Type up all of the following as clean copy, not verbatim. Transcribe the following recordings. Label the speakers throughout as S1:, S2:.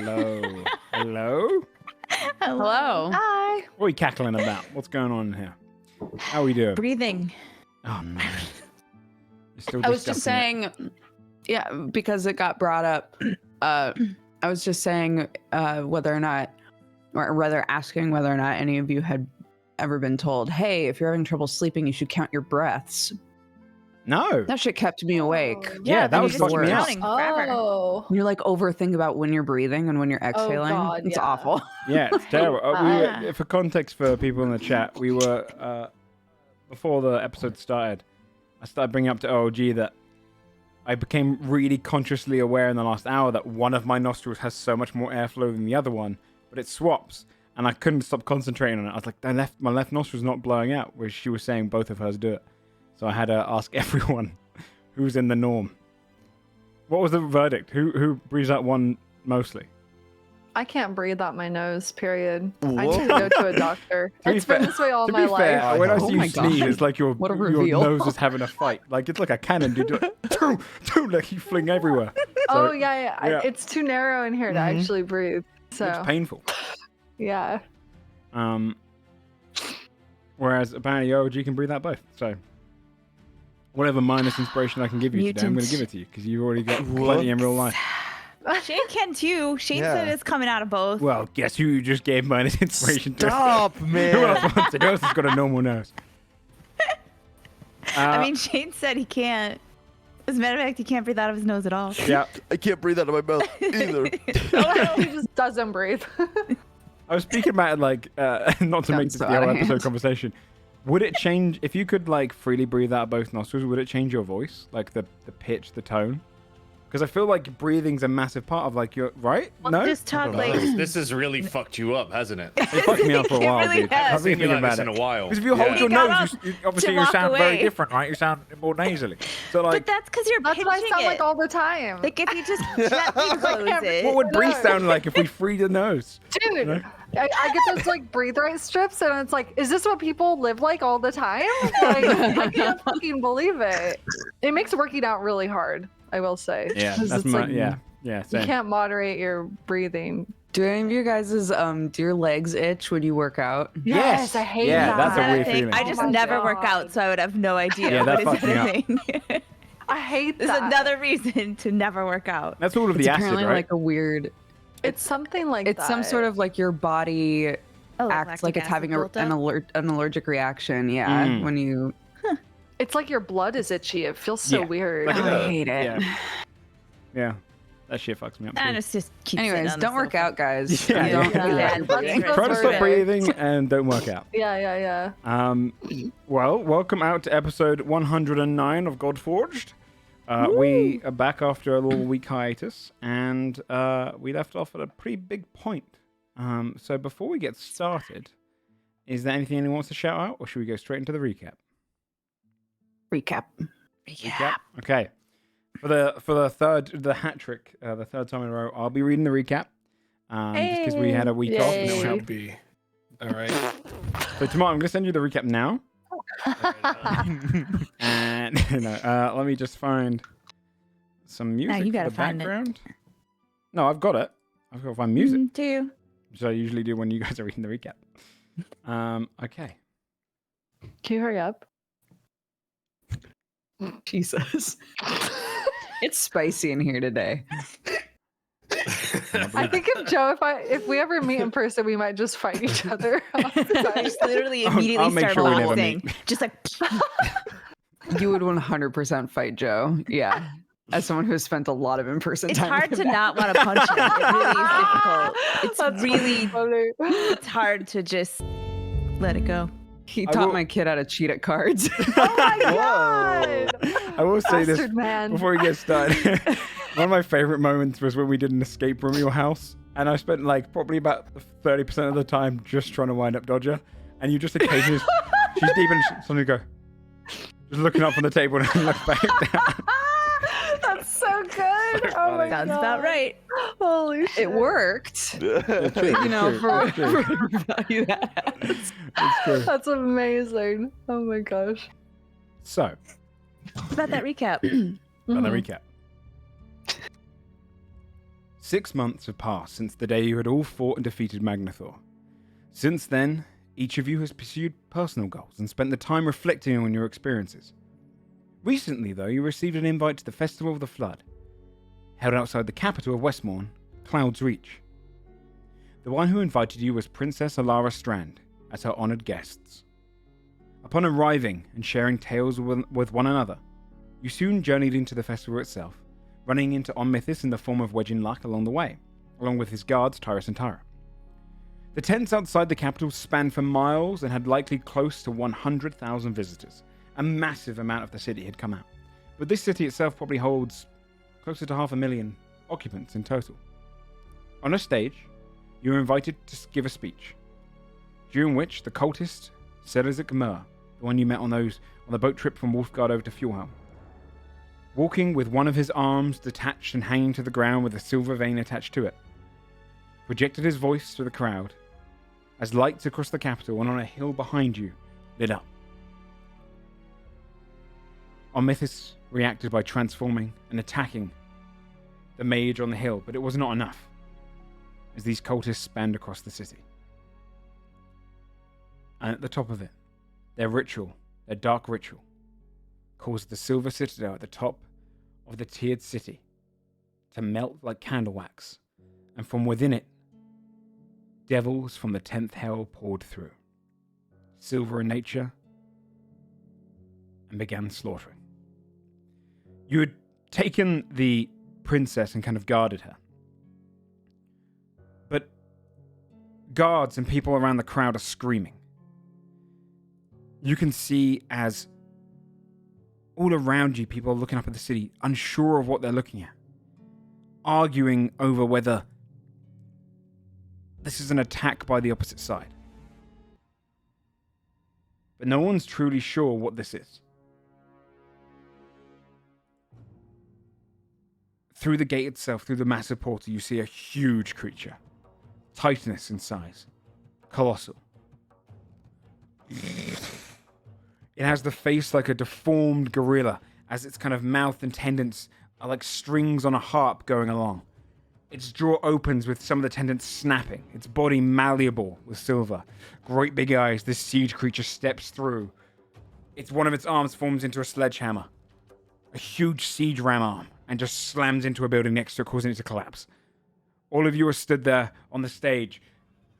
S1: Hello. Hello?
S2: Hello.
S3: Hi.
S1: What are you cackling about? What's going on here? How are we doing?
S2: Breathing.
S1: Oh, no. You're still
S3: I was just
S1: discussing it.
S3: saying, yeah, because it got brought up. I was just saying whether or not, or rather asking whether or not any of you had ever been told, hey, if you're having trouble sleeping, you should count your breaths.
S1: No.
S3: That shit kept me awake.
S1: Yeah, that
S2: then
S1: was
S2: you just
S1: fucking
S2: keep
S1: me up.
S2: counting forever.
S4: Oh.
S3: You're like overthink about when you're breathing and when you're exhaling.
S4: God,
S3: It's
S4: yeah.
S3: awful.
S1: Yeah, it's terrible. For context for people in the chat, we were, before the episode started, I started bringing up to OLG that I became really consciously aware in the last hour that one of my nostrils has so much more airflow than the other one, but it swaps, and I couldn't stop concentrating on it. I was like, my left nostril's not blowing out, where she was saying both of hers do it. So I had to ask everyone who's in the norm. What was the verdict? Who breathes out one mostly?
S4: I can't breathe out my nose, period. I
S5: Whoa.
S4: need to go to a doctor.
S1: To be
S4: It's been
S1: fair-
S4: this way all
S1: To
S4: my
S1: be fair,
S4: life.
S1: when I
S3: Oh
S1: see you
S3: my
S1: sneeze,
S3: God.
S1: it's like your
S3: What a
S1: your
S3: reveal.
S1: nose is having a fight. Like it's like a cannon, dude. Like you fling everywhere. So,
S4: Oh, yeah.
S1: yeah.
S4: It's too narrow in here to
S3: Mhm.
S4: actually breathe. So,
S1: it's painful.
S4: yeah.
S1: Whereas apparently OG can breathe out both. So whatever minus inspiration I can give you today, I'm going to
S2: Mutant.
S1: give it to you because you've already got plenty in real life.
S2: Shane can too. Shane said
S5: Yeah.
S2: it's coming out of both.
S1: Well, guess who you just gave minus inspiration to?
S5: Stop,
S1: Who
S5: man.
S1: else wants it? Who else has got a normal nose?
S2: I mean, Shane said he can't. As a matter of fact, he can't breathe out of his nose at all.
S1: Yeah.
S5: I can't breathe out of my mouth either.
S4: He just doesn't breathe.
S1: I was speaking about it like, not to
S3: Gotten
S1: make this
S3: so
S1: the
S3: out
S1: whole
S3: of
S1: episode
S3: hand.
S1: conversation. Would it change if you could like freely breathe out both nostrils? Would it change your voice, like the pitch, the tone? Because I feel like breathing's a massive part of like your right. No,
S2: Just talk like.
S6: This has really fucked you up, hasn't it?
S1: it fucked me up for a
S2: It
S1: while,
S2: really
S1: dude.
S2: has.
S1: I've been
S6: Seen you
S1: thinking
S6: like this
S1: about
S6: in
S1: it.
S6: a while.
S1: Because if you hold
S6: Yeah.
S1: your
S2: He got
S1: nose,
S2: up
S1: obviously
S2: to
S1: you
S2: walk
S1: sound very
S2: away.
S1: different, right? You sound more nasally. So
S2: But
S1: like,
S2: that's because you're
S4: That's
S2: pitching
S4: what I sound
S2: it.
S4: like all the time.
S2: Like if you just gently close it.
S1: what would breathe
S4: No.
S1: sound like if we free the nose?
S4: Dude,
S1: know?
S4: I get those like breathe right strips, and it's like, is this what people live like all the time? Like, I can't fucking believe it. It makes working out really hard, I will say.
S1: Yeah,
S4: 'Cause
S1: that's
S4: it's
S1: my
S4: like,
S1: yeah.
S4: You
S1: Same.
S4: can't moderate your breathing.
S3: Do any of you guys' do your legs itch when you work out?
S1: Yes,
S4: I hate
S1: yeah,
S4: that.
S1: that's a weird
S2: thing.
S1: feeling.
S2: I
S4: Oh
S2: just
S4: my
S2: never work
S4: God.
S2: out, so I would have no idea.
S1: Yeah, that
S2: but
S1: fucked me up.
S2: it's a thing.
S4: I hate
S2: There's
S4: that.
S2: another reason to never work out.
S1: That's all of
S3: It's
S1: the acid,
S3: apparently
S1: right?
S3: like a weird.
S4: It's something like
S3: It's
S4: that.
S3: some sort of like your body
S2: Oh,
S3: acts like
S2: lactic
S3: it's having
S2: acid
S3: an
S2: buildup?
S3: an allergic reaction. Yeah,
S1: Mm.
S3: when you.
S4: It's like your blood is itchy. It feels so
S1: Yeah.
S4: weird.
S1: Like
S3: I hate it.
S1: Yeah. Yeah, that shit fucks me up.
S2: And
S1: too.
S2: it's just keep sitting
S3: Anyways,
S2: on the
S3: don't work
S2: sofa.
S3: out, guys.
S1: Yeah,
S3: You don't
S4: yeah.
S3: do that.
S2: Yeah,
S3: You're breathing.
S4: that's
S1: Try to
S4: what
S1: stop
S4: it
S1: breathing and don't work out.
S4: Yeah.
S1: Well, welcome out to episode 109 of Godforged. We are back after a little week hiatus, and we left off at a pretty big point. So before we get started, is there anything anyone wants to shout out, or should we go straight into the recap?
S3: Recap.
S1: Recap? Okay. For the hat trick, the third time in a row, I'll be reading the recap. Just because we had a week off. And it
S4: Yay.
S1: will help.
S6: Should be. All right.
S1: So tomorrow, I'm going to send you the recap now. And let me just find some music
S2: you
S1: for
S2: gotta
S1: the
S2: find it.
S1: background. No, I've got it. I've got to find music,
S2: Do you?
S1: which I usually do when you guys are reading the recap. Okay.
S4: Can you hurry up?
S3: Jesus. It's spicy in here today.
S4: I think if we ever meet in person, we might just fight each other.
S2: Just literally
S1: I'll
S2: immediately
S1: make
S2: start
S1: sure we never
S2: boxing.
S1: meet.
S2: Just like
S3: You would 100% fight Joe. Yeah. As someone who has spent a lot of in-person
S2: it's
S3: time
S2: hard
S3: with
S2: to
S3: him.
S2: not want to punch him. It really is difficult. It's
S4: That's
S2: really
S4: funny.
S2: it's hard to just let it go.
S3: He
S1: I
S3: taught
S1: will-
S3: my kid how to cheat at cards.
S4: Oh my god!
S1: I will say this
S4: Bastard man.
S1: before we get started. One of my favorite moments was when we did an escape room at your house, and I spent like probably about 30% of the time just trying to wind up Dodger, and you just occasionally, she's deep and suddenly go, just looking up from the table and look back down.
S4: That's so good. Oh my
S2: Sounds
S4: god.
S2: about right.
S4: Holy shit.
S3: It worked.
S1: It's true,
S3: You know,
S1: it's
S3: for
S1: true, it's true.
S3: whatever value that has.
S1: It's true.
S4: That's amazing. Oh my gosh.
S1: So,
S2: What about that recap?
S1: another
S4: Mhm.
S1: recap. 6 months have passed since the day you had all fought and defeated Magnathor. Since then, each of you has pursued personal goals and spent the time reflecting on your experiences. Recently, though, you received an invite to the Festival of the Flood, held outside the capital of Westmorn, Cloudsreach. The one who invited you was Princess Alara Strand as her honoured guests. Upon arriving and sharing tales with one another, you soon journeyed into the festival itself, running into Onmithis in the form of Wedgin Luck along the way, along with his guards Tyrus and Tyra. The tents outside the capital spanned for miles and had likely close to 100,000 visitors. A massive amount of the city had come out, but this city itself probably holds closer to 500,000 occupants in total. On a stage, you were invited to give a speech, during which the cultist Selizik Mur, the one you met on the boat trip from Wolfgard over to Fjordhelm, walking with one of his arms detached and hanging to the ground with a silver vein attached to it, projected his voice to the crowd as lights across the capital and on a hill behind you lit up. Onmithis reacted by transforming and attacking the mage on the hill, but it was not enough, as these cultists spanned across the city. And at the top of it, their dark ritual, caused the silver citadel at the top of the tiered city to melt like candle wax, and from within it, devils from the 10th hell poured through, silver in nature, and began slaughtering. You had taken the princess and kind of guarded her. But guards and people around the crowd are screaming. You can see as all around you, people are looking up at the city, unsure of what they're looking at, arguing over whether this is an attack by the opposite side. But no one's truly sure what this is. Through the gate itself, through the massive portal, you see a huge creature. Titanous in size. Colossal. It has the face like a deformed gorilla, as its kind of mouth and tendons are like strings on a harp going along. Its jaw opens with some of the tendons snapping, its body malleable with silver. Great big eyes, this siege creature steps through. One of its arms forms into a sledgehammer. A huge siege ram arm, and just slams into a building next to it, causing it to collapse. All of you are stood there on the stage.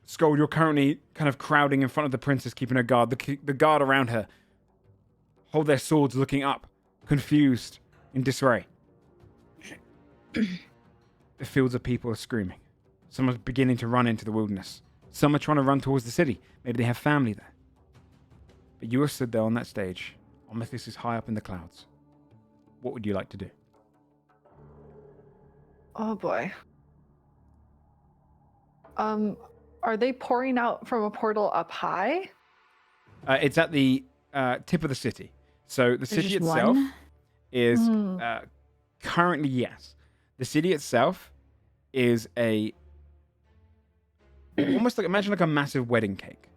S1: Scold, you're currently kind of crowding in front of the princess, keeping her guard. The guard around her hold their swords looking up, confused, in disarray. The fields of people are screaming. Some are beginning to run into the wilderness. Some are trying to run towards the city. Maybe they have family there. But you are stood there on that stage. Onmithis is high up in the clouds. What would you like to do?
S4: Oh boy. Are they pouring out from a portal up high?
S1: It's at the tip of the city. So the city
S2: just
S1: itself
S2: one?
S1: is currently, yes. The city itself is almost like, imagine like a massive wedding cake.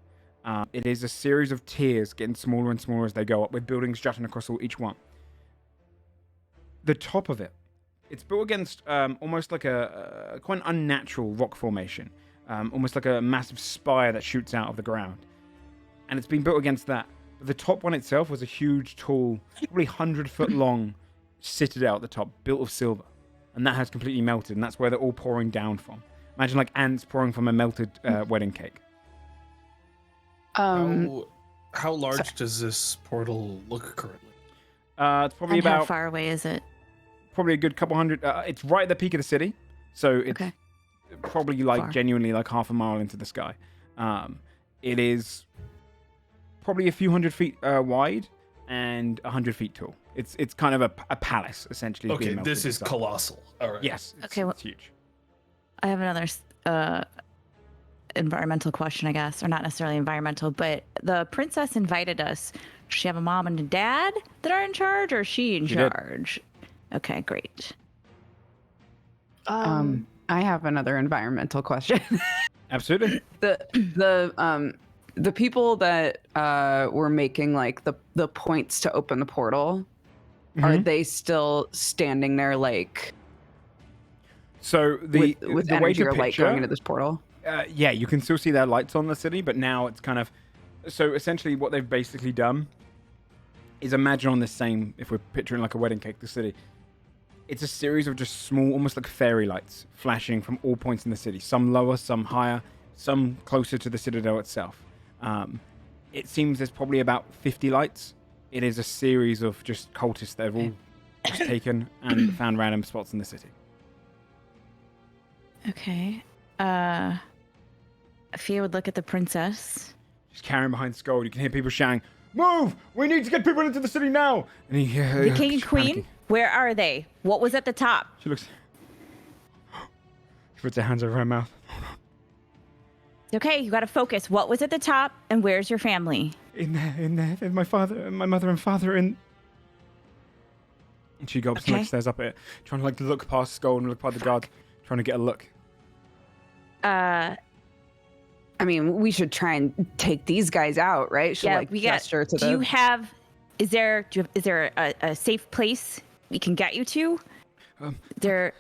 S1: It is a series of tiers getting smaller and smaller as they go up, with buildings jutting across each one. The top of it, it's built against almost like a quite an unnatural rock formation, almost like a massive spire that shoots out of the ground. And it's been built against that. But the top one itself was a huge, tall, probably 100-foot long citadel at the top, built of silver. And that has completely melted, and that's where they're all pouring down from. Imagine like ants pouring from a melted wedding cake.
S6: How large does this portal look currently?
S1: It's probably
S2: And how
S1: about
S2: far away is it?
S1: probably a good couple hundred. It's right at the peak of the city, so it's
S2: Okay.
S1: probably like
S2: Far.
S1: genuinely like half a mile into the sky. It is probably a few hundred feet wide and 100 feet tall. It's kind of a palace essentially.
S6: Okay,
S1: being melted
S6: this is
S1: inside.
S6: colossal. All right.
S1: Yes.
S2: Okay,
S1: It's huge.
S2: I have another environmental question, I guess, or not necessarily environmental, but the princess invited us. Does she have a mom and a dad that are in charge, or is she in
S1: She did.
S2: charge? Okay, great.
S3: I have another environmental question.
S1: Absolutely.
S3: The people that were making like the points to open the portal, are
S1: Mhm.
S3: they still standing there like
S1: So the
S3: with
S1: the way
S3: energy
S1: to
S3: or light
S1: picture,
S3: going into this portal.
S1: yeah, you can still see their lights on the city, but now it's kind of so essentially what they've basically done is imagine on this same, if we're picturing like a wedding cake, the city. It's a series of just small, almost like fairy lights, flashing from all points in the city. Some lower, some higher, some closer to the citadel itself. It seems there's probably about 50 lights. It is a series of just cultists that have all just taken and found random spots in the city.
S2: Okay. Fia would look at the princess.
S1: She's carrying behind Scold. You can hear people shouting, "Move! We need to get people into the city now!" And
S2: The king and queen, where are they? What was at the top?
S1: She looks... She puts her hands over her mouth.
S2: Okay, you gotta focus. What was at the top, and where's your family?
S1: In there. My father, my mother and father in... And she gulps and like stares up at it, trying to like look past Skull and look past the guard, trying to get a look.
S3: I mean, we should try and take these guys out, right? She'll like gesture to
S2: do you have a safe place we can get you to? There.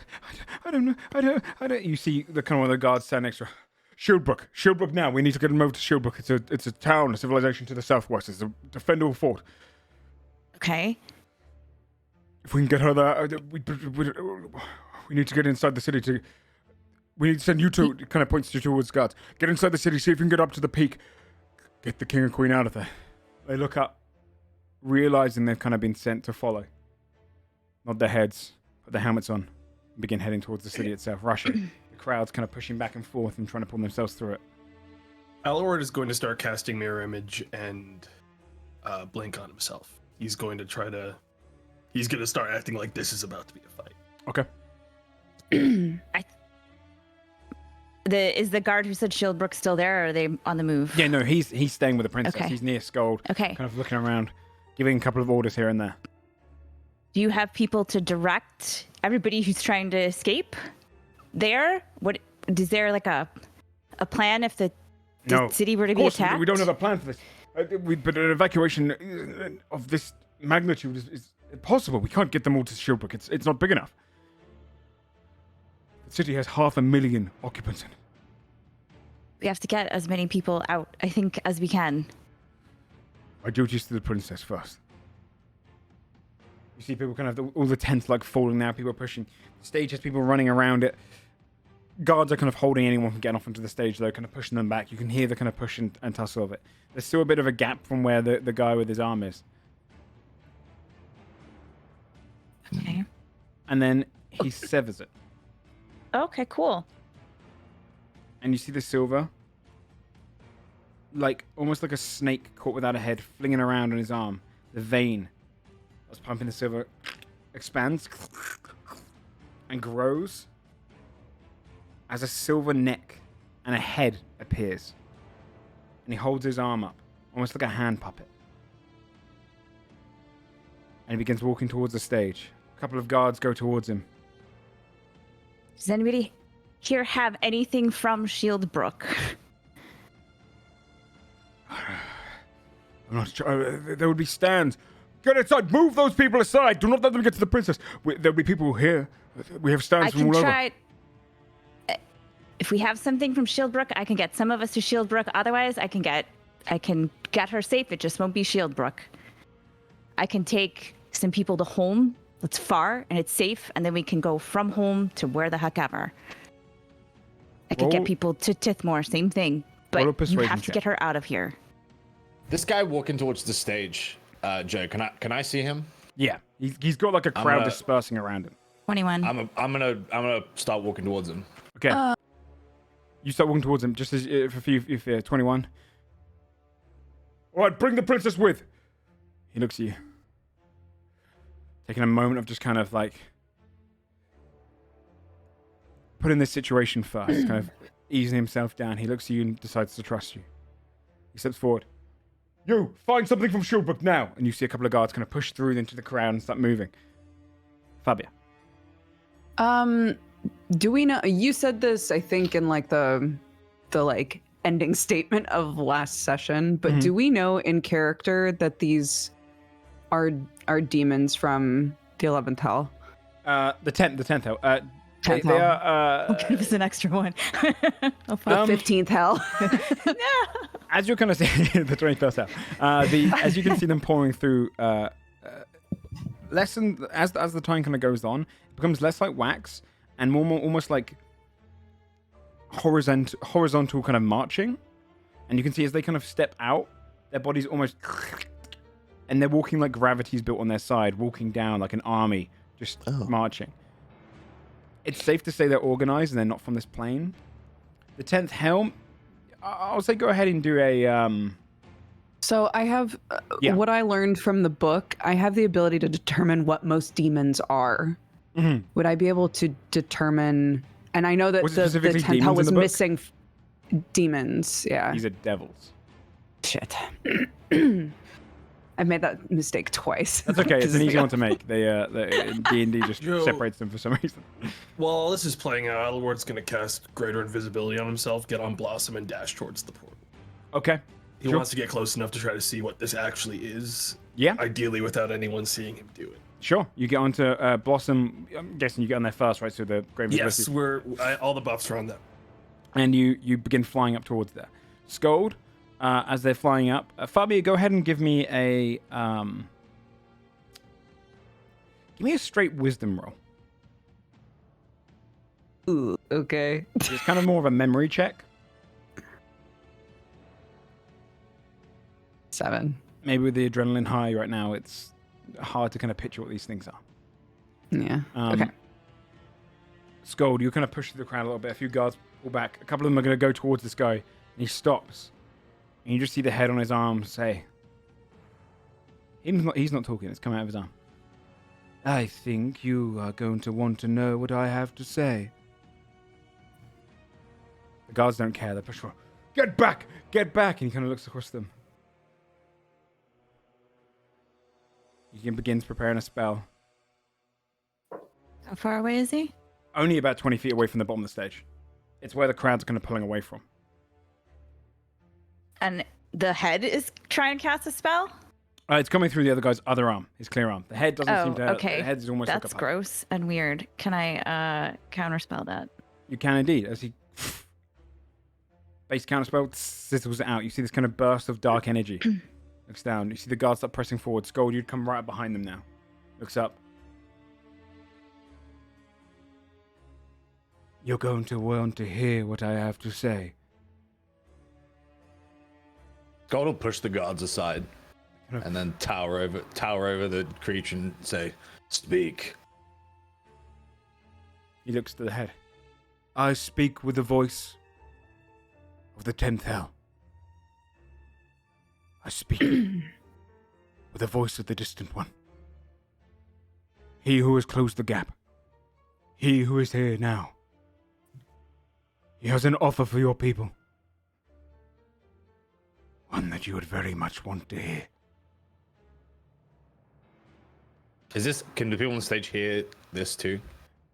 S1: I don't know. I don't. You see the kind of one of the guards stand next to her. Shieldbrook now. We need to get them over to Shieldbrook. It's a town, a civilization to the southwest. It's a defendable fort.
S2: Okay.
S1: If we can get her there, we need to get inside the city to... We need to send you two, it kind of points you towards guards. Get inside the city, see if you can get up to the peak. Get the king and queen out of there. They look up, realizing they've kind of been sent to follow. Nod their heads, put their helmets on, and begin heading towards the city itself, rushing. The crowd's kind of pushing back and forth and trying to pull themselves through it.
S6: Alord is going to start casting Mirror Image and blink on himself. He's going to start acting like this is about to be a fight.
S1: Okay.
S2: Is the guard who said Shieldbrook still there, or are they on the move?
S1: Yeah, no, he's staying with the princess.
S2: Okay.
S1: He's near Scold.
S2: Okay.
S1: Kind of looking around, giving a couple of orders here and there.
S2: Do you have people to direct everybody who's trying to escape there? What is there like a plan if the city were to be attacked?
S1: We don't have a plan for this. But an evacuation of this magnitude is impossible. We can't get them all to Shieldbrook. It's not big enough. The city has 500,000 occupants in it.
S2: We have to get as many people out, I think, as we can.
S1: My duty is to the princess first. You see people kind of, all the tents like falling now, people are pushing. The stage has people running around it. Guards are kind of holding anyone from getting off onto the stage, though, kind of pushing them back. You can hear the kind of push and tussle of it. There's still a bit of a gap from where the guy with his arm is.
S2: Okay.
S1: And then he severs it.
S2: Okay, cool.
S1: And you see the silver, like almost like a snake caught without a head, flinging around on his arm. The vein that's pumping the silver expands and grows as a silver neck and a head appears. And he holds his arm up, almost like a hand puppet. And he begins walking towards the stage. A couple of guards go towards him.
S2: Does anybody here have anything from Shieldbrook?
S1: I'm not sure. There would be stands. Get inside. Move those people aside. Do not let them get to the princess. There'll be people here. We have stands from all over.
S2: If we have something from Shieldbrook, I can get some of us to Shieldbrook. Otherwise, I can get her safe. It just won't be Shieldbrook. I can take some people to home. It's far and it's safe, and then we can go from home to where the heck ever. I could get people to Tithmore, same thing. But you have to get her out of here.
S7: This guy walking towards the stage, Joe, can I see him?
S1: Yeah, he's got like a crowd dispersing around him.
S2: 21.
S7: I'm gonna start walking towards him.
S1: Okay. You start walking towards him, just as if you're 21. All right, bring the princess with. He looks at you. Taking a moment of just kind of like putting this situation first, kind of easing himself down. He looks at you and decides to trust you. He steps forward. You, find something from Shieldbrook now. And you see a couple of guards kind of push through into the crowd and start moving. Fabia.
S3: Do we know, you said this, I think, in like the like ending statement of last session, but do we know in character that these are demons from the 11th hell?
S1: The 10th hell. They
S3: 10th hell.
S1: are.
S2: Give us an extra one. I'll
S3: The 15th hell.
S1: As you're kind of seeing the 21st hell, as you can see them pouring through. Less than as the time kind of goes on, it becomes less like wax and more almost like horizontal kind of marching. And you can see as they kind of step out, their bodies almost, and they're walking like gravity's built on their side, walking down like an army, just marching. It's safe to say they're organized and they're not from this plane. The 10th helm, I'll say go ahead and do a...
S3: So I have what I learned from the book. I have the ability to determine what most demons are.
S1: Mhm.
S3: Would I be able to determine... And I know that
S1: Was it
S3: the
S1: specifically
S3: 10th hell
S1: demons in
S3: was
S1: the book?
S3: missing demons. Yeah.
S1: These are devils.
S3: Shit. I've made that mistake twice.
S1: That's okay. It's an easy one to make. They D&D just
S6: Joe-
S1: separates them for some reason.
S6: While this is playing out, Adelward's going to cast Greater Invisibility on himself, get on Blossom, and dash towards the portal.
S1: Okay.
S6: He
S1: Sure.
S6: wants to get close enough to try to see what this actually is,
S1: Yeah.
S6: ideally without anyone seeing him do it.
S1: Sure. You get onto Blossom. I'm guessing you get on there first, right? So the Grave
S6: Yes, all the buffs are on them.
S1: And you begin flying up towards there. Scold, as they're flying up. Fabio, go ahead and give me a straight wisdom roll.
S3: Ooh, okay.
S1: It's kind of more of a memory check.
S3: 7.
S1: Maybe with the adrenaline high right now, it's hard to kind of picture what these things are.
S3: Yeah. Okay.
S1: Scold, you kind of push through the crowd a little bit. A few guards pull back. A couple of them are going to go towards this guy. And he stops. And you just see the head on his arm say... He's not talking. It's coming out of his arm. I think you are going to want to know what I have to say. The guards don't care. They push for, get back! Get back! And he kind of looks across them. He begins preparing a spell.
S2: How far away is he?
S1: Only about 20 feet away from the bottom of the stage. It's where the crowd's kind of pulling away from.
S2: And the head is trying to cast a spell?
S1: It's coming through the other guy's other arm, his clear arm. The head doesn't seem to...
S2: Okay.
S1: The head is almost like
S2: That's
S1: a puppet.
S2: gross and weird. Can I counterspell that?
S1: You can indeed. As he... Base counterspell sizzles it out. You see this kind of burst of dark energy. Looks down. You see the guards start pressing forward. Scold, you'd come right up behind them now. Looks up. You're going to want to hear what I have to say.
S7: Gold will push the guards aside and then tower over the creature and say, "Speak."
S1: He looks to the head. I speak with the voice of the 10th hell. I speak with the voice of the distant one. He who has closed the gap. He who is here now. He has an offer for your people. One that you would very much want to hear.
S7: Can the people on the stage hear this too?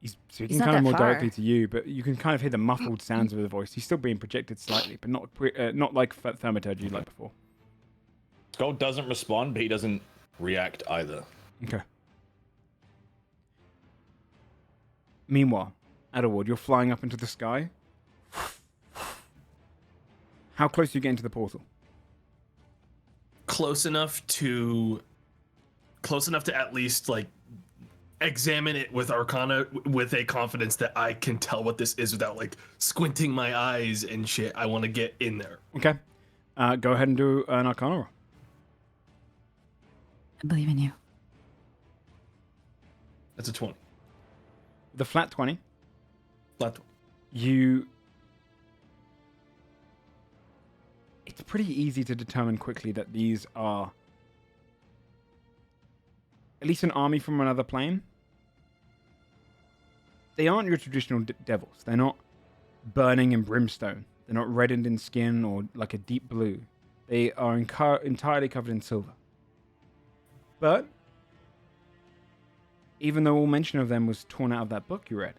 S1: He's speaking
S2: not
S1: kind of
S2: that
S1: more
S2: far.
S1: directly to you, but you can kind of hear the muffled sounds of the voice. He's still being projected slightly, but not like thaumaturgy like before.
S7: Gold doesn't respond, but he doesn't react either.
S1: Okay. Meanwhile, Adelward, you're flying up into the sky. How close do you get into the portal?
S6: Close enough to at least like examine it with Arcana with a confidence that I can tell what this is without like squinting my eyes and shit. I want to get in there.
S1: Okay. Go ahead and do an Arcana roll.
S2: I believe in you.
S6: That's a 20.
S1: The flat 20.
S6: Flat 20.
S1: It's pretty easy to determine quickly that these are at least an army from another plane. They aren't your traditional devils. They're not burning in brimstone. They're not reddened in skin or like a deep blue. They are entirely covered in silver. But even though all mention of them was torn out of that book you read,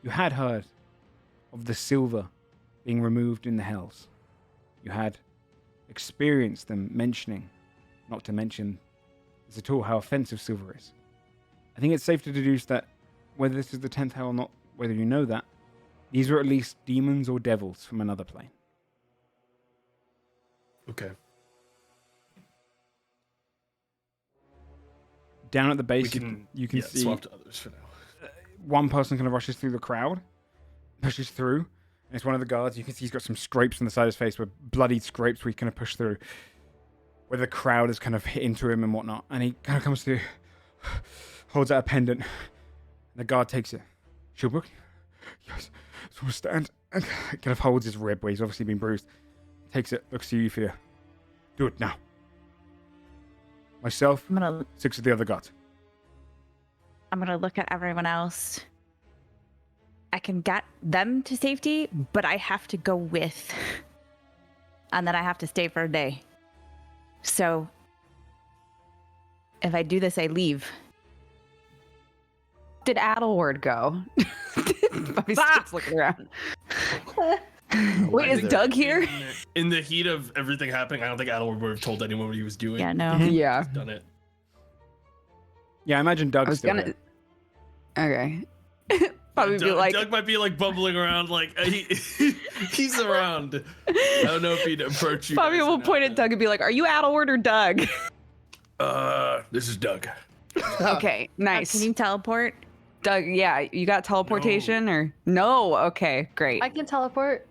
S1: you had heard of the silver being removed in the hells. You had experienced them mentioning, not to mention this at all, how offensive silver is. I think it's safe to deduce that whether this is the 10th hell or not, whether you know that, these are at least demons or devils from another plane.
S6: Okay.
S1: Down at the base,
S6: We
S1: you can see
S6: swap to others for now.
S1: one person kind of rushes through the crowd, pushes through, and it's one of the guards. You can see he's got some scrapes on the side of his face, with bloodied scrapes where he kind of push through, where the crowd is kind of hit into him and whatnot. And he kind of comes through, holds out a pendant, and the guard takes it. Shilbrook? Yes. So we'll stand, and kind of holds his rib where he's obviously been bruised. Takes it, looks to you, Fear. Do it now. Myself,
S2: I'm gonna
S1: 6 of the other guards.
S2: look at everyone else. I can get them to safety, but I have to go with. And then I have to stay for a day. So if I do this, I leave.
S3: Did Adelward go? Bobby starts looking around. Wait, is Doug here?
S6: In the heat of everything happening, I don't think Adelward would have told anyone what he was doing.
S2: Yeah, no.
S3: Yeah.
S6: He's done it.
S1: Yeah, I imagine Doug's
S3: I was
S1: still
S3: gonna.
S1: there.
S3: Okay. Probably be like.
S6: Doug might be like bumbling around, like he's around. I don't know if he'd approach you.
S3: Bobby
S6: guys or
S3: will
S6: not.
S3: point at Doug and be like, "Are you Adelward or Doug?"
S6: This is Doug.
S3: Okay, nice.
S2: Can you teleport?
S3: Doug, yeah, you got teleportation or no? Okay, great.
S4: I can teleport.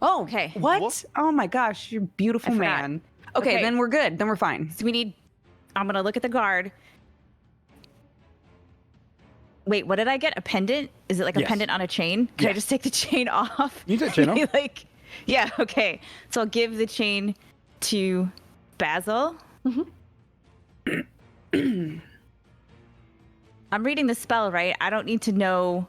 S3: Oh,
S2: Okay.
S3: What? Oh my gosh, you're a beautiful
S2: I forgot.
S3: man. Okay,
S2: Okay.
S3: then we're good. Then we're fine.
S2: So I'm gonna look at the guard. Wait, what did I get? A pendant? Is it like a
S1: Yes.
S2: pendant on a chain? Can I
S1: Yes.
S2: just take the chain off?
S1: You take the chain off.
S2: Like, yeah, okay. So I'll give the chain to Basil. I'm reading the spell, right? I don't need to know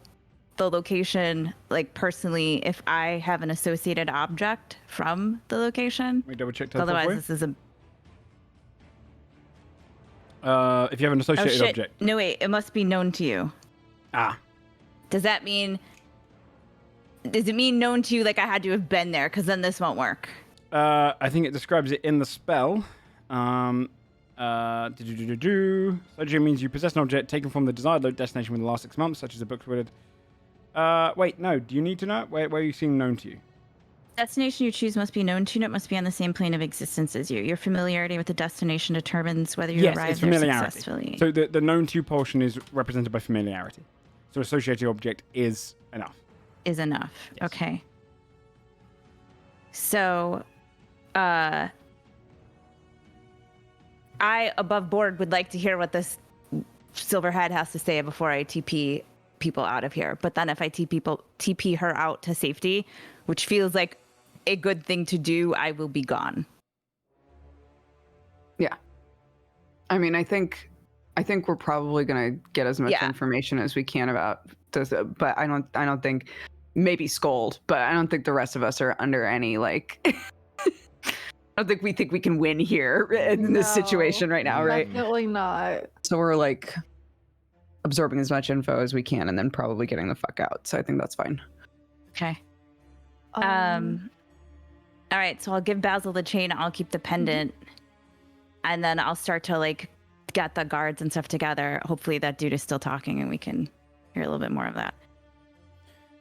S2: the location, like personally, if I have an associated object from the location.
S1: Let me double check teleport
S2: Otherwise,
S1: for you.
S2: this is a
S1: If you have an associated
S2: shit.
S1: object.
S2: No, wait, it must be known to you.
S1: Ah.
S2: Does it mean known to you like I had to have been there? Because then this won't work.
S1: I think it describes it in the spell. Surgery means you possess an object taken from the desired destination within the last 6 months, such as a book worded. Wait, no. Do you need to know it? Where are you seeing known to you?
S2: Destination you choose must be known to you, and it must be on the same plane of existence as you. Your familiarity with the destination determines whether you
S1: Yes,
S2: arrive
S1: it's
S2: there
S1: familiarity.
S2: successfully.
S1: So the known to you portion is represented by familiarity. So associated object is enough.
S2: Is enough.
S1: Yes.
S2: Okay. So, I, above board, would like to hear what this Silverhead has to say before I TP people out of here. But then if I TP her out to safety, which feels like a good thing to do, I will be gone.
S3: Yeah. I mean, I think we're probably gonna get as much
S2: Yeah.
S3: information as we can about this, but I don't think maybe Scold, but I don't think the rest of us are under any like. I don't think we can win here in this situation right now, right?
S4: Definitely not.
S3: So we're like absorbing as much info as we can and then probably getting the fuck out. So I think that's fine.
S2: Okay. All right, so I'll give Basil the chain. I'll keep the pendant, and then I'll start to like get the guards and stuff together. Hopefully, that dude is still talking, and we can hear a little bit more of that.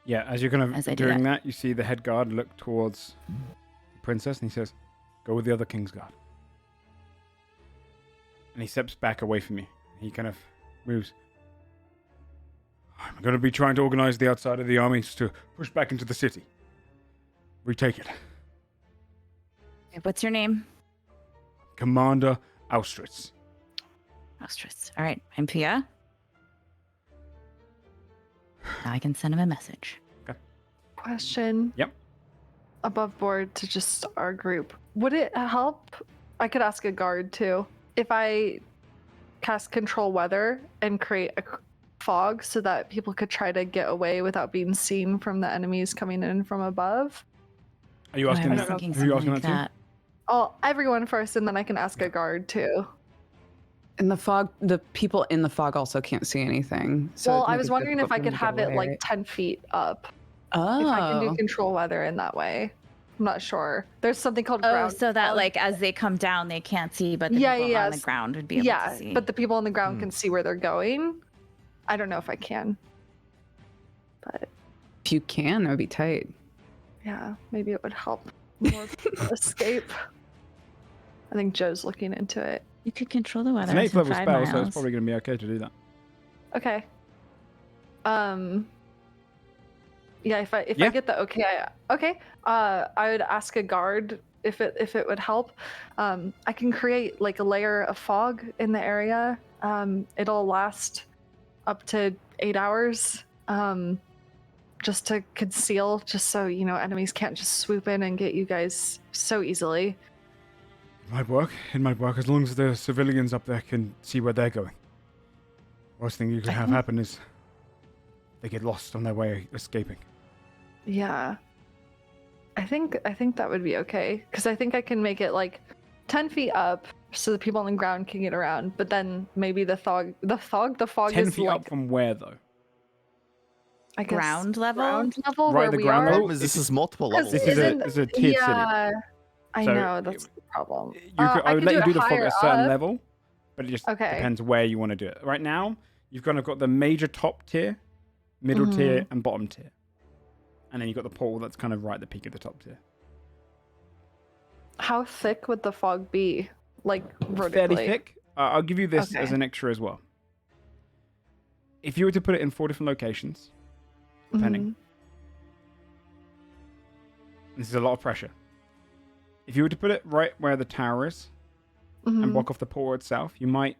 S1: Yeah, as you're kind of
S2: As I do
S1: doing that, you see the head guard look towards the princess, and he says, "Go with the other king's guard." And he steps back away from you. He kind of moves. I'm going to be trying to organize the outside of the armies to push back into the city. Retake it.
S2: Okay, what's your name?
S1: Commander Austritz.
S2: Ostris. All right, I'm Pia. Now I can send him a message.
S4: Question.
S1: Yep.
S4: Above board to just our group. Would it help? I could ask a guard too. If I cast control weather and create a fog so that people could try to get away without being seen from the enemies coming in from above.
S1: Are you asking
S2: I was
S1: that?
S2: thinking
S1: Who are you asking
S2: something
S1: that
S2: like
S1: to?
S2: that.
S4: Oh, everyone first, and then I can ask a guard too.
S3: In the fog, the people in the fog also can't see anything. So
S4: Well,
S3: think
S4: I was
S3: it's
S4: wondering if
S3: difficult
S4: I
S3: for them
S4: could
S3: to
S4: have
S3: get
S4: it
S3: away,
S4: like
S3: right?
S4: 10 feet up.
S3: Oh.
S4: If I can do control weather in that way. I'm not sure. There's something called
S2: Oh,
S4: ground
S2: so that
S4: fog.
S2: like as they come down, they can't see, but the
S4: Yeah,
S2: people on the
S4: yes.
S2: ground would be able to see.
S4: but the people on the ground can see where they're going. I don't know if I can. But
S3: If you can, that would be tight.
S4: yeah, maybe it would help more people escape. I think Joe's looking into it.
S2: You could control the
S1: It's
S2: weather
S1: an 8th
S2: within
S1: level
S2: 5
S1: spell,
S2: miles.
S1: so it's probably going to be okay to do that.
S4: Okay. Yeah, if I
S1: Yeah.
S4: get the okay, I would ask a guard if it would help. I can create like a layer of fog in the area. It'll last up to 8 hours. Just to conceal, just so enemies can't just swoop in and get you guys so easily.
S1: It might work. It might work as long as the civilians up there can see where they're going. Worst thing you could have happen is they get lost on their way escaping.
S4: Yeah. I think that would be okay, because I think I can make it like 10 feet up so the people on the ground can get around, but then maybe the fog
S1: 10
S4: is
S1: feet
S4: like,
S1: up from where, though?
S4: I guess,
S2: ground level?
S4: ground level
S1: Right,
S4: where
S1: the
S4: we
S1: ground
S4: are.
S1: level?
S5: This is multiple
S4: 'Cause
S5: levels.
S1: This is a tiered city.
S4: Yeah, I
S1: So
S4: know, that's the problem.
S1: I would let you do the fog at
S4: higher
S1: a certain
S4: up.
S1: level, but it just
S4: Okay.
S1: depends where you want to do it. Right now, you've kind of got the major top tier, middle
S4: Mm-hmm.
S1: tier, and bottom tier. And then you've got the portal that's kind of right at the peak of the top tier.
S4: How thick would the fog be? Like vertically?
S1: Fairly thick. I'll give you this
S4: Okay.
S1: as an extra as well. If you were to put it in 4 different locations, depending,
S4: Mhm.
S1: this is a lot of pressure. If you were to put it right where the tower is and
S4: Mhm.
S1: block off the portal itself, you might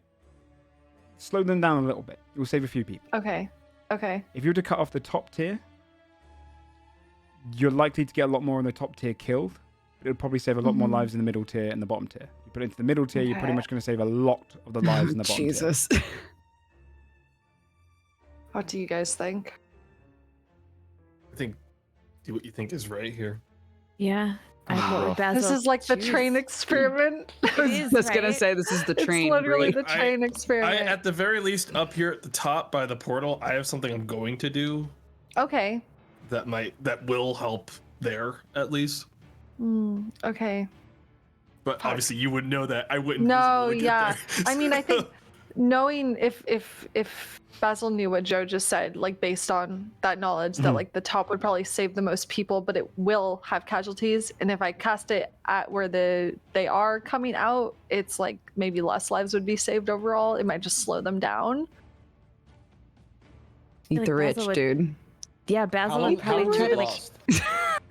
S1: slow them down a little bit. It will save a few people.
S4: Okay.
S1: If you were to cut off the top tier, you're likely to get a lot more in the top tier killed. But it would probably save a lot more lives in the middle tier and the bottom tier. You put it into the middle tier, you're pretty
S4: Okay.
S1: much going to save a lot of the lives in the bottom tier.
S3: Jesus.
S4: What do you guys think?
S6: I think do what you think is right here.
S2: Yeah.
S5: Oh,
S2: Basil
S4: This is like the
S2: choose.
S4: train experiment.
S2: It is,
S3: I was gonna
S2: right?
S3: say this is the train.
S4: It's literally
S3: Brie.
S4: the train experiment.
S6: At the very least, up here at the top by the portal, I have something I'm going to do
S4: Okay.
S6: that will help there at least.
S4: Okay.
S6: But obviously, you wouldn't know that. I wouldn't.
S4: No,
S6: physically get
S4: yeah.
S6: there.
S4: I mean, I think knowing if Basil knew what Joe just said, like based on that knowledge, that like the top would probably save the most people, but it will have casualties. And if I cast it at where they are coming out, it's like maybe less lives would be saved overall. It might just slow them down.
S3: Eat
S2: like
S3: the rich,
S2: Basil would-
S3: dude.
S2: Yeah, Basil would probably try to like.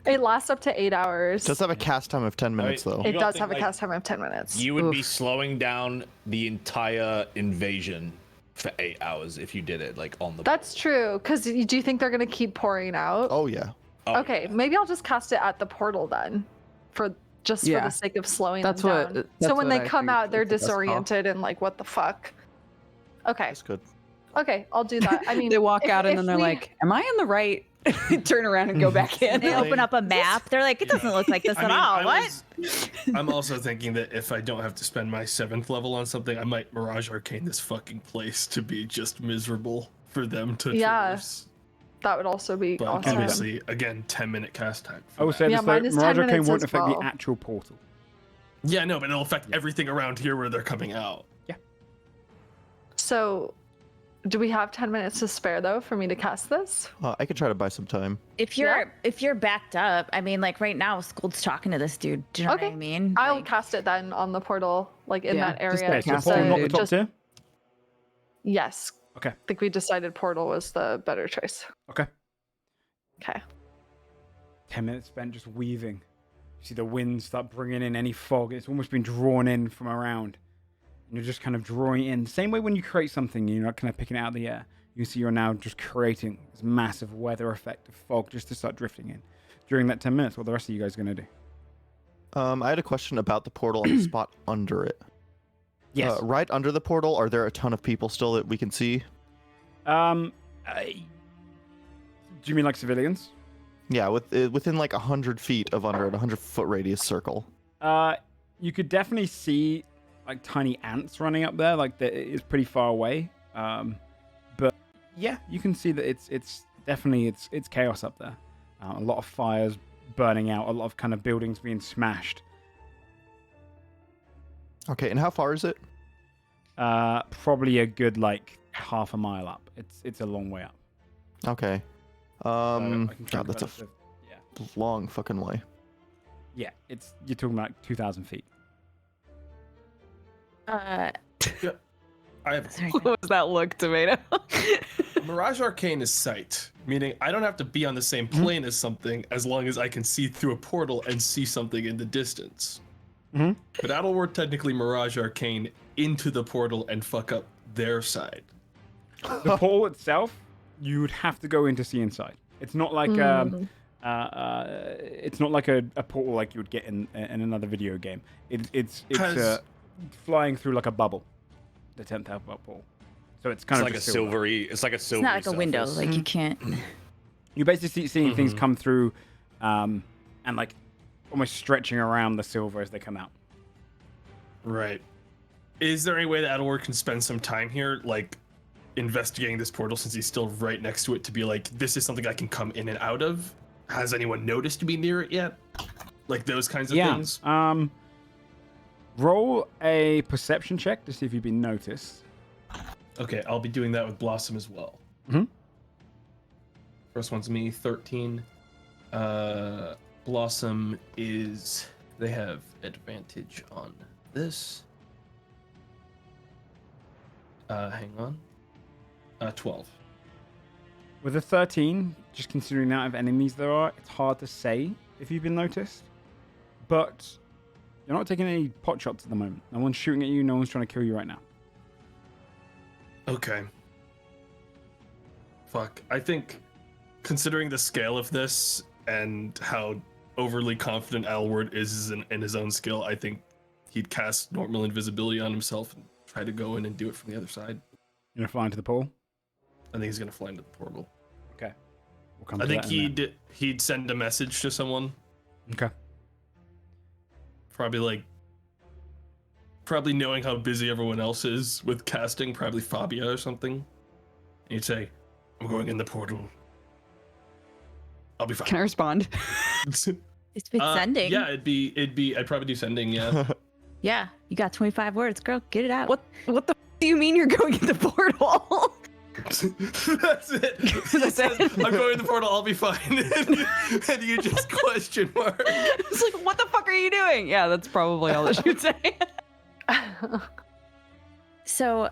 S4: It lasts up to 8 hours.
S5: It does have a cast time of 10 minutes, though.
S7: You
S4: It
S7: don't
S4: does
S7: think,
S4: have a
S7: like,
S4: cast time of 10 minutes.
S7: You would be
S3: Oof.
S7: slowing down the entire invasion for 8 hours if you did it like on the.
S4: That's true. Because do you think they're gonna keep pouring out?
S5: Oh, yeah.
S7: Oh,
S4: Okay,
S7: yeah.
S4: maybe I'll just cast it at the portal then, for the sake of slowing
S3: That's
S4: them
S3: what-
S4: down.
S3: that's
S4: So when
S3: what
S4: they
S3: I
S4: come
S3: think
S4: out, they're
S3: is the best call.
S4: disoriented and like, what the fuck? Okay,
S5: That's good.
S4: okay, I'll do that. I mean,
S3: They walk
S4: if-
S3: out and
S4: if
S3: then they're
S4: we-
S3: like, "Am I in the right?" Turn around and go back in.
S2: They open up a map. They're like, it doesn't look like this
S6: I
S2: at
S6: mean,
S2: all. What?
S6: I'm also thinking that if I don't have to spend my 7th level on something, I might Mirage Arcane this fucking place to be just miserable for them to
S4: Yeah.
S6: traverse.
S4: that would also be
S6: But
S4: awesome.
S6: obviously, again, 10-minute cast time. for
S1: I will
S6: that.
S1: say
S4: Yeah,
S1: this
S4: mine
S1: though,
S4: is 10
S1: Mirage Arcane
S4: minutes
S1: won't
S4: as
S1: affect
S4: well.
S1: the actual portal.
S6: Yeah, no, but it'll affect everything around here where they're coming out.
S4: So, do we have 10 minutes to spare though for me to cast this?
S5: I could try to buy some time.
S2: If you're backed up, I mean, like right now, Scold's talking to this dude. Do you know
S4: Okay.
S2: what I mean?
S4: I'll
S2: Like,
S4: cast it then on the portal, like in
S3: Yeah,
S4: that
S3: just
S4: area.
S1: Okay, so
S3: cast
S1: portal
S3: it,
S1: not the
S3: dude.
S1: top
S4: Just-
S1: tier?
S4: Yes.
S1: Okay.
S4: I think we decided portal was the better choice.
S1: Okay.
S4: Okay.
S1: 10 minutes spent just weaving. You see the wind start bringing in any fog. It's almost been drawn in from around. And you're just kind of drawing in. Same way when you create something, you're not kind of picking it out of the air. You see you're now just creating this massive weather effect of fog just to start drifting in. During that 10 minutes, what are the rest of you guys going to do?
S5: I had a question about the portal and the spot under it.
S1: Yes.
S5: Right under the portal, are there a ton of people still that we can see?
S1: Do you mean like civilians?
S5: Yeah, within like 100 feet of under it, 100-foot radius circle.
S1: You could definitely see like tiny ants running up there. Like it's pretty far away. But yeah, you can see that it's definitely it's chaos up there. A lot of fires burning out. A lot of kind of buildings being smashed.
S5: Okay, and how far is it?
S1: Probably a good like half a mile up. It's a long way up.
S5: Okay.
S1: So I can track
S5: God, that's a
S1: about yeah.
S5: long fucking way.
S1: Yeah, you're talking about 2,000 feet.
S6: I have
S2: Sorry.
S3: What was that look, Tomato?
S6: Mirage Arcane is sight, meaning I don't have to be on the same plane as something as long as I can see through a portal and see something in the distance.
S1: Mhm.
S6: But that'll Technically Mirage Arcane into the portal and fuck up their side.
S1: The portal itself, you would have to go in to see inside. It's not like it's not like a portal like you would get in another video game. It's flying through like a bubble, the 10th alphabet portal. So it's kind
S7: It's
S1: of
S7: like a
S1: just
S7: silvery. It's like a
S2: It's
S7: silvery.
S2: not like a window.
S7: surface.
S2: Like you can't.
S1: You're basically seeing things come through, and like almost stretching around the silver as they come out.
S6: Right. Is there any way that Adelward can spend some time here, like investigating this portal since he's still right next to it, to be like, this is something I can come in and out of? Has anyone noticed me near it yet? Like those kinds of things?
S1: Roll a perception check to see if you've been noticed.
S6: Okay, I'll be doing that with Blossom as well.
S1: Mhm.
S6: First one's me, 13. Blossom is... They have advantage on this. Hang on. 12.
S1: With a 13, just considering the amount of enemies there are, it's hard to say if you've been noticed. But you're not taking any pot shots at the moment. No one's shooting at you. No one's trying to kill you right now.
S6: Okay. Fuck. I think, considering the scale of this and how overly confident Adelward is in his own skill, I think he'd cast normal invisibility on himself and try to go in and do it from the other side.
S1: You're going to fly into the pool?
S6: I think he's gonna fly into the portal.
S1: Okay. We'll come
S6: I
S1: to
S6: think
S1: that in a minute.
S6: he'd send a message to someone.
S1: Okay.
S6: Probably knowing how busy everyone else is with casting, probably Fabia or something. And he'd say, I'm going in the portal. I'll be fine.
S3: Can I respond?
S2: It's been sending.
S6: Yeah, I'd probably do sending, yeah.
S2: Yeah, you got 25 words, girl. Get it out.
S3: What the do you mean you're going in the portal?
S6: That's it.
S3: That's it?
S6: I'm going in the portal, I'll be fine. and you just question mark.
S3: It's like, what the fuck are you doing? Yeah, that's probably all that she would say.
S2: So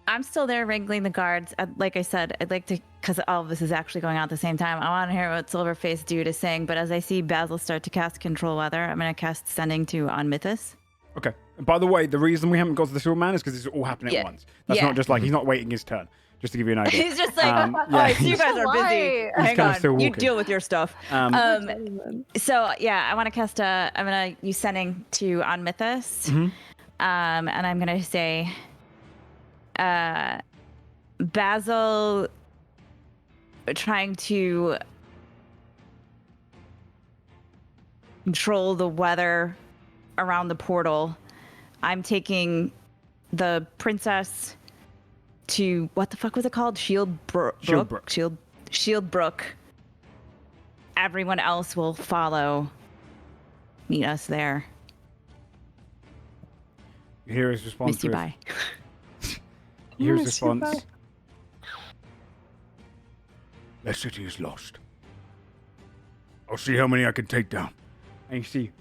S2: I'm still there wrangling the guards. Like I said, I'd like to, because all of this is actually going on at the same time, I want to hear what Silverface Dude is saying. But as I see Basil start to cast Control Weather, I'm going to cast Sending to on Mythos.
S1: Okay. And by the way, the reason we haven't got to the Silver Man is because it's all happening at once. That's not just like he's not waiting his turn. Just to give you an idea.
S2: He's just like, you guys are busy. Hang
S1: kind of still
S2: on, you
S1: walking.
S2: deal with your stuff. So yeah, I want to cast I'm gonna use Sending to on Mythos, and I'm gonna say, Basil trying to control the weather around the portal. I'm taking the princess to, what the fuck was it called? Shieldbrook. Everyone else will follow. Meet us there.
S1: You hear his response.
S2: Miss you, bye.
S1: You hear his response. The city is lost. I'll see how many I can take down. And you see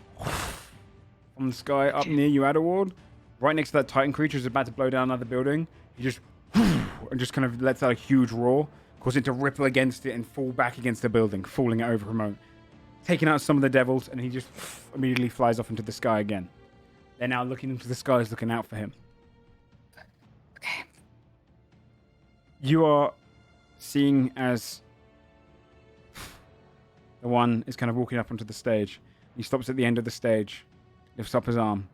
S1: from the sky up near you, Adelward, right next to that Titan creature is about to blow down another building. He just and just kind of lets out a huge roar, causing it to ripple against it and fall back against the building, falling it over for a moment, taking out some of the devils, and he just immediately flies off into the sky again. They're now looking into the skies, looking out for him.
S2: Okay.
S1: You are seeing as the one is kind of walking up onto the stage. He stops at the end of the stage, lifts up his arm.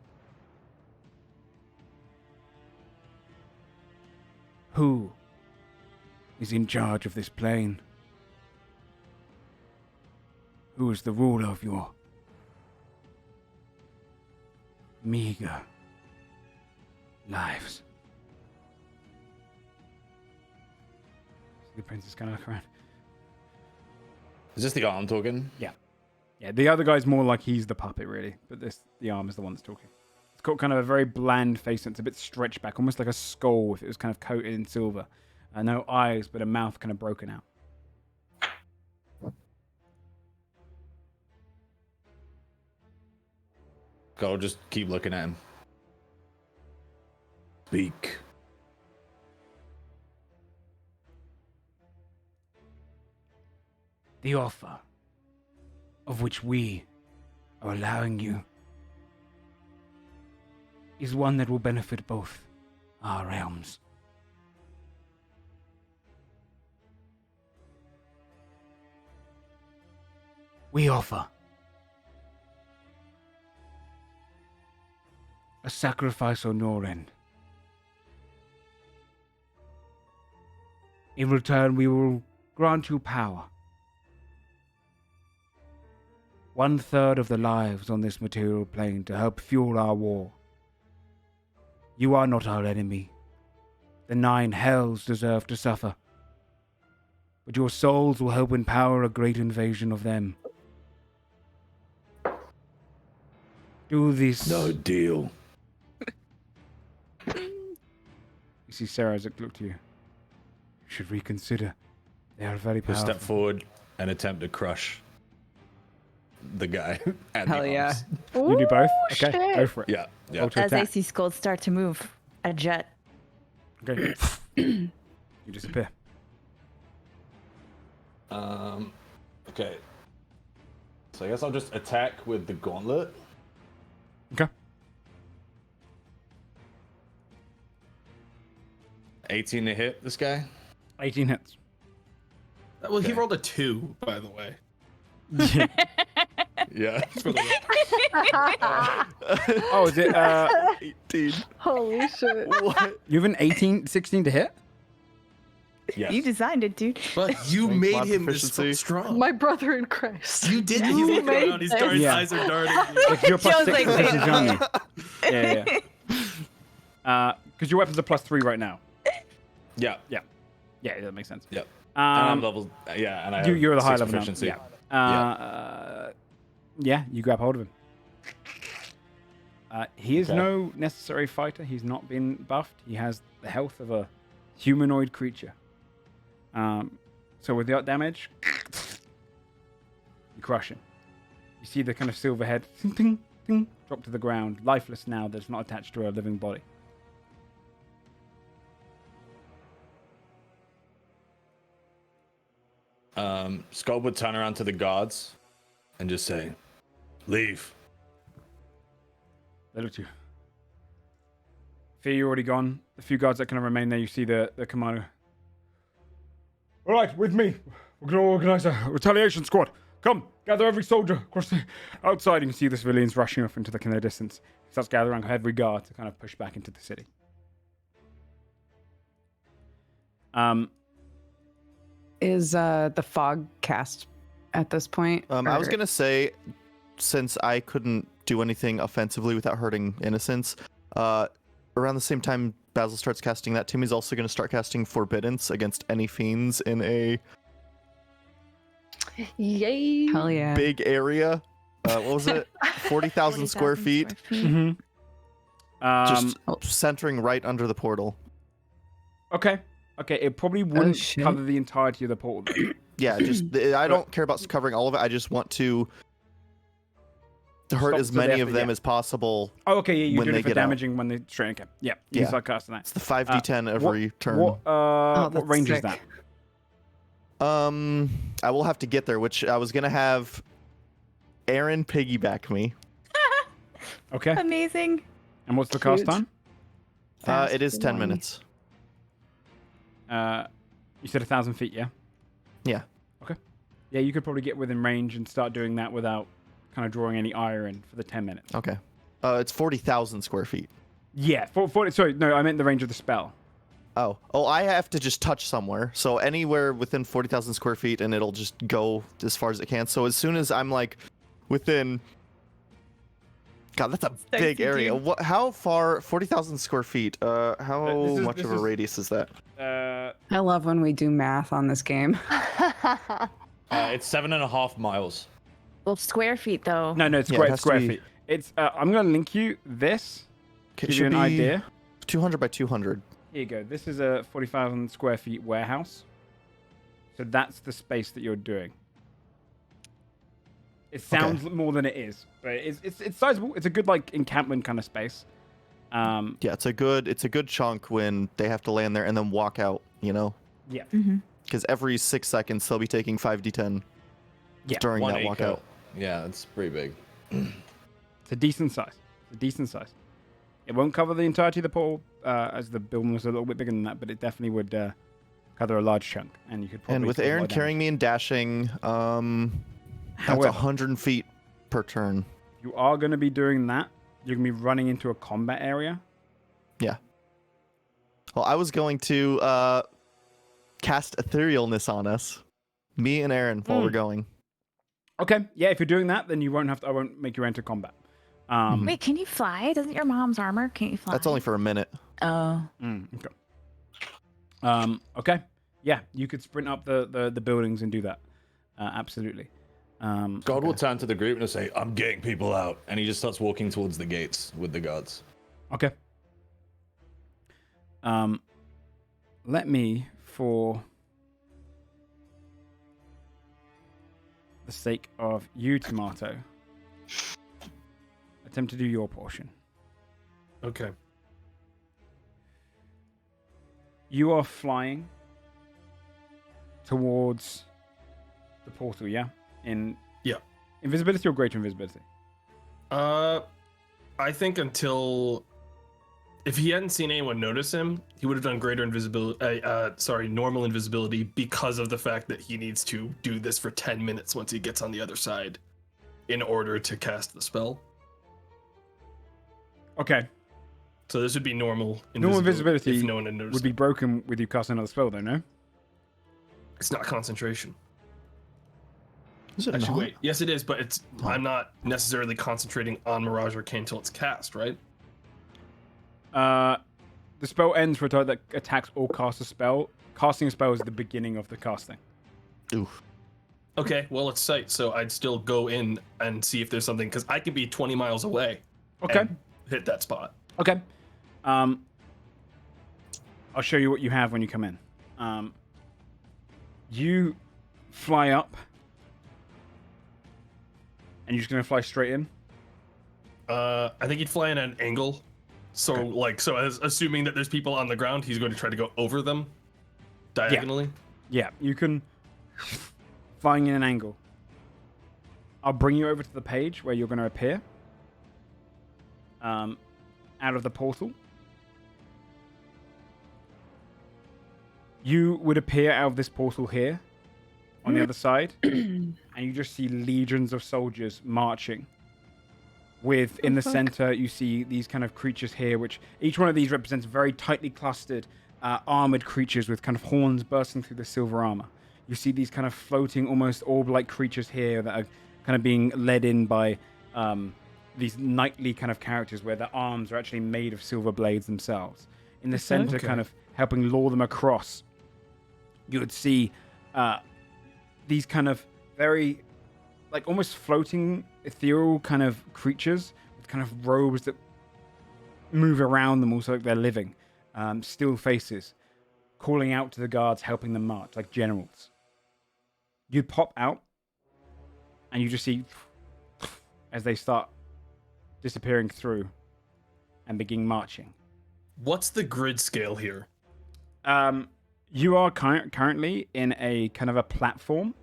S1: Who is in charge of this plane? Who is the ruler of your meager lives? The princess kind of look around.
S7: Is this the arm talking?
S1: Yeah, the other guy's more like he's the puppet, really. But the arm is the one that's talking. It's got kind of a very bland face, and it's a bit stretched back, almost like a skull if it was kind of coated in silver. No eyes, but a mouth kind of broken out.
S7: I'll just keep looking at him. Speak.
S1: The offer of which we are allowing you is one that will benefit both our realms. We offer a sacrifice on your end. In return, we will grant you power. 1/3 of the lives on this material plane to help fuel our war. You are not our enemy. The 9 hells deserve to suffer. But your souls will help empower a great invasion of them. Do this.
S7: No deal.
S1: You see Sarah Isaac look to you. You should reconsider. They are very
S7: He'll
S1: powerful.
S7: step forward and attempt to crush the guy at
S3: Hell
S7: the
S3: yeah.
S7: arms.
S1: You do both?
S4: Ooh,
S1: Okay,
S4: shit.
S1: go for it.
S7: Yeah, yeah.
S1: Roll to
S2: As I
S1: attack.
S2: see Scold start to move, a jet.
S1: Okay. You disappear.
S7: Okay. So I guess I'll just attack with the gauntlet.
S1: Okay.
S7: 18 to hit this guy.
S1: 18 hits.
S6: Well, he
S7: Okay.
S6: rolled a 2, by the way.
S7: Yeah.
S6: For the
S1: Oh, is it,
S5: 18.
S4: Holy shit.
S5: What?
S1: you have an 16 to hit?
S7: Yes.
S2: You designed it, dude.
S6: But you
S5: Strength,
S6: made
S5: mod
S6: him this
S5: proficiency.
S6: strong.
S4: My brother in Christ.
S6: You did. He's
S4: You
S6: looking
S4: made
S6: around. His
S4: this.
S6: dark
S1: Yeah.
S6: eyes are darting.
S1: Like you're plus
S2: Joe's
S1: 6
S2: like,
S1: proficiency,
S2: wait.
S1: aren't you? Yeah. Because your weapons are plus 3 right now.
S7: Yeah.
S1: Yeah, that makes sense.
S7: Yep. And I'm
S1: Um,
S7: level. Yeah, and I
S1: you,
S7: have
S1: you're the high
S7: 6
S1: level now.
S7: proficiency.
S1: Yeah. Yeah, you grab hold of him. He is
S7: Okay.
S1: no necessary fighter. He's not been buffed. He has the health of a humanoid creature. So with the damage, you crush him. You see the kind of silver head ting, ting, drop to the ground, lifeless now that's not attached to a living body.
S7: Skull would turn around to the guards and just say, "Leave."
S1: They look to you. Fear, you're already gone. The few guards that kind of remain there, you see the commander. All right, with me. We're going to organize a retaliation squad. Come, gather every soldier across the outside. You can see the civilians rushing off into the kind of distance. He starts gathering every guard to kind of push back into the city.
S3: Is the fog cast at this point?
S5: I was
S3: or-
S5: gonna say, since I couldn't do anything offensively without hurting innocents, around the same time Basil starts casting that, Timmy's also gonna start casting Forbiddance against any fiends in a
S4: Yay.
S3: Hell yeah.
S5: big area. What was it? 40,000 square feet.
S1: Mm-hmm.
S5: Just centering right under the portal.
S1: Okay. Okay, it probably wouldn't
S3: shit.
S1: cover the entirety of the portal.
S5: Yeah, just I don't care about covering all of it. I just want to hurt
S1: Stop
S5: as
S1: to the
S5: many
S1: effort,
S5: of them
S1: yeah.
S5: as possible.
S1: Oh, okay, yeah, you're
S5: When
S1: doing
S5: they
S1: it for
S5: get out.
S1: damaging when they straight. Okay, yeah, you
S5: Yeah.
S1: can start casting that.
S5: It's the 5d10 every turn.
S1: What
S3: that's
S1: range is
S3: sick.
S1: that?
S5: I will have to get there, which I was gonna have Aaron piggyback me.
S1: Okay,
S2: Amazing.
S1: and what's the cast
S3: Cute.
S1: time?
S3: Fast
S5: It is 10
S3: one.
S5: minutes.
S1: You said 1,000 feet, yeah?
S5: Yeah.
S1: Okay. Yeah, you could probably get within range and start doing that without kind of drawing any ire in for the 10 minutes.
S5: Okay. It's 40,000 square feet.
S1: Yeah, sorry, no, I meant the range of the spell.
S5: Oh, I have to just touch somewhere. So anywhere within 40,000 square feet, and it'll just go as far as it can. So as soon as I'm like within, God, that's a big
S2: Dicey,
S5: area.
S2: dude.
S5: How far? 40,000 square feet. How
S1: This is-
S5: much
S1: this
S5: of a
S1: is-
S5: radius is that?
S3: I love when we do math on this game.
S7: It's 7.5 miles.
S2: Well, square feet though.
S1: No, it's
S5: Yeah,
S1: square,
S5: it has
S1: it's square
S5: to be-
S1: feet. It's. I'm going to link you this to
S5: It
S1: give you
S5: should
S1: an
S5: be
S1: idea.
S5: 200 by 200.
S1: Here you go. This is a 40,000 square feet warehouse. So that's the space that you're doing. It sounds more than it is, but it's sizable. It's a good like encampment kind of space.
S5: Yeah, it's a good chunk when they have to land there and then walk out.
S1: Yeah.
S5: Because every 6 seconds they'll be taking 5d10 during that walkout.
S7: Yeah, it's pretty big.
S1: It's a decent size. It won't cover the entirety of the portal, as the building was a little bit bigger than that, but it definitely would cover a large chunk. And you could probably.
S5: And with Aaron carrying me and dashing, that's 100 feet per turn.
S1: You are going to be doing that. You're going to be running into a combat area.
S5: Yeah. Well, I was going to cast etherealness on us, me and Aaron, while we're going.
S1: Okay. Yeah, if you're doing that, then you won't have to. I won't make you enter combat.
S2: Wait, can you fly? Doesn't your mom's armor? Can't you fly?
S5: That's only for a minute.
S2: Oh.
S1: Okay. Okay. Yeah, you could sprint up the buildings and do that. Absolutely.
S7: God will turn to the group and say, "I'm getting people out," and he just starts walking towards the gates with the guards.
S1: Okay. Let me, for the sake of you, Tomato, attempt to do your portion.
S6: Okay.
S1: You are flying towards the portal, yeah?
S6: Yeah.
S1: Invisibility or greater invisibility?
S6: I think until if he hadn't seen anyone notice him, he would have done greater invisibility. Normal invisibility, because of the fact that he needs to do this for 10 minutes once he gets on the other side, in order to cast the spell.
S1: Okay.
S6: So this would be normal invisibility.
S1: Normal invisibility
S6: if no one had noticed.
S1: would be broken with you casting another spell, though, no?
S6: It's not concentration.
S5: Is it
S6: Actually,
S5: not?
S6: wait. Yes, it is, but I'm not necessarily concentrating on Mirage Arcane until it's cast, right?
S1: The spell ends for a target that attacks or casts a spell. Casting a spell is the beginning of the casting.
S5: Oof.
S6: Okay, well, it's sight, so I'd still go in and see if there's something, because I could be 20 miles away.
S1: Okay.
S6: And hit that spot.
S1: Okay. I'll show you what you have when you come in. You fly up, and you're just gonna fly straight in.
S6: I think he'd fly in at an angle. So, as assuming that there's people on the ground, he's going to try to go over them diagonally.
S1: Yeah, you can flying in an angle. I'll bring you over to the page where you're going to appear. Out of the portal. You would appear out of this portal here, on the other side, and you just see legions of soldiers marching. In the center, you see these kind of creatures here, which each one of these represents very tightly clustered, armored creatures with kind of horns bursting through the silver armor. You see these kind of floating, almost orb-like creatures here that are kind of being led in by these knightly kind of characters where their arms are actually made of silver blades themselves. In the center, kind of helping lure them across, you would see these kind of very, like, almost floating, ethereal kind of creatures with kind of robes that move around them, also like they're living. Still faces, calling out to the guards, helping them march, like generals. You pop out, and you just see as they start disappearing through and begin marching.
S6: What's the grid scale here?
S1: You are currently in a kind of a platform,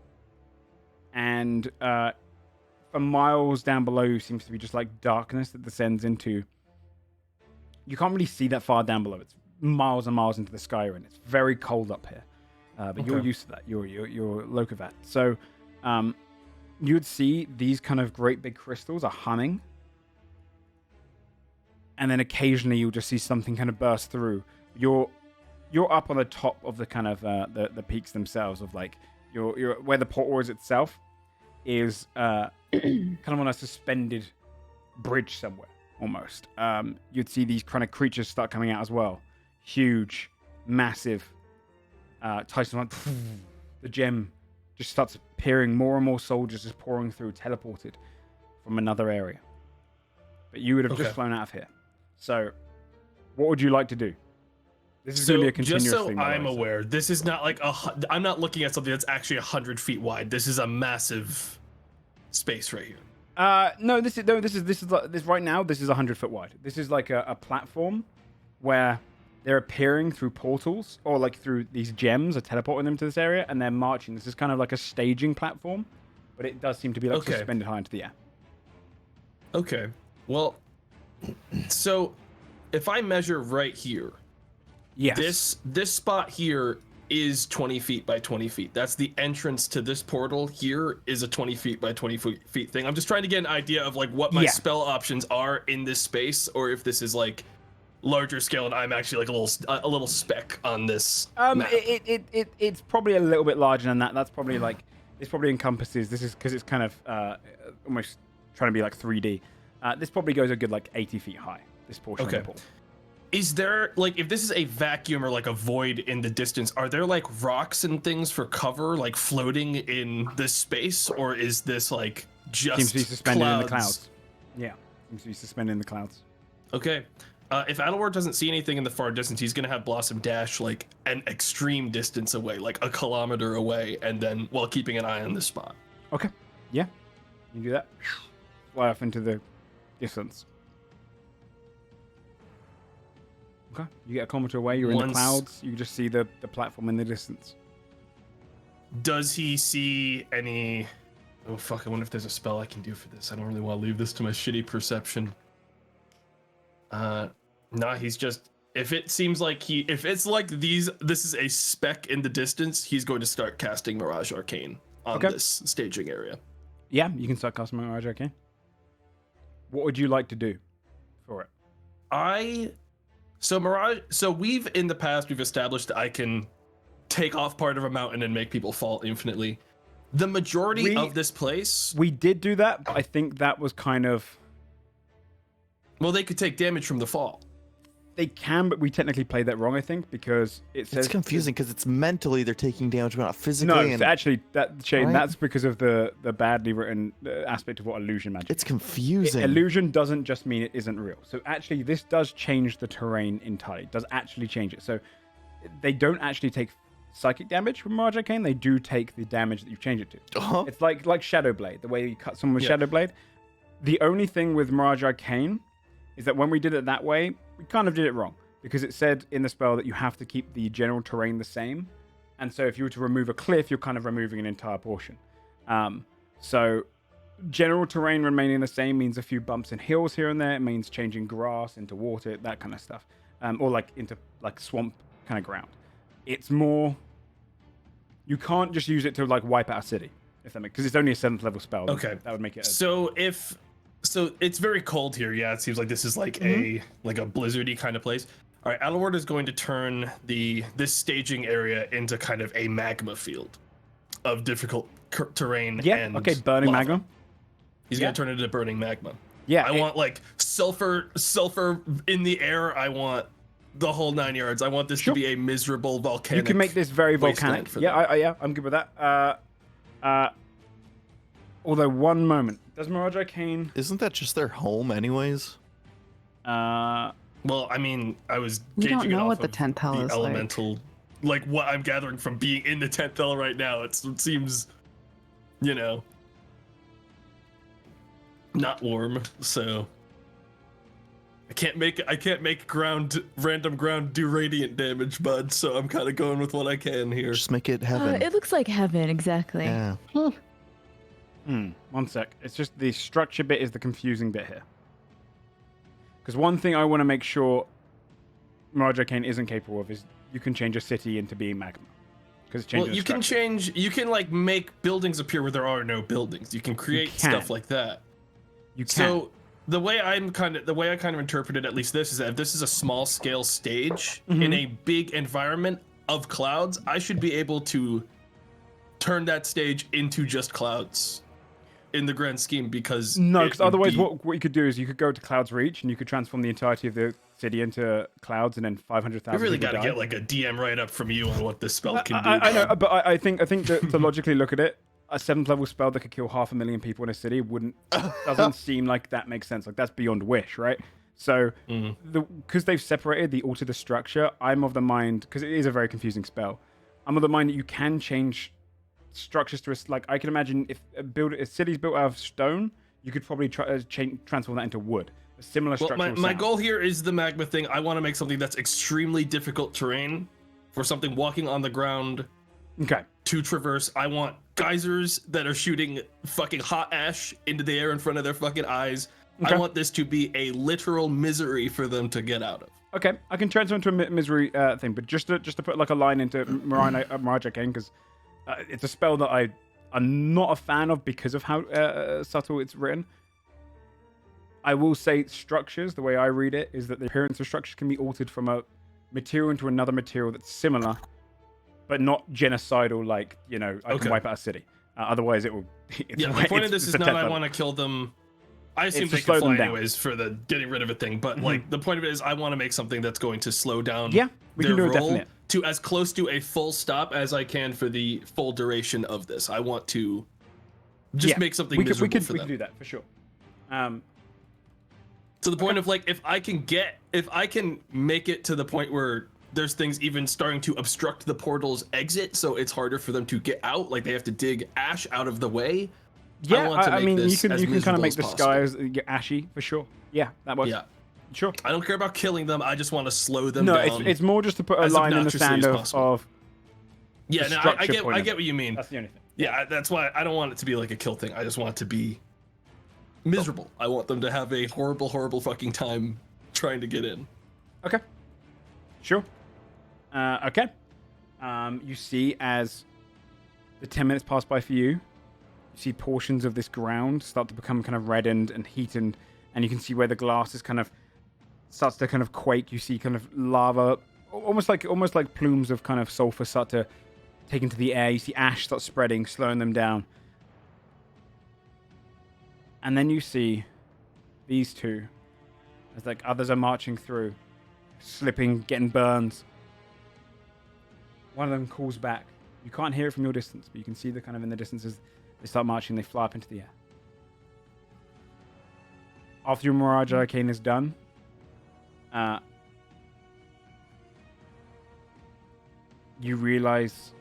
S1: and for miles down below you seems to be just like darkness that descends into. You can't really see that far down below. It's miles and miles into the sky, and it's very cold up here. But you're used to that. You're Lokavat. So you would see these kind of great big crystals are humming, and then occasionally you'll just see something kind of burst through. You're up on the top of the kind of the peaks themselves of like you're where the portal is itself is kind of on a suspended bridge somewhere almost. You'd see these kind of creatures start coming out as well. Huge, massive. Tyson, like, the gem just starts appearing. More and more soldiers just pouring through, teleported from another area. But you would have just flown out of here. So, what would you like to do? This is going to be a continuous
S6: just so
S1: thing.
S6: I'm aware, this is not like I'm not looking at something that's actually 100 feet wide. This is a massive space right here?
S1: No. This is right now. This is 100 foot wide. This is like a platform where they're appearing through portals or like through these gems are teleporting them to this area, and they're marching. This is kind of like a staging platform, but it does seem to be like suspended high into the air.
S6: Okay. Well, so if I measure right here,
S1: yes,
S6: this spot here is 20 feet by 20 feet. That's the entrance to this portal. Here is a 20 feet by 20 feet thing. I'm just trying to get an idea of like what my spell options are in this space, or if this is like larger scale and I'm actually like a little speck on this map.
S1: It's probably a little bit larger than that. That's probably like this probably encompasses. This is because it's kind of almost trying to be like 3D. This probably goes a good like 80 feet high. This portion of the portal.
S6: Is there, like, if this is a vacuum or like a void in the distance, are there like rocks and things for cover, like floating in this space, or is this like just
S1: seems to be suspended
S6: clouds?
S1: in the clouds? Yeah, seems to be suspended in the clouds.
S6: Okay. If Adelward doesn't see anything in the far distance, he's gonna have Blossom dash like an extreme distance away, like a kilometer away, and then while keeping an eye on this spot.
S1: Okay. Yeah, you can do that. Fly off into the distance. Okay. You get a kilometer away, you're in the clouds, you just see the platform in the distance.
S6: Does he see any... Oh, fuck, I wonder if there's a spell I can do for this. I don't really want to leave this to my shitty perception. Nah, he's just... If it seems like if it's like this is a speck in the distance, he's going to start casting Mirage Arcane on this staging area.
S1: Yeah, you can start casting Mirage Arcane. What would you like to do for it? So we've in the past we've established that I can take off part of a mountain and make people fall infinitely. The majority of this place, we did do that, but I think that was kind of,
S6: well, they could take damage from the fall.
S1: They can, but we technically played that wrong, I think, because it says
S5: it's confusing because it's mentally they're taking damage, but not physically.
S1: No, so actually, Shane, that's because of the badly written aspect of what illusion magic.
S5: It's confusing.
S1: Illusion doesn't just mean it isn't real. So actually, this does change the terrain entirely. It does actually change it. So they don't actually take psychic damage from Mirage Arcane. They do take the damage that you've changed it to.
S5: Uh-huh.
S1: It's like Shadow Blade, the way you cut someone with Shadow Blade. The only thing with Mirage Arcane is that when we did it that way, we kind of did it wrong, because it said in the spell that you have to keep the general terrain the same. And so if you were to remove a cliff, you're kind of removing an entire portion. So general terrain remaining the same means a few bumps and hills here and there. It means changing grass into water, that kind of stuff. Or like into like swamp kind of ground. It's more, you can't just use it to like wipe out a city, if that makes, because it's only a 7th level spell.
S6: Okay.
S1: That would make it.
S6: So it's very cold here. Yeah, it seems like this is like a blizzardy kind of place. All right, Adelward is going to turn this staging area into kind of a magma field of difficult terrain.
S1: Yeah.
S6: And
S1: burning
S6: lava.
S1: magma.
S6: He's gonna turn it into burning magma.
S1: Yeah.
S6: I want like sulfur in the air. I want the whole 9 yards. I want this to be a miserable volcanic.
S1: You can make this very volcanic. Yeah, I'm good with that. Although, one moment. Does Mirage Arcane...
S5: Isn't that just their home anyways?
S6: Well, I mean, I was
S3: We
S6: gauging
S3: don't know
S6: it off
S3: what the
S6: of
S3: 10th hell
S6: the
S3: is
S6: elemental, like what I'm gathering from being in the 10th hell right now. It seems, not warm, so I can't make random ground do radiant damage, bud. So I'm kind of going with what I can here.
S5: Just make it heaven.
S2: It looks like heaven, exactly.
S5: Yeah.
S1: One sec. It's just the structure bit is the confusing bit here. Because one thing I want to make sure Mirage Arcane isn't capable of is you can change a city into being magma. Because it's changing
S6: you can like make buildings appear where there are no buildings. You can create stuff like that.
S1: You can.
S6: So the way I kind of interpreted at least this is that if this is a small scale stage in a big environment of clouds, I should be able to turn that stage into just clouds in the grand scheme, because
S1: otherwise what you could do is you could go to Cloudsreach and you could transform the entirety of the city into clouds, and then 500,000
S6: we really got to get like a DM write up from you on what this spell can do.
S1: I know, but I think to logically look at it, a 7th level spell that could kill 500,000 people in a city doesn't seem like that makes sense. Like, that's beyond wish, right? So because they've separated the alter the structure, I'm of the mind, because it is a very confusing spell, I'm of the mind that you can change structures to like I can imagine if a city's built out of stone, you could probably transform that into wood. A similar
S6: Well,
S1: structure.
S6: my goal here is the magma thing. I want to make something that's extremely difficult terrain for something walking on the ground.
S1: Okay.
S6: To traverse. I want geysers that are shooting fucking hot ash into the air in front of their fucking eyes.
S1: Okay.
S6: I want this to be a literal misery for them to get out of.
S1: Okay, I can transfer into a misery thing, but just to put like a line into Mirage Arcane, because it's a spell that I'm not a fan of because of how subtle it's written. I will say structures, the way I read it, is that the appearance of structures can be altered from a material into another material that's similar, but not genocidal, like, I can wipe out a city. Otherwise, it will...
S6: the point of this is not I want to kill them. I assume they can fly anyways for the getting rid of a thing, but like the point of it is I want to make something that's going to slow down
S1: we can do it definitely.
S6: To as close to a full stop as I can for the full duration of this. I want to just make something miserable for them.
S1: We can do that, for sure.
S6: To the point of like, if I can make it to the point where there's things even starting to obstruct the portal's exit, so it's harder for them to get out, like they have to dig ash out of the way.
S1: Yeah, I mean, you can kind of make the skies get ashy, for sure. Yeah, that works. Yeah. Sure.
S6: I don't care about killing them, I just want to slow them
S1: down.
S6: No,
S1: it's more just to put a line in the sand of
S6: yeah, no, I get what you mean.
S1: That's the only thing.
S6: Yeah, that's why I don't want it to be like a kill thing. I just want it to be miserable. I want them to have a horrible, horrible fucking time trying to get in.
S1: Okay. Sure. Okay. You see as the 10 minutes pass by for you, you see portions of this ground start to become kind of reddened and heated, and you can see where the glass is kind of starts to kind of quake. You see kind of lava, almost like plumes of kind of sulfur start to take into the air. You see ash start spreading, slowing them down. And then you see these two, as like others are marching through, slipping, getting burns. One of them calls back. You can't hear it from your distance, but you can see the kind of in the distance as they start marching, they fly up into the air. After your Mirage Arcane is done, you realize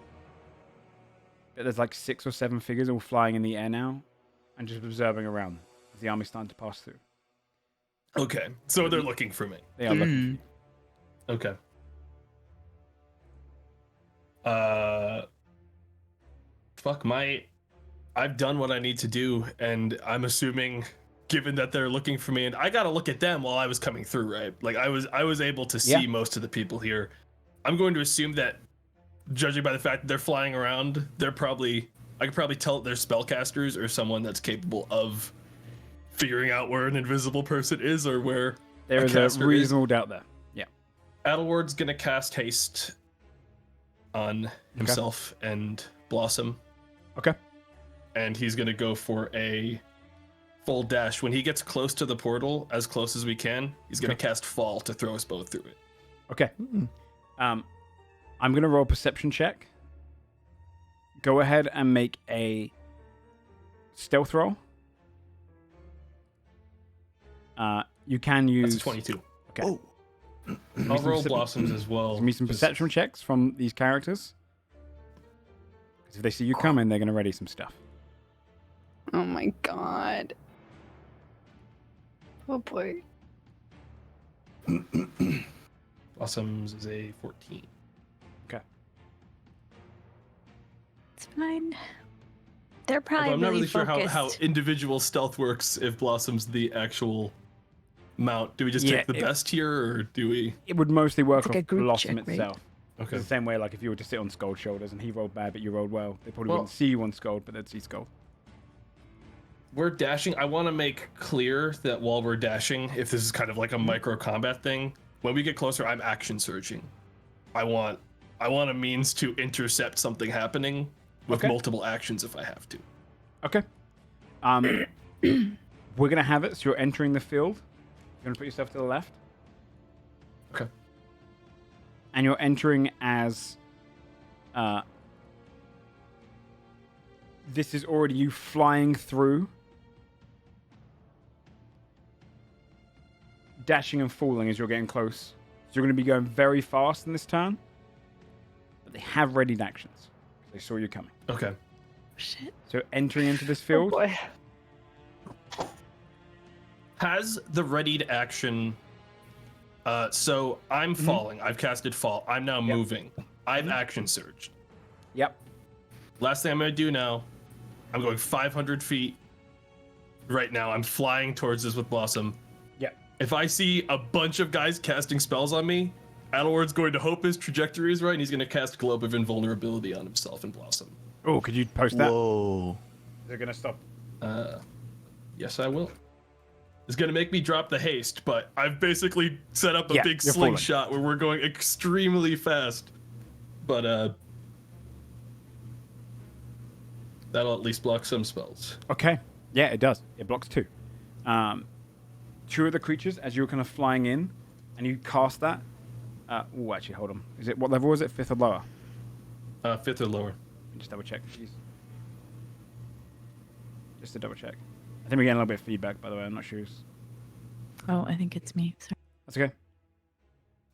S1: that there's like 6 or 7 figures all flying in the air now and just observing around them as the army's starting to pass through.
S6: Okay, so they're looking for me.
S1: They are looking for you.
S6: Okay. I've done what I need to do, and I'm assuming, given that they're looking for me, and I gotta look at them while I was coming through, right? Like I was able to see most of the people here. I'm going to assume that, judging by the fact that they're flying around, I could probably tell they're spellcasters or someone that's capable of figuring out where an invisible person is or where
S1: there is a reasonable doubt there. Yeah.
S6: Adelward's gonna cast haste on himself and Blossom.
S1: Okay.
S6: And he's gonna go for a full dash. When he gets close to the portal, as close as we can, he's gonna cast Fall to throw us both through it.
S1: Okay. I'm gonna roll a perception check. Go ahead and make a stealth roll. You can use...
S6: That's a 22.
S1: Okay.
S5: Oh.
S6: I'll roll Blossoms as well.
S1: Give me some perception checks from these characters. Because if they see you coming, they're going to ready some stuff.
S3: Oh my god.
S4: Oh boy.
S6: Blossoms is a 14.
S1: Okay.
S2: It's fine. They're probably
S6: I'm not really sure
S2: focused.
S6: how individual stealth works if Blossom's the actual mount. Do we just take the best here, or do we...
S1: It would mostly work
S2: like a
S1: off
S2: group
S1: Blossom
S2: check, right?
S1: itself.
S6: Okay.
S1: It's the same way, like, if you were to sit on Skull's shoulders and he rolled bad, but you rolled well, they probably
S6: Well-
S1: wouldn't see you on Skull, but they'd see Skull.
S6: We're dashing. I want to make clear that while we're dashing, if this is kind of like a micro combat thing, when we get closer, I'm action surging. I want a means to intercept something happening with multiple actions if I have to.
S1: Okay. We're going to have it, so you're entering the field. You're going to put yourself to the left.
S6: Okay.
S1: And you're entering as... this is already you flying through. Dashing and falling as you're getting close. So you're going to be going very fast in this turn. But they have readied actions. They saw you coming.
S6: Okay.
S2: shit.
S1: So entering into this
S4: Oh
S1: field,
S4: boy.
S6: Has the readied action. So I'm falling. I've casted fall. I'm now moving. I've action surged.
S1: yep.
S6: Last thing I'm going to do now, I'm going 500 feet. Right now, I'm flying towards this with Blossom.
S1: Yep.
S6: If I see a bunch of guys casting spells on me, Adelward's going to hope his trajectory is right, and he's going to cast Globe of Invulnerability on himself and Blossom.
S1: Oh, could you post that?
S5: Whoa.
S1: They're gonna stop.
S6: Yes, I will. It's going to make me drop the haste, but I've basically set up a
S1: Yeah,
S6: big
S1: you're falling.
S6: slingshot where we're going extremely fast. But that'll at least block some spells.
S1: Okay. Yeah, it does. It blocks 2. 2 of the creatures, as you're kind of flying in, and you cast that. Oh, actually, hold on. Is it what level is it? 5th or lower?
S6: 5th or lower.
S1: Just double check, please. Just to double check. I think we're getting a little bit of feedback, by the way. I'm not sure.
S2: Oh, I think it's me. Sorry.
S1: That's okay.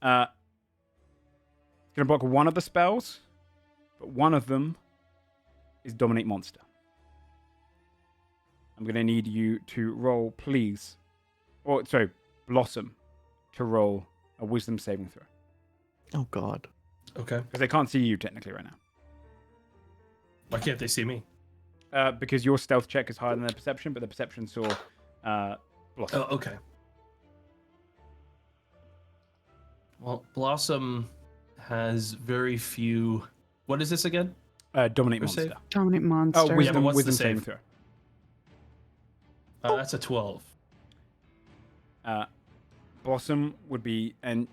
S1: It's gonna block 1 of the spells, but 1 of them is Dominate Monster. I'm gonna need you to roll, please. Or sorry, Blossom, to roll a Wisdom saving throw
S5: Oh God.
S6: Okay.
S1: because they can't see you technically right now.
S6: Why can't they see me?
S1: Because your stealth check is higher than their perception, but the perception saw Blossom.
S6: Oh, okay. Well, Blossom has very few. What is this again?
S1: Dominate
S6: For
S1: Monster.
S6: save?
S3: Dominate monster.
S1: Oh, Wisdom,
S6: but what's the
S1: wisdom saving
S6: save?
S1: throw.
S6: That's a 12.
S1: Blossom would be, and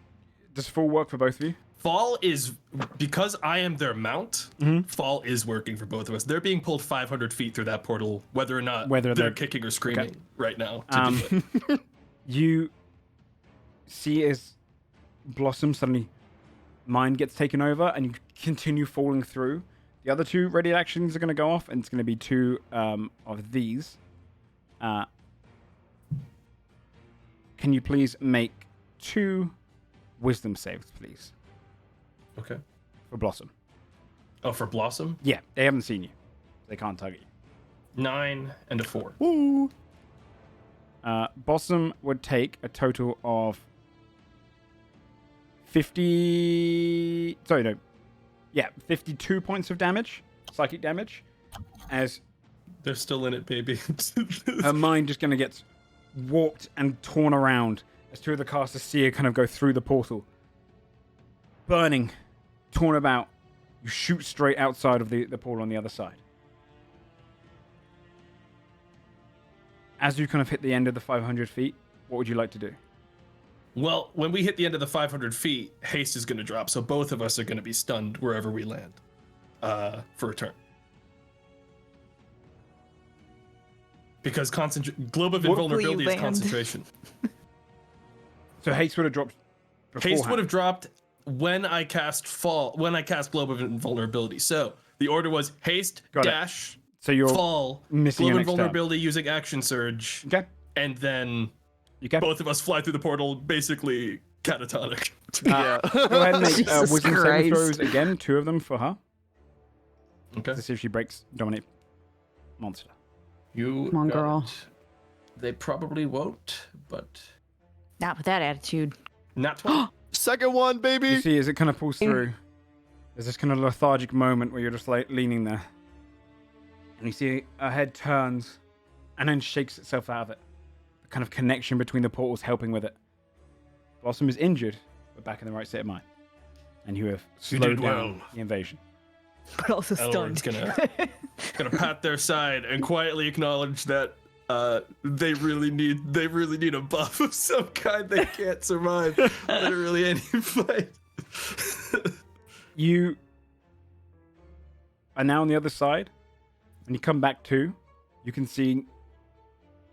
S1: does full work for both of you?
S6: Fall is because I am their mount.
S1: Mhm.
S6: Fall is working for both of us. They're being pulled 500 feet through that portal, whether or not
S1: Whether
S6: they're
S1: they're-
S6: kicking or screaming
S1: okay.
S6: right now. To do it.
S1: You see as Blossom suddenly mind gets taken over and you continue falling through. The other 2 ready actions are going to go off, and it's going to be 2 of these. Can you please make 2 wisdom saves, please,
S6: Okay.
S1: for Blossom?
S6: Oh, for Blossom,
S1: Yeah, they haven't seen you. They can't target you.
S6: 9 and a 4.
S5: Woo.
S1: Blossom would take a total of 50... Sorry, no. Yeah, 52 points of damage, psychic damage, as
S6: They're still in it, baby.
S1: her mind just going to get warped and torn around as 2 of the casters see her kind of go through the portal. Burning, torn about, you shoot straight outside of the portal on the other side. As you kind of hit the end of the 500 feet, what would you like to do?
S6: Well, when we hit the end of the 500 feet, haste is going to drop, so both of us are going to be stunned wherever we land for a turn. Because Globe of
S2: Where will you
S6: Invulnerability is
S2: land?
S6: concentration.
S1: So haste would have dropped beforehand.
S6: Haste would have dropped when I cast Globe of Invulnerability. So the order was haste,
S1: Got it.
S6: dash,
S1: So you're
S6: fall,
S1: missing
S6: Globe
S1: your
S6: of
S1: next turn.
S6: Invulnerability using action surge,
S1: Okay.
S6: and then
S1: You can.
S6: both of us fly through the portal, basically catatonic.
S5: Yeah.
S1: Go ahead and make
S3: Jesus
S1: wisdom saving
S3: Christ.
S1: throws again. 2 of them for her.
S6: Okay.
S1: To see if she breaks Dominate Monster.
S6: You
S3: Come on,
S6: got
S3: girl.
S6: it. They probably won't, but
S2: Not with that attitude.
S6: not 20.
S5: Second one,
S1: You
S5: baby.
S1: see as it kind of pulls through, there's this kind of lethargic moment where you're just like leaning there. And you see her head turns and then shakes itself out of it. The kind of connection between the portals helping with it. Blossom is injured, but back in the right state of mind. And you have
S6: You
S1: slowed
S6: did
S1: down
S6: well.
S1: the invasion.
S2: But also
S6: Elrond's gonna pat their side and quietly acknowledge that they really need a buff of some kind. They can't survive literally any fight.
S1: You are now on the other side. When you come back to, you can see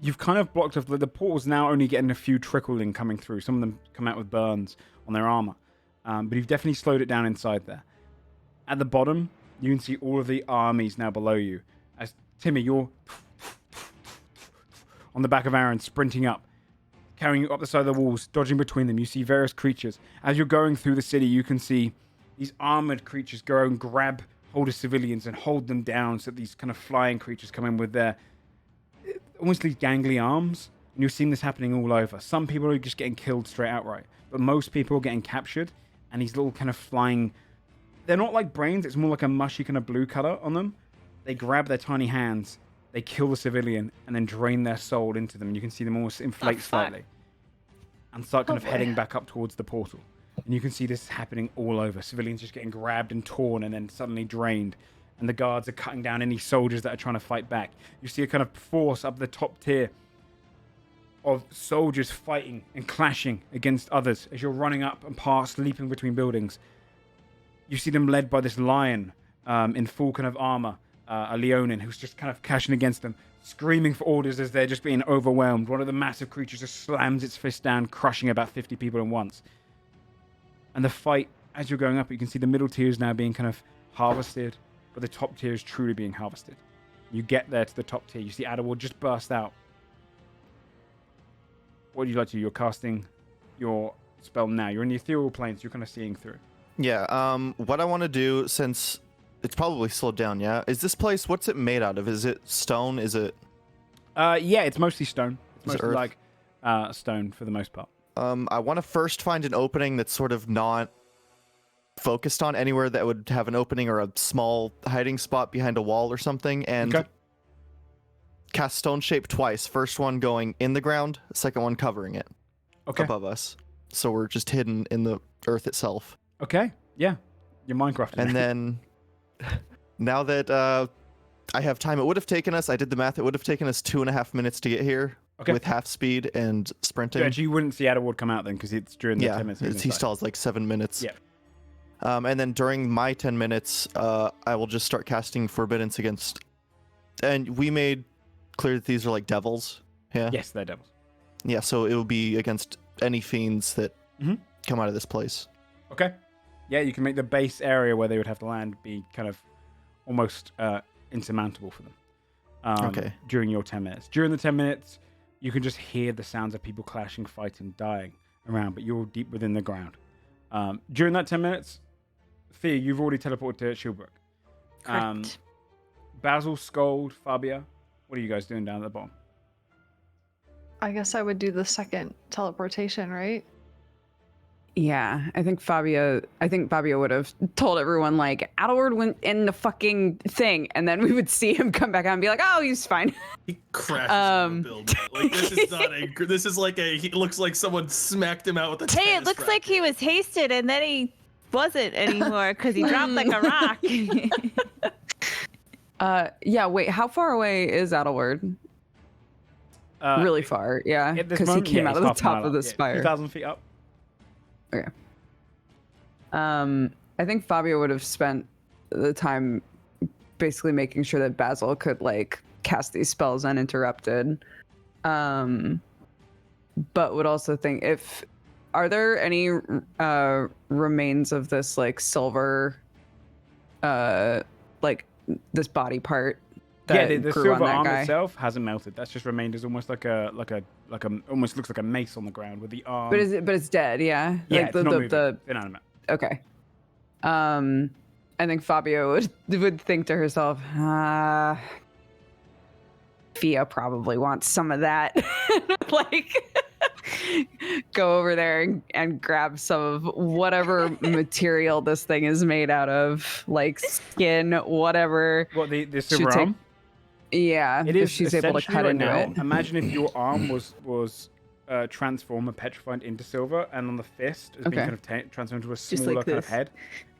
S1: you've kind of blocked off. The portal's now only getting a few trickling coming through. Some of them come out with burns on their armor. But you've definitely slowed it down inside there. At the bottom, you can see all of the armies now below you. As Timmy, you're on the back of Aaron, sprinting up, carrying you up the side of the walls, dodging between them. You see various creatures. As you're going through the city, you can see these armored creatures go and grab hold of civilians and hold them down so that these kind of flying creatures come in with their almost these gangly arms. And you're seeing this happening all over. Some people are just getting killed straight outright, but most people are getting captured, and these little kind of flying, they're not like brains, it's more like a mushy kind of blue color on them. They grab their tiny hands, they kill the civilian, and then drain their soul into them. You can see them almost inflate slightly and start kind of heading back up towards the portal. And you can see this happening all over. Civilians just getting grabbed and torn and then suddenly drained. And the guards are cutting down any soldiers that are trying to fight back. You see a kind of force up the top tier of soldiers fighting and clashing against others as you're running up and past, leaping between buildings. You see them led by this lion in full kind of armor, a Leonin, who's just kind of clashing against them, screaming for orders as they're just being overwhelmed. One of the massive creatures just slams its fist down, crushing about 50 people at once. And the fight, as you're going up, you can see the middle tier is now being kind of harvested, but the top tier is truly being harvested. You get there to the top tier, you see Adderwood just burst out. What would you like to do? You're casting your spell now. You're in the ethereal planes, you're kind of seeing through.
S5: Yeah, what I want to do, since it's probably slowed down, yeah? Is this place, what's it made out of? Is it stone? Is it...
S1: Yeah, it's mostly stone. It's
S5: Is it
S1: mostly
S5: earth?
S1: like stone for the most part.
S5: I want to first find an opening that's sort of not focused on anywhere that would have an opening or a small hiding spot behind a wall or something, and
S1: Okay.
S5: cast Stone Shape twice. First one going in the ground, second one covering it
S1: Okay.
S5: above us. So we're just hidden in the earth itself.
S1: Okay. Yeah. You're Minecraft.
S5: And then, now that I have time, it would have taken us, I did the math, it would have taken us 2.5 minutes to get here.
S1: Okay.
S5: With half speed and sprinting.
S1: Actually, you wouldn't see Adderwood come out then because it's during the 10 minutes.
S5: He still has like 7 minutes.
S1: Yeah.
S5: And then during my 10 minutes, I will just start casting Forbiddance against... And we made clear that these are like devils. Yeah?
S1: Yes, they're devils.
S5: Yeah, so it will be against any fiends that
S1: Mhm.
S5: come out of this place.
S1: Okay. Yeah, you can make the base area where they would have to land be kind of almost insurmountable for them.
S5: Okay.
S1: During your 10 minutes. During the 10 minutes, you can just hear the sounds of people clashing, fighting, dying around, but you're deep within the ground. During that 10 minutes, Thea, you've already teleported to Shieldbrook.
S2: Correct.
S1: Basil, Scold, Fabia, what are you guys doing down at the bottom?
S4: I guess I would do the second teleportation, right?
S3: Yeah, I think Fabio would have told everyone like Adderwood went in the fucking thing, and then we would see him come back out and be like, "Oh, he's fine."
S6: He crashes into a building. Like this is not a. This is like a. He looks like someone smacked him out with a.
S2: Hey, it
S6: tennis
S2: looks like he
S6: racket.
S2: was hasted and then he wasn't anymore because he dropped like a rock.
S3: Yeah. Wait, how far away is Adderwood? Really far, yeah,
S1: At this
S3: because he
S1: moment,
S3: came
S1: yeah,
S3: out
S1: he's
S3: of the
S1: half a mile
S3: top of
S1: up.
S3: the
S1: Yeah,
S3: spire.
S1: 2,000 feet up.
S3: Okay. I think Fabio would have spent the time basically making sure that Basil could like cast these spells uninterrupted. But would also think are there any remains of this like silver like this body part that
S1: Yeah, the
S3: grew
S1: silver
S3: on that
S1: arm
S3: guy?
S1: itself hasn't melted. That's just remained as almost like a almost looks like a mace on the ground with the arm.
S3: But it's dead, yeah.
S1: yeah,
S3: Like
S1: it's not moving. It's inanimate.
S3: Okay. I think Fabio would think to herself, Fia probably wants some of that. Like, go over there and grab some of whatever material this thing is made out of, like skin, whatever.
S1: What the
S3: Should
S1: silver
S3: take-
S1: arm?
S3: Yeah,
S1: It
S3: if
S1: is
S3: she's able to
S1: essentially
S3: cut
S1: right
S3: into
S1: now,
S3: it.
S1: Imagine if your arm was transformed and petrified into silver, and on the fist has been
S3: Okay.
S1: kind of transformed into a
S3: like
S1: smaller kind of
S3: this.
S1: head.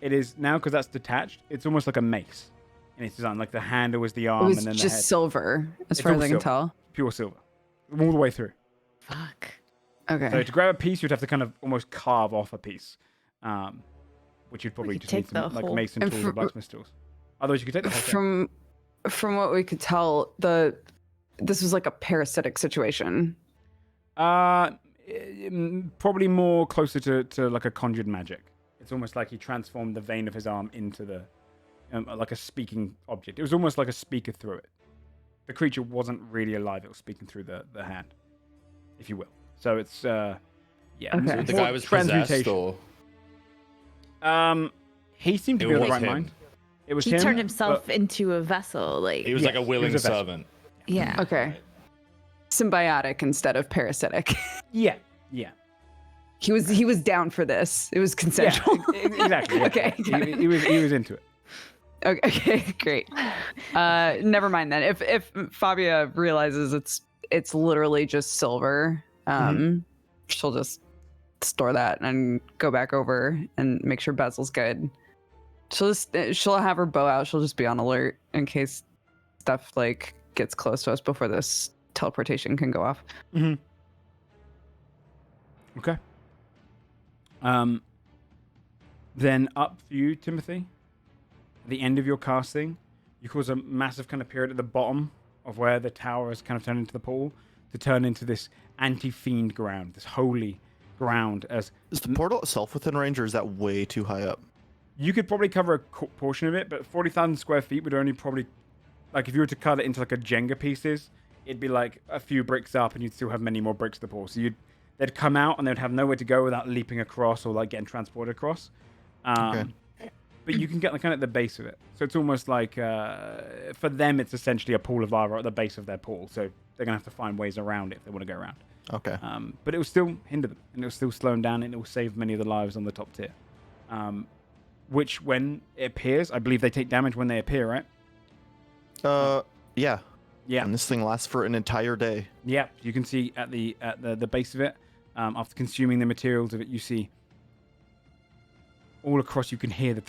S1: It is now, because that's detached. It's almost like a mace in its design. Like the handle is the
S3: It
S1: arm,
S3: was
S1: and then the
S3: just
S1: head.
S3: silver, as
S1: It's
S3: far as
S1: all
S3: I can
S1: silver.
S3: tell.
S1: Pure silver, all the way through.
S2: Fuck.
S3: Okay.
S1: So to grab a piece, you'd have to kind of almost carve off a piece, which you'd probably
S2: could
S1: just need
S2: take the
S1: some like
S2: whole-
S1: mason
S3: And
S1: tools or
S3: for-
S1: blacksmith tools. Otherwise, you could take the whole thing.
S3: From what we could tell, this was like a parasitic situation.
S1: Probably more closer to like a conjured magic. It's almost like he transformed the vein of his arm into the like a speaking object. It was almost like a speaker through it. The creature wasn't really alive; it was speaking through the hand, if you will. So it's yeah.
S3: Okay.
S1: so
S3: So
S1: it's
S7: The
S1: more
S7: guy was possessed,
S1: transmutation.
S7: or
S1: He seemed to
S7: It
S1: be on the
S7: was
S1: right
S7: him.
S1: mind. It was
S2: He
S1: him,
S2: turned himself
S1: but-
S2: into a vessel. Like,
S7: He was
S1: Yes,
S7: like a
S1: he
S7: willing
S1: was a vessel.
S7: servant.
S2: yeah.
S3: Okay. Symbiotic instead of parasitic.
S1: Yeah.
S3: He was down for this. It was consensual.
S1: Exactly. Yeah.
S3: Okay, got it.
S1: He was into it.
S3: Okay, great. Never mind then. If Fabia realizes it's literally just silver, she'll just store that and go back over and make sure Basil's good. She'll have her bow out. She'll just be on alert in case stuff like gets close to us before this teleportation can go off.
S1: Okay. Then up for you, Timothy. At the end of your casting, you cause a massive kind of period at the bottom of where the tower has kind of turned into the pool to turn into this anti-fiend ground, this holy ground. As
S5: Is the portal itself within range, or is that way too high up?
S1: you could probably cover a portion of it, but 40,000 square feet would only probably, like if you were to cut it into like a Jenga pieces, it'd be like a few bricks up, and you'd still have many more bricks to the pool. So they'd come out and they'd have nowhere to go without leaping across or like getting transported across.
S5: Okay.
S1: But you can get kind of at the base of it. So it's almost like, for them, it's essentially a pool of lava at the base of their pool. So they're going to have to find ways around it if they want to go around.
S5: Okay.
S1: But it will still hinder them, and it will still slow them down, and it will save many of the lives on the top tier. Which, when it appears, I believe they take damage when they appear, right?
S5: Yeah.
S1: Yeah.
S5: And this thing lasts for an entire day.
S1: Yeah. You can see at the base of it, after consuming the materials of it, you see all across, you can hear the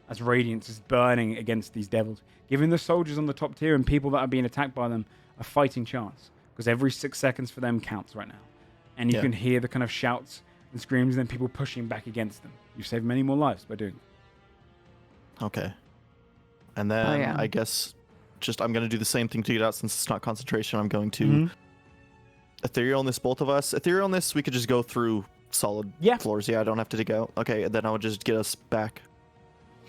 S1: as radiance is burning against these devils, giving the soldiers on the top tier and people that are being attacked by them a fighting chance, because every 6 seconds for them counts right now. And you can hear the kind of shouts and screams and then people pushing back against them. You've saved many more lives by doing it.
S5: Okay. And then I guess I'm going to do the same thing to get out since it's not concentration. I'm going to etherealness both of us. Etherealness, we could just go through solid floors. Yeah, I don't have to dig out. Okay, and then I'll just get us back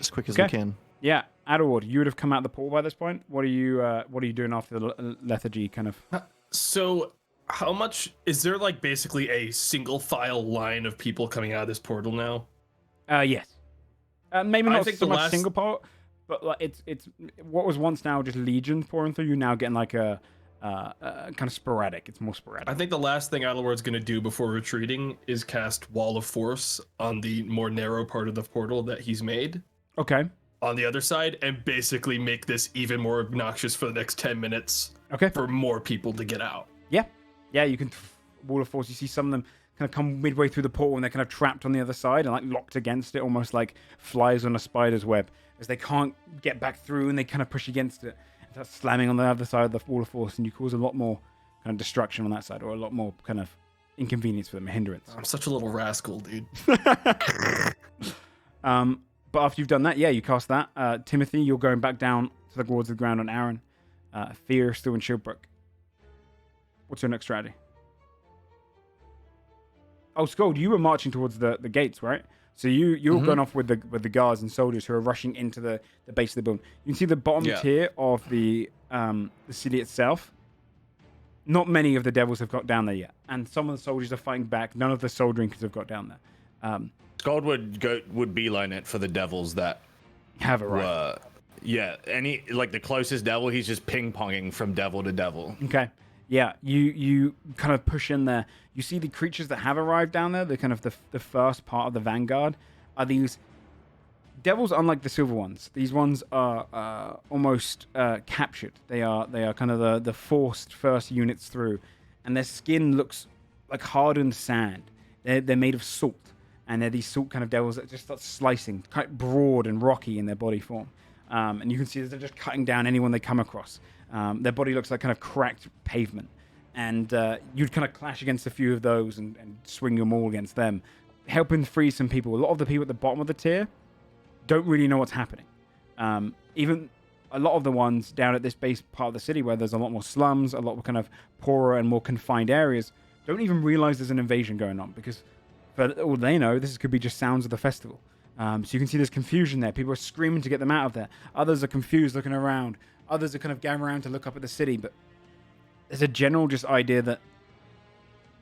S5: as quick as we can.
S1: Yeah, Adderwood, you would have come out the pool by this point. What are you doing after the lethargy kind of?
S6: So, how much is there? Like basically a single file line of people coming out of this portal now.
S1: Yes. Maybe not
S6: think
S1: so
S6: the
S1: much
S6: last-
S1: single part, but like it's what was once now just legions pouring through. You're now getting like a kind of sporadic. It's more sporadic.
S6: I think the last thing Adlerward's going to do before retreating is cast Wall of Force on the more narrow part of the portal that he's made
S1: Okay.
S6: on the other side, and basically make this even more obnoxious for the next 10 minutes
S1: Okay.
S6: for more people to get out.
S1: Yeah, you can Wall of Force. You see some of them kind of come midway through the portal and they're kind of trapped on the other side and like locked against it, almost like flies on a spider's web, as they can't get back through and they kind of push against it. And start slamming on the other side of the Wall of Force, and you cause a lot more kind of destruction on that side, or a lot more kind of inconvenience for them, a hindrance.
S6: I'm such a little rascal, dude.
S1: But after you've done that, you cast that. Timothy, you're going back down to the wards of the ground on Aaron. Fear still in Shieldbrook. What's your next strategy? Oh, Scold, you were marching towards the gates, right? So you're going off with the guards and soldiers who are rushing into the base of the building. You can see the bottom tier of the city itself. Not many of the devils have got down there yet, and some of the soldiers are fighting back. None of the soul drinkers have got down there.
S7: Scald would beeline it for the devils that
S1: Have it right.
S7: any like the closest devil, he's just ping-ponging from devil to devil.
S1: Okay. Yeah, you kind of push in there. You see the creatures that have arrived down there, the kind of the first part of the vanguard, are these devils, unlike the silver ones. These ones are almost captured. They are kind of the forced first units through, and their skin looks like hardened sand. They're made of salt, and they're these salt kind of devils that just start slicing, quite broad and rocky in their body form. And you can see that they're just cutting down anyone they come across. Their body looks like kind of cracked pavement. And you'd kind of clash against a few of those and swing your maul against them, helping free some people. A lot of the people at the bottom of the tier don't really know what's happening. Even a lot of the ones down at this base part of the city where there's a lot more slums, a lot of kind of poorer and more confined areas, don't even realize there's an invasion going on, because for all they know, this could be just sounds of the festival. So you can see there's confusion there. People are screaming to get them out of there. Others are confused, looking around. Others are kind of gathering around to look up at the city. But there's a general just idea that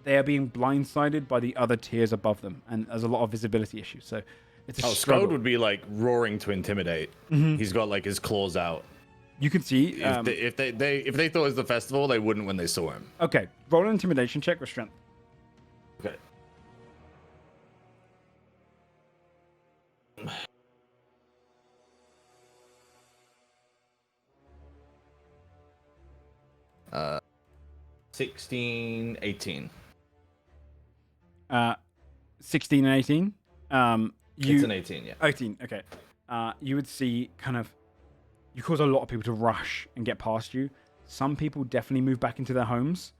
S1: they are being blindsided by the other tiers above them. And there's a lot of visibility issues. So It's a
S7: Oh,
S1: struggle.
S7: Skode would be like roaring to intimidate. He's got like his claws out.
S1: You can see.
S7: If they thought it was the festival, they wouldn't when they saw him.
S1: Okay, roll an intimidation check with strength.
S7: Okay. Uh, 16, 18.
S1: 16 and 18.
S7: It's an 18, yeah.
S1: 18. Okay. You would see kind of. You cause a lot of people to rush and get past you. Some people definitely move back into their homes,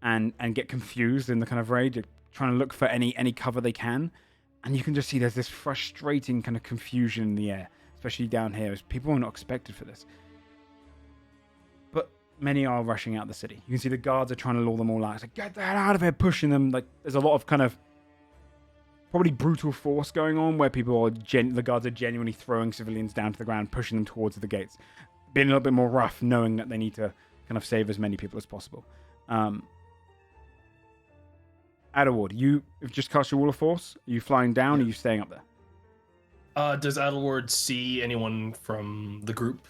S1: and get confused in the kind of raid. They're trying to look for any cover they can, and you can just see there's this frustrating kind of confusion in the air, especially down here, as people are not expected for this. But many are rushing out of the city. You can see the guards are trying to lure them all out. It's like, get that out of here, pushing them. Like there's a lot of kind of probably brutal force going on where people are the guards are genuinely throwing civilians down to the ground, pushing them towards the gates, being a little bit more rough, knowing that they need to kind of save as many people as possible. Adderward, you have just cast your Wall of Force. Are you flying down? Or are you staying up there?
S6: Does Adelward see anyone from the group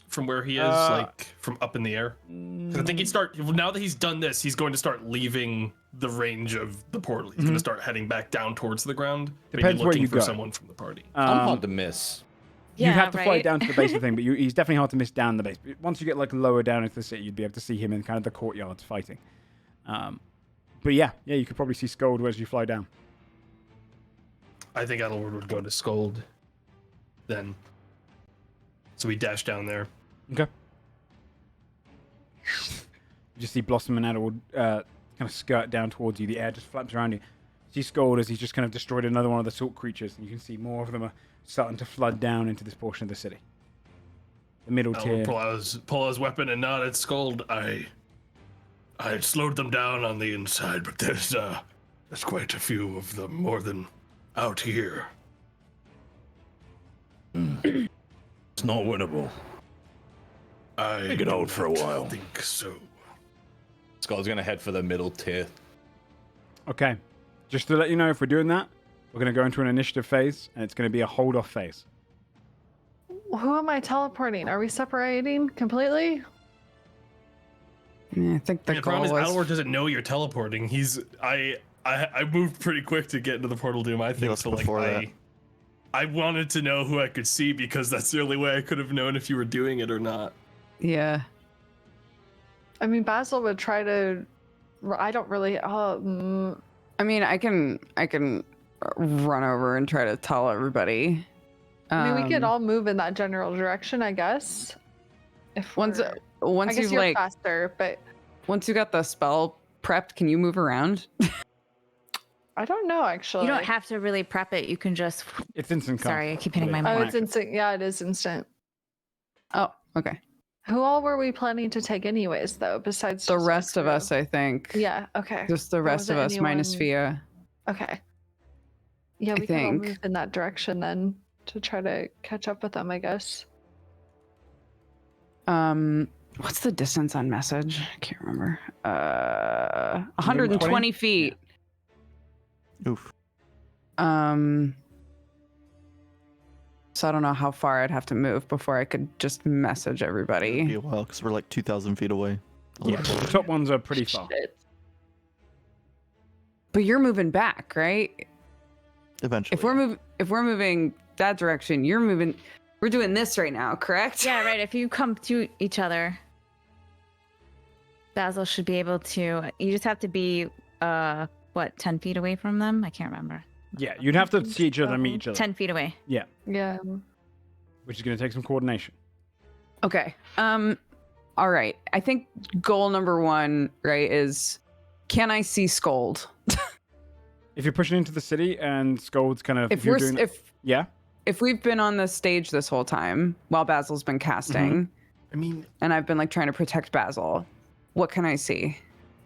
S6: from where he is, like from up in the air? 'Cause I think now that he's done this, he's going to start leaving the range of the portal. He's going to start heading back down towards the ground.
S1: Depends
S6: maybe
S1: where
S6: looking
S1: you
S6: for
S1: go.
S6: someone from the party.
S7: I'm hard to miss.
S1: You have to fly
S2: right?
S1: down to the base of the thing, but he's definitely hard to miss down the base. Once you get like lower down into the city, you'd be able to see him in kind of the courtyards fighting. But yeah, you could probably see Skuld as you fly down.
S6: I think Adelward would go to Scold then. So we dash down there.
S1: Okay. You just see Blossom and Adelward kind of skirt down towards you. The air just flaps around you. See Skuld as he's just kind of destroyed another one of the salt creatures, and you can see more of them are starting to flood down into this portion of the city. The middle tier.
S6: Adelward pull his weapon and nod at Scold. I slowed them down on the inside, but there's quite a few of them, more than out here.
S7: It's not winnable.
S6: I
S7: could hold for a while.
S6: I think so.
S7: Skull's gonna head for the middle tier.
S1: Okay. Just to let you know, if we're doing that, we're going to go into an initiative phase, and it's going to be a hold-off phase.
S4: Who am I teleporting? Are we separating completely?
S3: Yeah, I think the
S6: The problem is
S3: goal
S6: Adelward
S3: was...
S6: doesn't know you're teleporting. I moved pretty quick to get into the portal to do my thing.
S5: left
S6: So like
S5: before that.
S6: I wanted to know who I could see because that's the only way I could have known if you were doing it or not.
S3: Yeah.
S4: I mean, Basil would try to. I don't really.
S3: I mean, I can run over and try to tell everybody.
S4: I mean, we could all move in that general direction, I guess. If
S3: Once
S4: I guess
S3: you've
S4: you're
S3: like
S4: faster, but
S3: once you got the spell prepped, can you move around?
S4: I don't know actually.
S2: You don't have to really prep it. You can just.
S1: It's instant cast.
S2: Sorry, I keep hitting my
S4: Oh,
S2: mic.
S4: it's instant. Yeah, it is instant.
S3: Oh, okay.
S4: Who all were we planning to take, anyways? Though, besides
S3: The
S4: just our
S3: rest of
S4: crew?
S3: us, I think.
S4: Yeah. Okay.
S3: Just the
S4: Or
S3: rest
S4: was
S3: of
S4: it
S3: us minus
S4: anyone-
S3: Fia.
S4: Okay. Yeah,
S3: I
S4: we can all
S3: think.
S4: move in that direction then to try to catch up with them, I guess.
S3: What's the distance on message? I can't remember. 120 feet.
S5: Oof.
S3: So I don't know how far I'd have to move before I could just message
S5: It'd be
S3: everybody.
S5: a while because we're like 2,000 feet away.
S1: Yeah, the top ones are pretty far.
S4: Shit.
S3: But you're moving back, right?
S5: Eventually.
S3: If we're moving that direction, you're moving. We're doing this right now, correct?
S2: Yeah, right. If you come to each other, Basil should be able to. You just have to be, 10 feet away from them? I can't remember.
S1: Yeah, you'd have to see each other and meet each other.
S2: 10 feet away.
S4: Yeah.
S1: Which is going to take some coordination.
S3: Okay. All right. I think goal number 1, right, is can I see Scold?
S1: If you're pushing into the city and Skuld's kind of...
S3: If
S1: you're
S3: we're
S1: doing, yeah?
S3: if we've been on the stage this whole time while Basil's been casting,
S6: I mean,
S3: and I've been like trying to protect Basil, what can I see?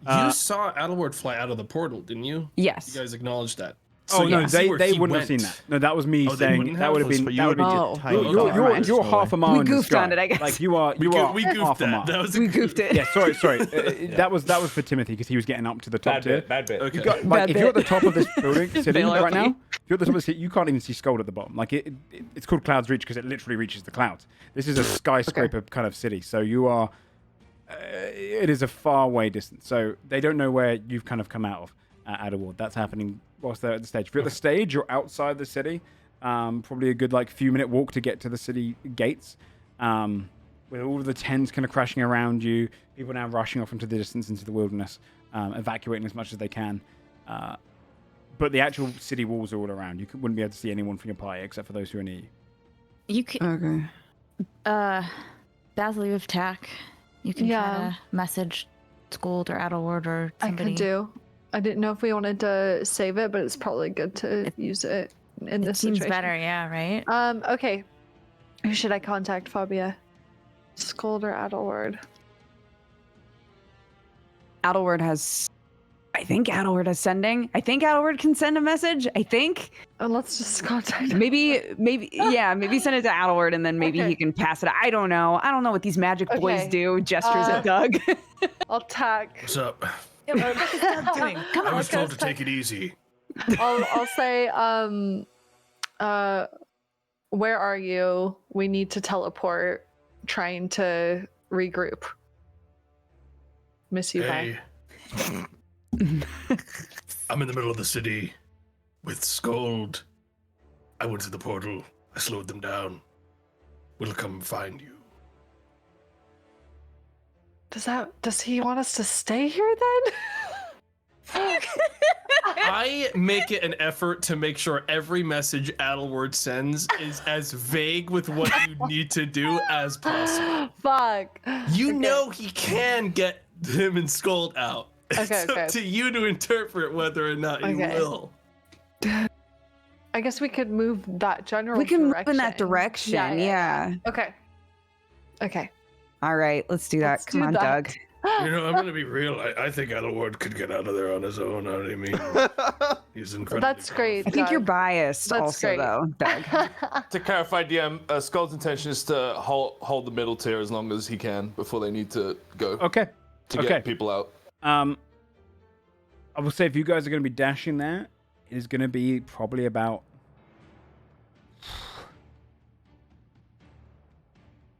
S6: you saw Adelward fly out of the portal, didn't you?
S3: Yes.
S6: You guys acknowledged that.
S1: Oh,
S6: you
S1: no,
S6: can see where
S1: they
S6: he
S1: wouldn't have
S6: went.
S1: seen that. No, that was me
S6: Oh, they
S1: saying
S6: wouldn't
S1: that
S6: have?
S1: would have been...
S5: But
S1: That would be
S3: Oh.
S1: You're half a mile
S3: We
S1: in the
S3: goofed
S1: sky.
S3: on it, I guess.
S1: Like, you are
S6: We
S1: half
S6: goofed
S1: a mile.
S6: that. That was a
S3: We goofed it.
S1: Yeah, sorry. That was for Timothy because he was getting up to the top tier.
S7: Bad bit.
S6: Okay.
S1: You got,
S3: Bad
S1: like, if you're at the
S3: bit.
S1: top of this building sitting
S3: Fail
S1: right now,
S3: RP.
S1: you're at the top of the city, you can't even see Scold at the bottom. Like it's called Cloudsreach because it literally reaches the clouds. This is a skyscraper kind of city, so you are. It is a far away distance, so they don't know where you've kind of come out of at Award. That's happening whilst they're at the stage. If you're at the stage, you're outside the city. Probably a good few minute walk to get to the city gates. With all of the tents kind of crashing around you, people now rushing off into the distance into the wilderness, evacuating as much as they can. But the actual city walls are all around. You wouldn't be able to see anyone from your party except for those who are near you.
S2: You can.
S3: Okay.
S2: Basil, you have tack. You can try to message Scold or Adelward or somebody.
S4: I could do. I didn't know if we wanted to save it, but it's probably good to use it in this
S2: seems
S4: situation.
S2: better, yeah, right?
S4: Okay. Who should I contact, Fabia? Scold or Adelward?
S3: Adelward has. I think Adelward is sending. I think Adelward can send a message. I think.
S4: Let's just contact him.
S3: Maybe send it to Adelward and then maybe he can pass it. I don't know. I don't know what these magic boys do. Gestures at Doug.
S4: I'll tack.
S6: What's up?
S2: What is Doug doing? Come
S6: I
S2: on.
S6: was told to take it easy.
S4: I'll say, where are you? We need to teleport. Trying to regroup. Miss you, bye.
S6: I'm in the middle of the city with Scold. I went to the portal. I slowed them down. We'll come find you.
S4: Does he want us to stay here then?
S6: I make it an effort to make sure every message Adelward sends is as vague with what you need to do as possible.
S4: Fuck.
S6: You know he can get him and Scold out.
S4: Okay,
S6: It's up to you to interpret whether or not he will.
S4: I guess we could move that general
S3: We can move
S4: direction.
S3: in that direction. Yeah.
S4: Okay.
S3: All right, let's do that.
S4: Let's
S3: Come
S4: do
S3: on,
S4: that.
S3: Doug.
S6: You know, I'm gonna be real. I think Adelward could get out of there on his own. I mean, he's incredible.
S4: That's great.
S3: I think you're
S4: Doug.
S3: biased
S4: That's
S3: also,
S4: great.
S3: though, Doug.
S7: To clarify, DM, Skull's intention is to hold the middle tier as long as he can before they need to go
S1: Okay.
S7: to get people out.
S1: I will say if you guys are going to be dashing there, it is going to be probably about.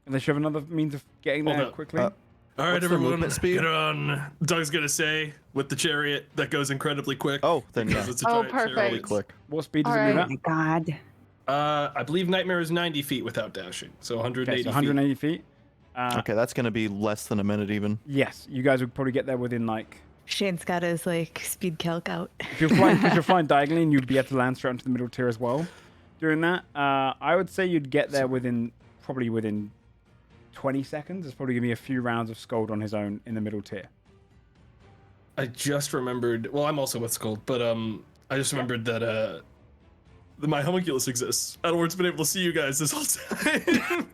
S1: Unless you have another means of getting
S6: Hold
S1: there
S6: up.
S1: quickly.
S6: All right,
S5: What's the
S6: everyone,
S5: movement speed?
S6: get on. Doug's gonna say with the chariot that goes incredibly quick.
S5: Oh, then yeah.
S6: because it's a
S4: Oh,
S6: giant
S4: perfect.
S6: chariot.
S5: Really quick.
S1: What speed does
S4: All
S1: it move
S4: right.
S1: at?
S3: Oh my God.
S6: I believe Nightmare is 90 feet without dashing, so 180
S1: Okay, so
S6: feet.
S1: 180 feet.
S5: Okay, that's gonna be less than a minute even.
S1: Yes, you guys would probably get there within like.
S2: Shane's got his speed calc out.
S1: If you're flying, because you're flying diagonally, and you'd be able to land straight onto the middle tier as well. Doing that, I would say you'd get there within 20 seconds. There's probably gonna be a few rounds of Scold on his own in the middle tier.
S6: I just remembered. Well, I'm also with Skull, but I just remembered that my homunculus exists. Adelward's been able to see you guys this whole time.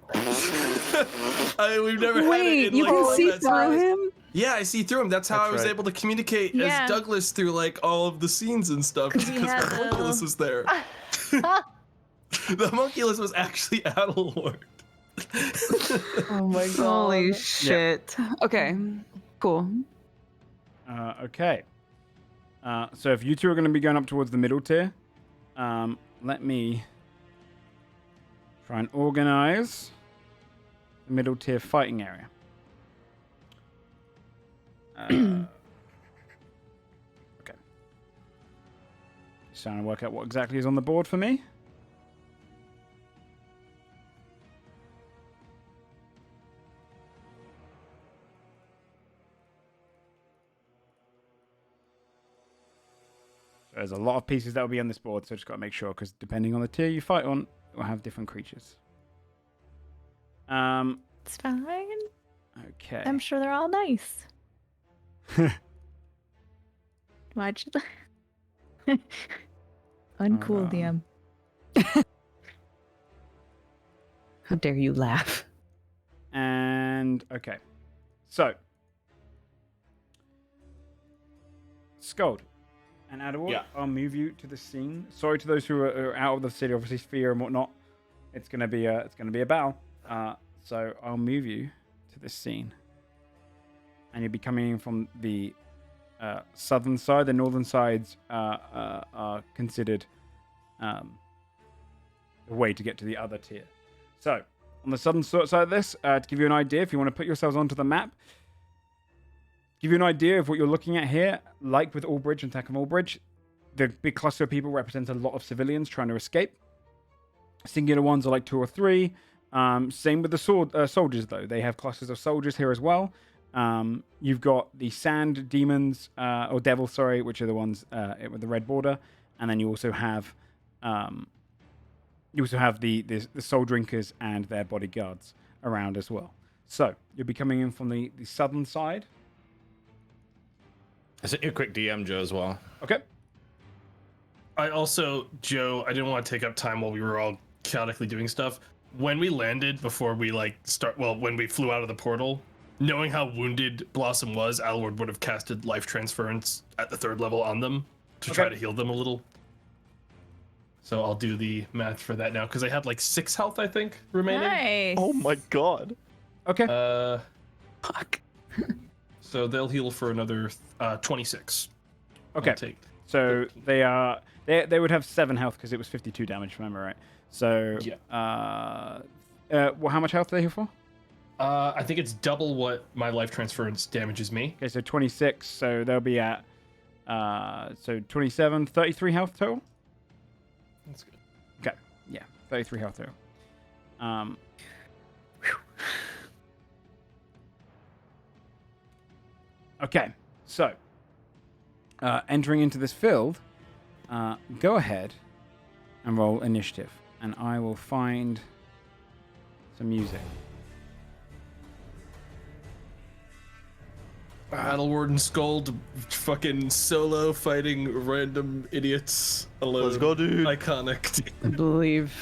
S6: We've never had it
S3: Wait,
S6: in,
S3: you can
S6: all
S3: see
S6: that
S3: through
S6: time.
S3: him?
S6: Yeah, I see through him. That's how
S5: That's
S6: I was
S5: right.
S6: able to communicate
S2: Yeah.
S6: as Douglas through all of the scenes and stuff because
S2: we
S6: my
S2: had the
S6: homunculus was there. The homunculus was actually Adelward.
S4: Oh my god.
S3: Holy shit. Okay, cool.
S1: Okay. So if you two are going to be going up towards the middle tier, let me try and organize the middle tier fighting area. Okay. Just trying to work out what exactly is on the board for me. So there's a lot of pieces that will be on this board, so just got to make sure, because depending on the tier you fight on, it will have different creatures.
S2: It's fine.
S1: Okay.
S2: I'm sure they're all nice. Watch. Uncool, DM.
S3: How dare you laugh?
S1: And okay, so Scold and Adderwood,
S7: Yeah.
S1: I'll move you to the scene. Sorry to those who are out of the city, obviously fear and whatnot. It's gonna be a battle. So I'll move you to this scene, and you'll be coming in from the southern side. The northern sides are considered the way to get to the other tier. So, on the southern side of this, to give you an idea, if you want to put yourselves onto the map, give you an idea of what you're looking at here, like with Allbridge and Tacom Allbridge, the big cluster of people represents a lot of civilians trying to escape. Singular ones are like 2 or 3. Same with the soldiers, though. They have clusters of soldiers here as well. You've got the sand demons, or devils, sorry, which are the ones with the red border. And then you also have the soul drinkers and their bodyguards around as well. So you'll be coming in from the southern side.
S7: I sent you a quick DM, Joe, as well.
S1: Okay.
S6: I also, Joe, I didn't want to take up time while we were all chaotically doing stuff. When we landed, before we when we flew out of the portal, knowing how wounded Blossom was, Alward would have casted life transference at the 3rd level on them to try to heal them a little. So I'll do the math for that now, because I had like 6 health, I think, remaining.
S2: Nice.
S5: Oh my god.
S1: Okay.
S3: Fuck.
S6: So they'll heal for another 26.
S1: Okay.
S6: I'll take
S1: So they would have 7 health because it was 52 damage, remember, right? So
S6: yeah.
S1: Well, how much health are they here for?
S6: I think it's double what my life transference damages me.
S1: Okay, so 26. So they'll be at 27, 33 health total.
S6: That's good.
S1: Okay, yeah, 33 health total. Okay, so entering into this field, go ahead and roll initiative, and I will find some music.
S6: Battle Warden Scold fucking solo fighting random idiots alone.
S5: Let's go, dude.
S6: Iconic.
S3: I believe.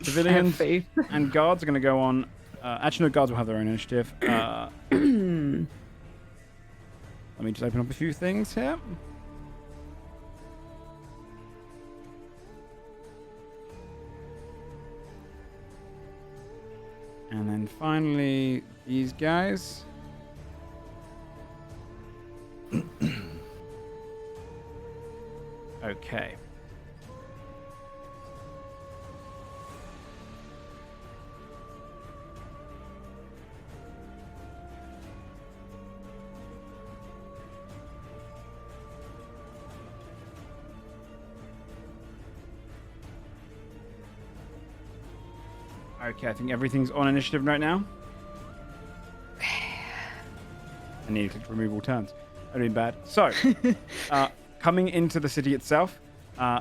S1: Civilians
S3: faith.
S1: and guards are going to go on. Actually, no, guards will have their own initiative. Let me just open up a few things here. And then finally, these guys. Okay. Okay, I think everything's on initiative right now. I need to click remove all turns. That'd be bad. So, coming into the city itself,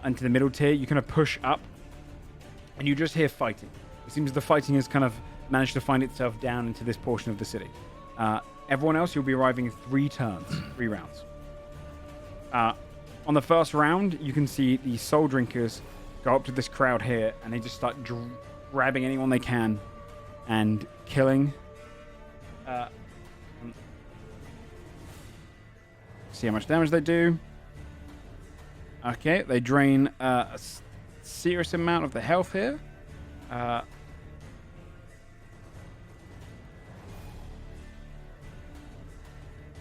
S1: into the middle tier, you kind of push up, and you just hear fighting. It seems the fighting has kind of managed to find itself down into this portion of the city. Everyone else, you'll be arriving in 3 turns, 3 rounds. On the first round, you can see the soul drinkers go up to this crowd here, and they just start grabbing anyone they can and killing. See how much damage they do. Okay, they drain a serious amount of the health here.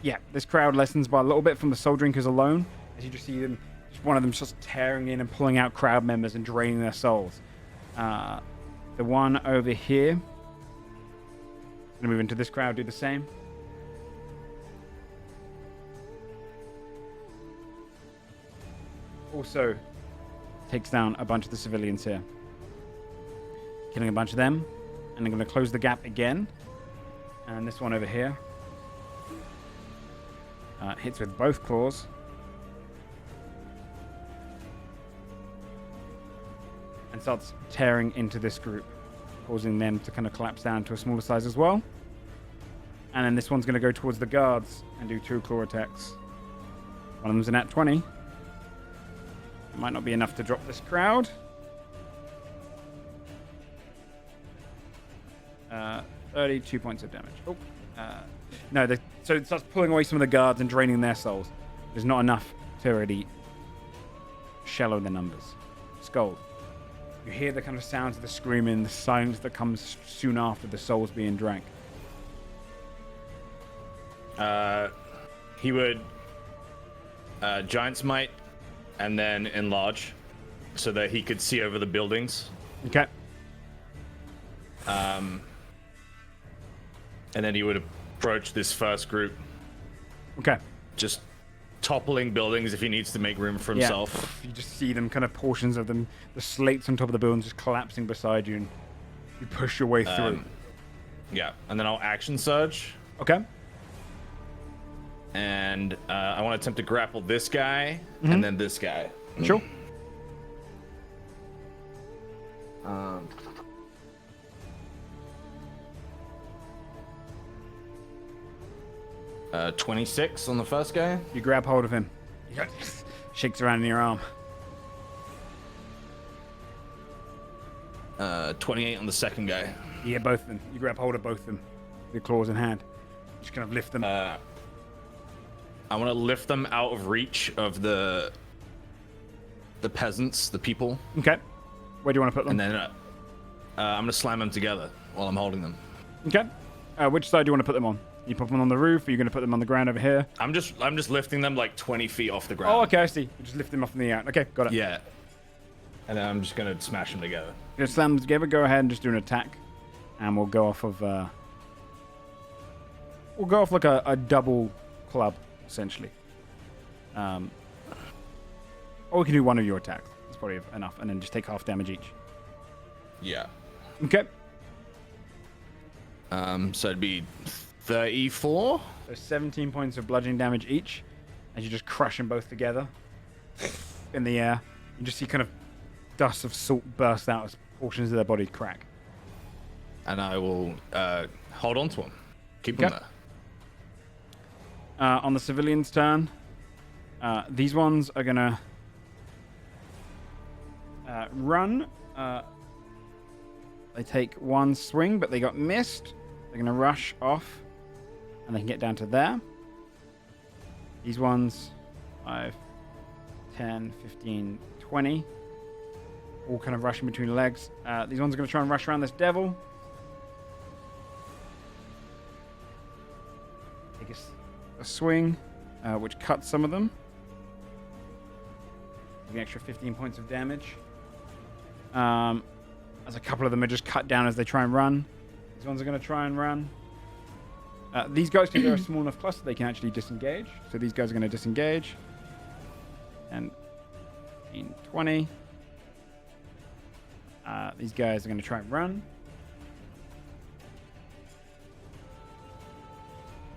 S1: Yeah, this crowd lessens by a little bit from the soul drinkers alone, as you just see them, one of them just tearing in and pulling out crowd members and draining their souls. The one over here is going to move into this crowd, do the same. Also takes down a bunch of the civilians here. Killing a bunch of them. And I'm going to close the gap again. And this one over here hits with both claws. And starts tearing into this group, causing them to kind of collapse down to a smaller size as well. And then this one's going to go towards the guards and do 2 claw attacks. One of them's a nat 20. It might not be enough to drop this crowd. 32 points of damage. Oh, no, so it starts pulling away some of the guards and draining their souls. There's not enough to already shallow the numbers. Scold. You hear the kind of sounds of the screaming, the silence that comes soon after the souls being drank.
S7: He would Giant's Might and then Enlarge. so that he could see over the buildings.
S1: Okay.
S7: And then he would approach this first group,
S1: Okay.
S7: just toppling buildings if he needs to make room for himself.
S1: Yeah. You just see them, kind of portions of them, the slates on top of the building just collapsing beside you, and you push your way through.
S7: Yeah, and then I'll action surge,
S1: Okay.
S7: and I want to attempt to grapple this guy, and then this guy.
S1: Sure.
S7: 26 on the first guy.
S1: You grab hold of him. He shakes around in your arm.
S7: 28 on the second guy.
S1: You get both of them. You grab hold of both of them with your claws in hand. Just kind of lift them.
S7: I want to lift them out of reach of the peasants, the people,
S1: Okay. Where do you want to put them?
S7: and then I'm gonna slam them together while I'm holding them.
S1: Okay. Which side do you want to put them on? You put them on the roof? Or are you going to put them on the ground over here?
S7: I'm just lifting them like 20 feet off the ground.
S1: Oh, okay. I see. You just lift them off in the air. Okay, got it.
S7: Yeah. And then I'm just gonna smash them together.
S1: You're gonna slam them together. Go ahead and just do an attack, and we'll go off of. We'll go off like a double club, essentially. Or we can do one of your attacks. That's probably enough, and then just take half damage each.
S7: Yeah.
S1: Okay.
S7: So it'd be 34.
S1: So 17 points of bludgeoning damage each, as you just crush them both together in the air. You just see kind of dust of salt burst out as portions of their body crack.
S7: And I will hold on to them. Keep them
S1: Okay.
S7: there.
S1: On the civilians' turn, these ones are gonna run. They take one swing, but they got missed. They're gonna rush off, and they can get down to there. These ones, 5, 10, 15, 20. All kind of rushing between legs. These ones are gonna try and rush around this devil. Take a swing, which cuts some of them. An extra 15 points of damage. As a couple of them are just cut down as they try and run. These ones are going to try and run. These guys, because they're a small enough cluster, they can actually disengage. So these guys are going to disengage. And 15, 20. These guys are going to try and run.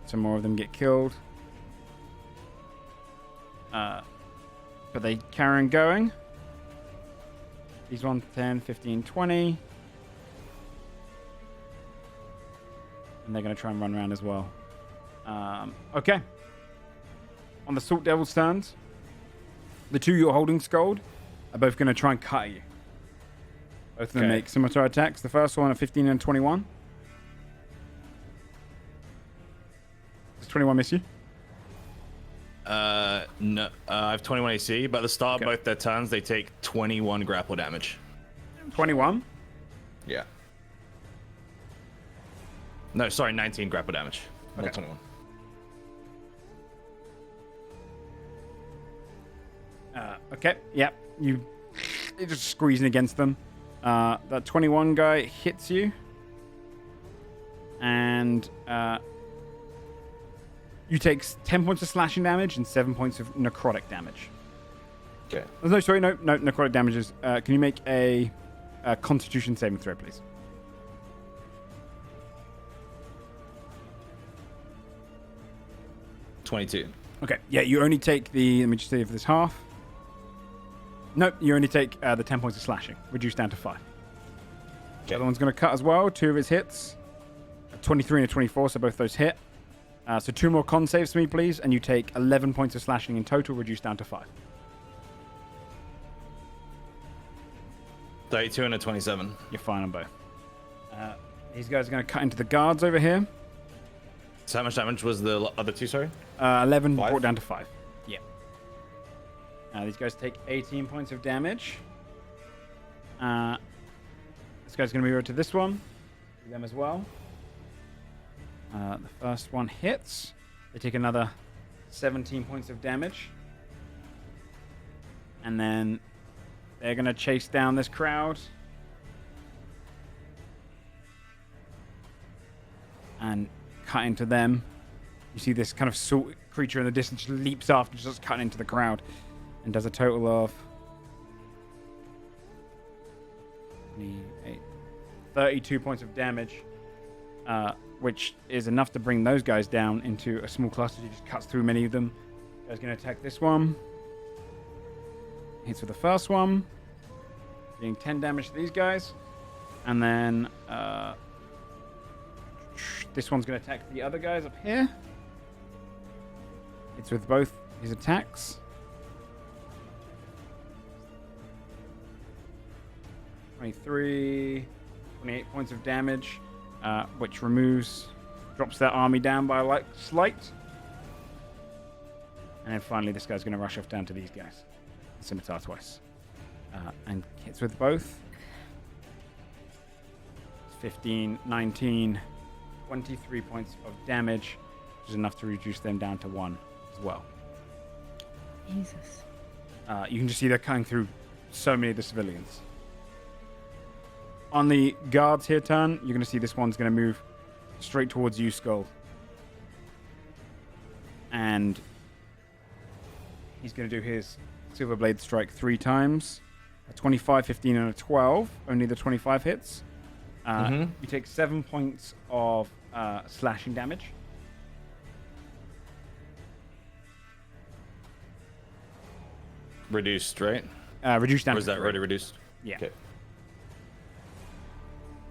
S1: Some more of them get killed. But they carry on going. These ones 10, 15, 20. And they're going to try and run around as well. Okay. On the Salt Devil's turns, the two you're holding, Scold, are both going to try and cut at you. Both of them make scimitar attacks. The first one at 15 and 21. Does 21 miss you?
S7: No, I have 21 AC, but at the start
S1: Okay.
S7: of both their turns, they take 21 grapple damage.
S1: 21?
S7: Yeah. No, sorry, 19 grapple damage.
S1: Okay.
S7: Not 21.
S1: Okay, yep. You're just squeezing against them. That 21 guy hits you. And you take 10 points of slashing damage and 7 points of necrotic damage.
S7: Okay.
S1: Oh, no, sorry, no, necrotic damages. Can you make a Constitution saving throw, please?
S7: $22.
S1: Okay, yeah, you only take the... Let me just see if this half. Nope, you only take the 10 points of slashing, reduced down to 5. The other one's going to cut as well. 2 of his hits. A 23 and a 24, so both those hit. So 2 more con saves for me, please, and you take 11 points of slashing in total, reduced down to 5.
S7: 32 and a 27.
S1: You're fine on both. These guys are going to cut into the guards over here.
S7: So how much damage was the other two, sorry?
S1: 11
S7: 5?
S1: brought down to 5. Yeah. These guys take 18 points of damage. This guy's going to move over to this one. Do them as well. The first one hits. They take another 17 points of damage. And then They're going to chase down this crowd. And cut into them. You see this kind of salt creature in the distance just leaps off and just starts cutting into the crowd. And does a total of 32 points of damage. Which is enough to bring those guys down into a small cluster. He just cuts through many of them. Guy's going to attack this one. Hits with the first one. Doing 10 damage to these guys. And then this one's going to attack the other guys up here. Hits with both his attacks. 28 points of damage. Which drops that army down by a slight. And then finally, this guy's going to rush off down to these guys. Scimitar twice. And hits with both. 15, 19, 23 points of damage, which is enough to reduce them down to 1 as well.
S2: Jesus.
S1: You can just see they're cutting through so many of the civilians. On the guards here turn, you're going to see this one's going to move straight towards you, Skull. And he's going to do his Silver Blade Strike 3 times. A 25, 15, and a 12. Only the 25 hits. You take 7 points of slashing damage.
S7: Reduced, right?
S1: Reduced damage.
S7: Or is that already reduced?
S1: Yeah.
S7: Okay.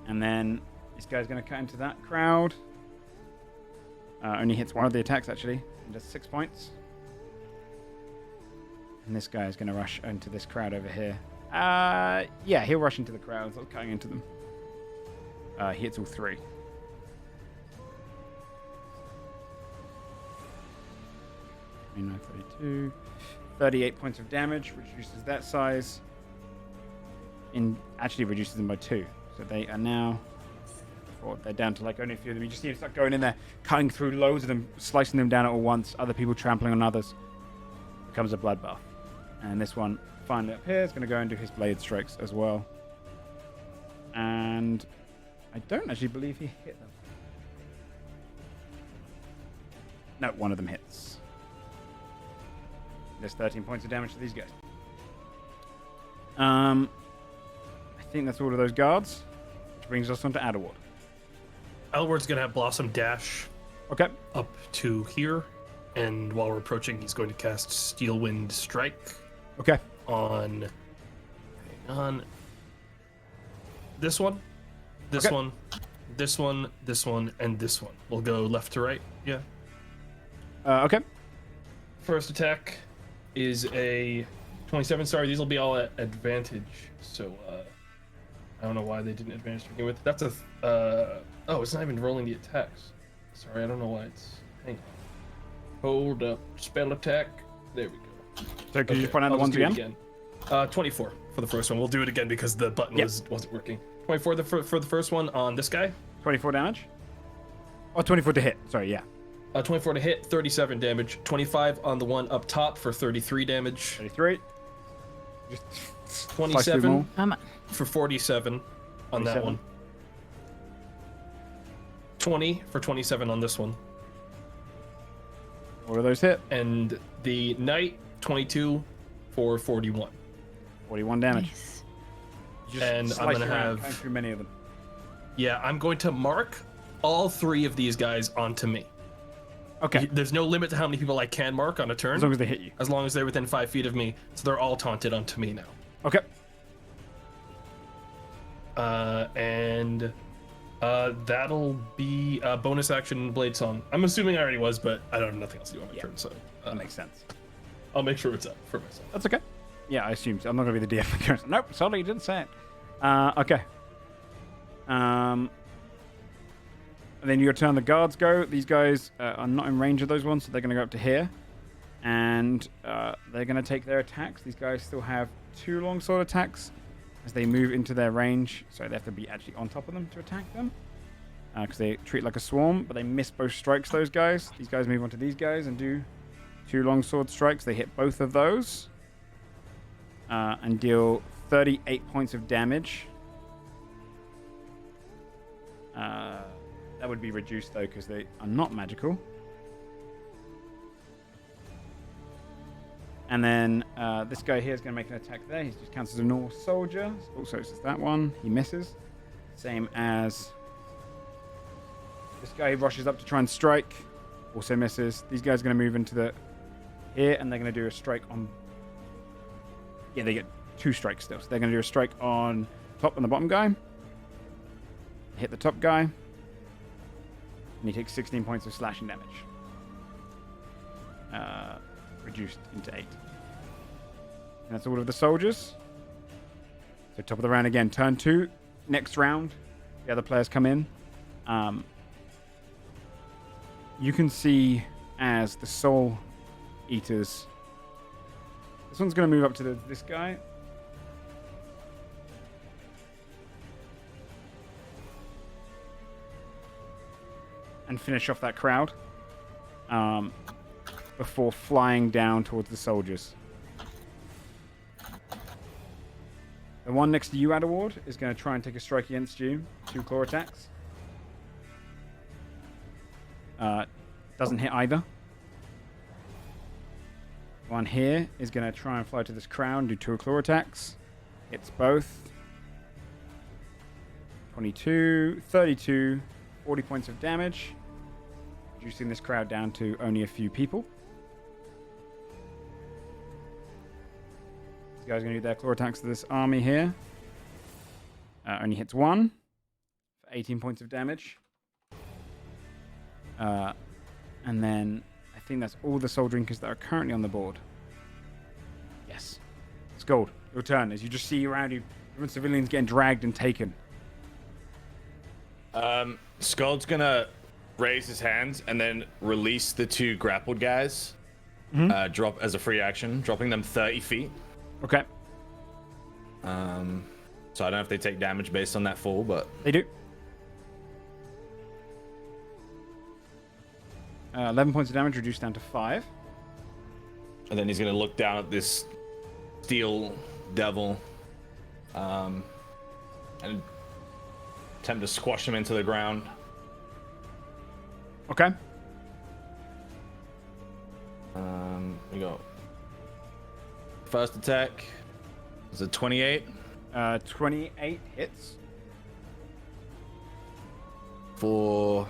S1: And then this guy's going to cut into that crowd. Only hits one of the attacks, actually. And does 6 points. And this guy is going to rush into this crowd over here. Yeah, he'll rush into the crowd. So cutting into them. He hits all 3. I mean, 32. 38 points of damage, which reduces that size. Actually reduces them by 2. So they are now... they're down to like only a few of them. You just need to start going in there, cutting through loads of them, slicing them down at all once. Other people trampling on others. Becomes a bloodbath. And this one, finally up here, is going to go and do his blade strikes as well. And I don't actually believe he hit them. No, one of them hits. There's 13 points of damage to these guys. I think that's all of those guards. Which brings us on to Adderward.
S6: Elward's gonna have Blossom dash
S1: Okay.
S6: up to here, and while we're approaching, he's going to cast Steel Wind Strike
S1: Okay.
S6: on this one, this
S1: Okay.
S6: one, this one, this one, and this one. We'll go left to right. Yeah.
S1: Okay.
S6: First attack is a 27. Sorry, these will be all at advantage. So I don't know why they didn't advantage to begin with. That's a oh, it's not even rolling the attacks. Sorry, I don't know why it's. Hang on. Hold up. Spell attack. There we go.
S1: So could you point out the
S6: I'll
S1: ones
S6: just do
S1: again?
S6: it again? 24 for the first one. We'll do it again because the button wasn't working. 24 for the first one on this guy.
S1: 24 damage? Oh, 24 to hit. Sorry, yeah.
S6: 24 to hit, 37 damage. 25 on the one up top for 33 damage.
S1: 33. Just
S6: 27
S2: Come on.
S6: for 47 on that
S1: 47.
S6: one. 20 for 27 on this one.
S1: What are those hit?
S6: And the knight, 22 for 41.
S1: 41 damage.
S2: Nice.
S1: You just
S6: And I'm
S1: slice
S6: gonna
S1: around,
S6: have-
S1: cutting through many of them.
S6: Yeah, I'm going to mark all 3 of these guys onto me.
S1: Okay.
S6: There's no limit to how many people I can mark on a turn,
S1: As long as they hit you.
S6: as long as they're within 5 feet of me. So they're all taunted onto me now.
S1: Okay.
S6: And that'll be a bonus action Blade Song. I'm assuming I already was, but I don't have nothing else to do on my turn, so
S1: That makes sense.
S6: I'll make sure it's up for myself.
S1: That's okay. Yeah, I assume so. I'm not going to be the DM. Nope, sorry, you didn't say it. Okay. And then your turn, the guards go. These guys are not in range of those ones, so they're going to go up to here. And they're going to take their attacks. These guys still have 2 longsword attacks as they move into their range. So they have to be actually on top of them to attack them. Because they treat like a swarm, but they miss both strikes, those guys. These guys move on to these guys and do 2 longsword strikes. They hit both of those. And deal 38 points of damage. That would be reduced though because they are not magical. And then this guy here is going to make an attack there. He just counts as a normal soldier. Also, it's that one. He misses. Same as this guy who rushes up to try and strike. Also misses. These guys are going to move into the here, and they're going to do a strike on... Yeah, they get 2 strikes still. So they're going to do a strike on top and the bottom guy. Hit the top guy. And he takes 16 points of slashing damage. Reduced into 8. And that's all of the soldiers. So top of the round again. Turn 2. Next round, the other players come in. You can see as the soul eaters. This one's going to move up to this guy. And finish off that crowd. Before flying down towards the soldiers. The one next to you, Adaward, is going to try and take a strike against you. 2 claw attacks. Doesn't hit either. One here is going to try and fly to this crowd, do 2 claw attacks. Hits both. 22, 32, 40 points of damage. Reducing this crowd down to only a few people. These guys are going to do their claw attacks to this army here. Only hits 1 for 18 points of damage. And then I think that's all the soul drinkers that are currently on the board. Yes. Scold, your turn. As you just see around you, different civilians getting dragged and taken.
S7: Scold's gonna raise his hands and then release the 2 grappled guys. Drop as a free action, dropping them 30 feet.
S1: Okay.
S7: So I don't know if they take damage based on that fall, but
S1: they do. 11 points of damage reduced down to 5.
S7: And then he's gonna look down at this steel devil, and attempt to squash him into the ground.
S1: Okay.
S7: We go. First attack is a 28.
S1: 28 hits.
S7: For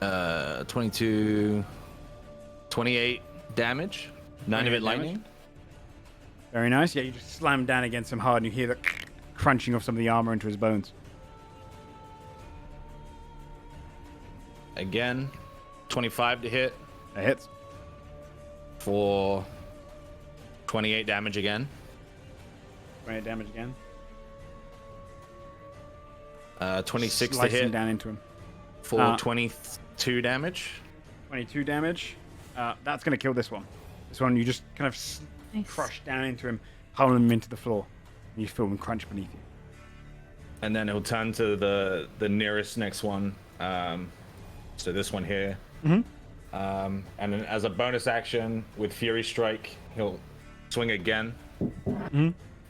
S7: 22, 28 damage. 9 of it lightning.
S1: Very nice. Yeah, you just slam down against him hard and you hear the crunching of some of the armor into his bones.
S7: Again, 25 to hit.
S1: That hits.
S7: For 28 damage again.
S1: 28 damage again.
S7: 26
S1: Slicing
S7: to hit.
S1: down into him.
S7: For 22 damage.
S1: 22 damage. That's going to kill this one. This one, you just kind of crush down into him, pummel him into the floor. And you feel him crunch beneath you.
S7: And then he'll turn to the nearest next one. So this one here. And then as a bonus action with Fury Strike, he'll swing again.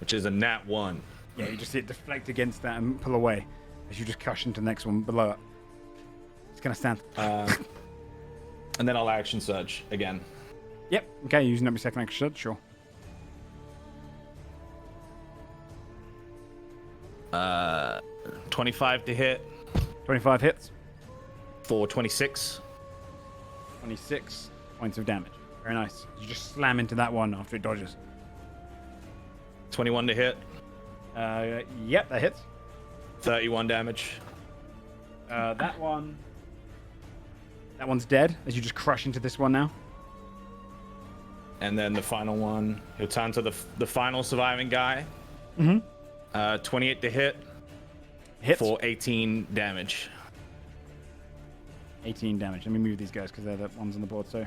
S7: Which is a nat 1.
S1: Yeah, you just see it deflect against that and pull away as you just crush into the next one below it. It's going to stand.
S7: And then I'll action surge again.
S1: Yep. Okay, using up your second action surge, sure.
S7: 25 to hit.
S1: 25 hits.
S7: For 26.
S1: 26 points of damage. Very nice. You just slam into that one after it dodges.
S7: 21 to hit.
S1: Yep, that hits.
S7: 31 damage.
S1: That one's dead as you just crush into this one now.
S7: And then the final one, he'll turn to the final surviving guy. 28 to hit.
S1: Hits.
S7: For 18 damage.
S1: 18 damage. Let me move these guys because they're the ones on the board, so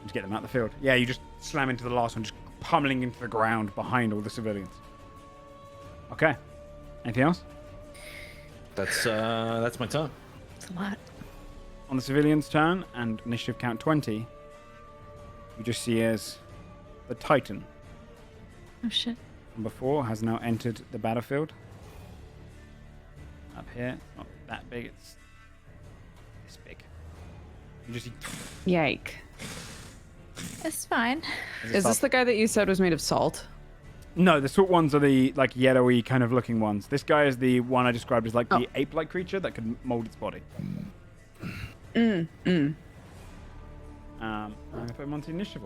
S1: just get them out the field. Yeah, you just slam into the last one, just pummeling into the ground behind all the civilians. Okay. Anything else?
S7: That's my turn.
S2: It's a lot.
S1: On the civilians' turn and initiative count 20, you just see as the Titan
S2: Oh shit.
S1: number 4, has now entered the battlefield. Up here, not that big, it's this big. You just
S3: Yike.
S2: It's fine.
S3: Is this the guy that you said was made of salt?
S1: No, the salt ones are the like yellowy kind of looking ones. This guy is the one I described as like the ape-like creature that could mold its body. I'm gonna put him onto initiative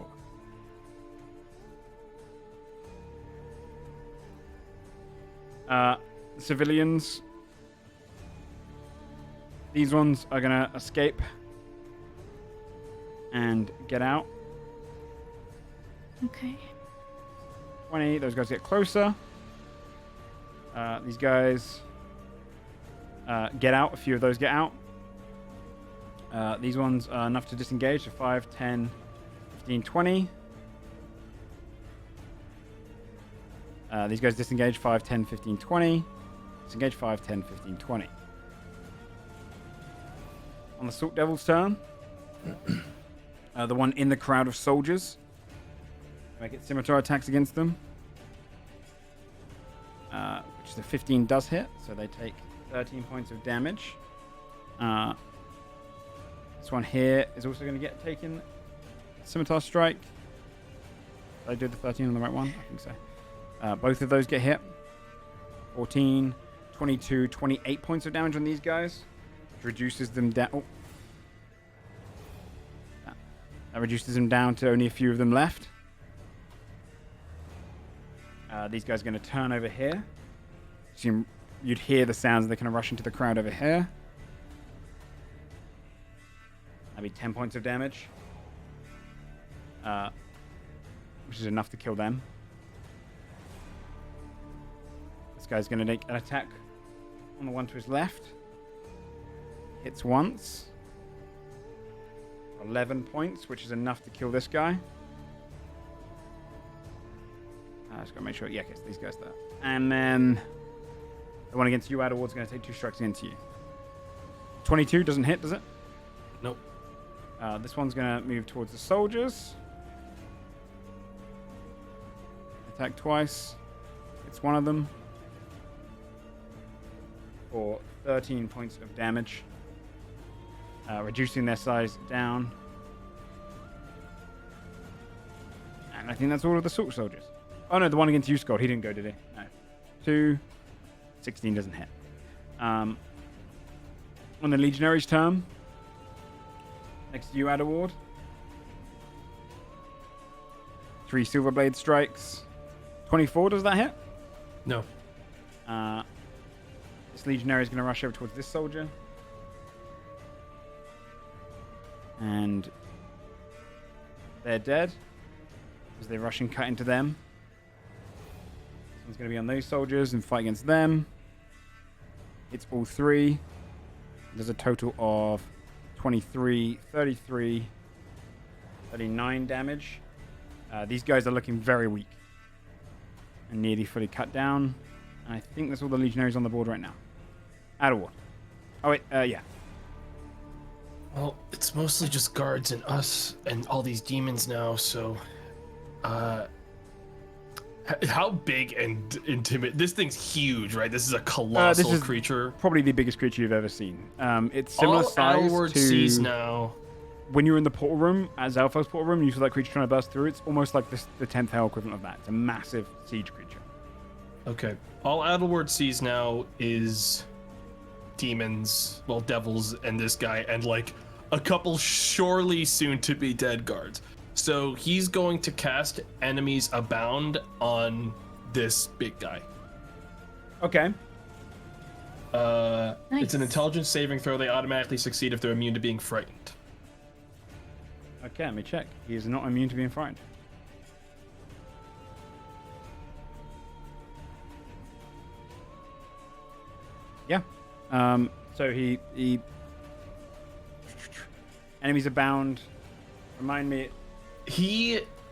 S1: order. Civilians. These ones are gonna escape and get out.
S2: Okay.
S1: 20. Those guys get closer. These guys get out. A few of those get out. These ones are enough to disengage. So 5, 10, 15, 20. These guys disengage 5, 10, 15, 20. Disengage 5, 10, 15, 20. On the Salt Devil's turn, the one in the crowd of soldiers, make it scimitar attacks against them. Which is a 15 does hit, so they take 13 points of damage. This one here is also going to get taken scimitar strike. Did I do the 13 on the right one? I think so. Both of those get hit. 14, 22, 28 points of damage on these guys. Which reduces them down. Oh. That reduces them down to only a few of them left. These guys are going to turn over here. So you'd hear the sounds. They kind of rush into the crowd over here. That'd be 10 points of damage. Which is enough to kill them. This guy's going to make an attack on the one to his left. Hits once. 11 points, which is enough to kill this guy. Just gotta make sure. Yeah, okay, these guys there. And then the one against you, Adderward's going to take 2 strikes against you. 22 doesn't hit, does it?
S6: Nope.
S1: This one's going to move towards the soldiers. Attack twice. It's one of them. For 13 points of damage. Reducing their size down. And I think that's all of the Salt Soldiers. Oh no, the one against you, Scott. He didn't go, did he? No. 2. 16 doesn't hit. On the Legionary's turn. Next to you, Adderward. 3 Silverblade strikes. 24, does that hit?
S6: No.
S1: This Legionary is going to rush over towards this soldier. And they're dead. As they rush and cut into them. This one's going to be on those soldiers and fight against them. It's all 3. There's a total of 23, 33, 39 damage. These guys are looking very weak. And nearly fully cut down. And I think that's all the Legionaries on the board right now. Adderward. Oh wait, yeah.
S6: Well, it's mostly just guards and us and all these demons now, so how big and intimate? This thing's huge, right? This is a colossal
S1: this is
S6: creature.
S1: Probably the biggest creature you've ever seen. It's similar
S6: All
S1: size
S6: Adderward
S1: to
S6: sees now.
S1: when you're in the portal room, as Alpha's portal room, you saw that creature trying to burst through. It's almost like the 10th hell equivalent of that. It's a massive siege creature.
S6: Okay. All Adderward sees now is demons, well, devils, and this guy, and like a couple surely soon to be dead guards. So he's going to cast Enemies Abound on this big guy.
S1: Okay.
S6: It's an intelligence saving throw. They automatically succeed if they're immune to being frightened.
S1: Okay, let me check. He is not immune to being frightened. Yeah. So he Enemies Abound. Remind me.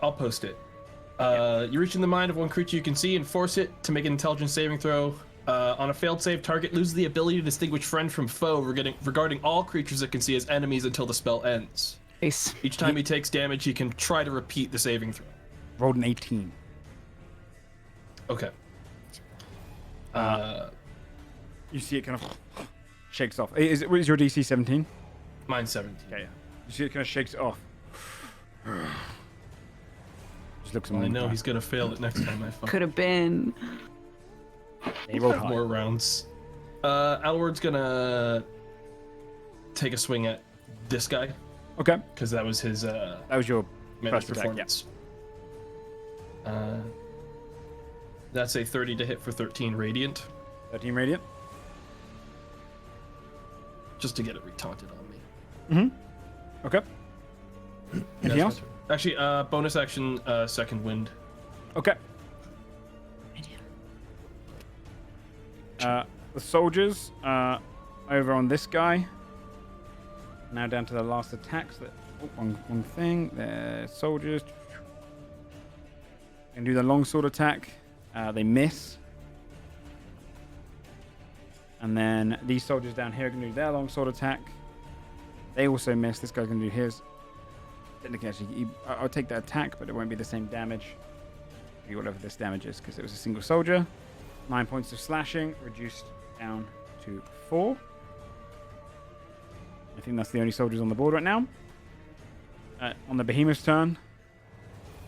S6: I'll post it. You reach in the mind of one creature you can see and force it to make an intelligence saving throw. On a failed save, target loses the ability to distinguish friend from foe regarding all creatures it can see as enemies until the spell ends.
S3: Nice.
S6: Each time he takes damage, he can try to repeat the saving throw.
S1: Rolled an 18.
S6: Okay.
S1: You see it kind of shakes off. Is your DC 17?
S6: Mine's 17.
S1: Okay, yeah. You see it kind of shakes it off. Just looks
S6: Well, I know he's gonna fail it next time I fuck.
S3: Could have been.
S1: He rolled
S6: Have
S1: high.
S6: more rounds. Alward's gonna take a swing at this guy
S1: Okay.
S6: because that was his
S1: That was your
S6: melee
S1: first attack, yeah.
S6: performance. That's a 30 to hit for 13 radiant,
S1: 13 radiant.
S6: just to get it retaunted on me.
S1: Mm-hmm. Okay. Anything else?
S6: Actually, bonus action, second wind.
S1: Okay. The soldiers over on this guy. Now down to the last attacks. One thing. The soldiers can do the longsword attack. They miss. And then these soldiers down here can do their longsword attack. They also miss. This guy's going to do his. Technically, actually, I'll take that attack, but it won't be the same damage. Maybe whatever this damage is, because it was a single soldier. 9 points of slashing, reduced down to 4. I think that's the only soldiers on the board right now. On the behemoth's turn,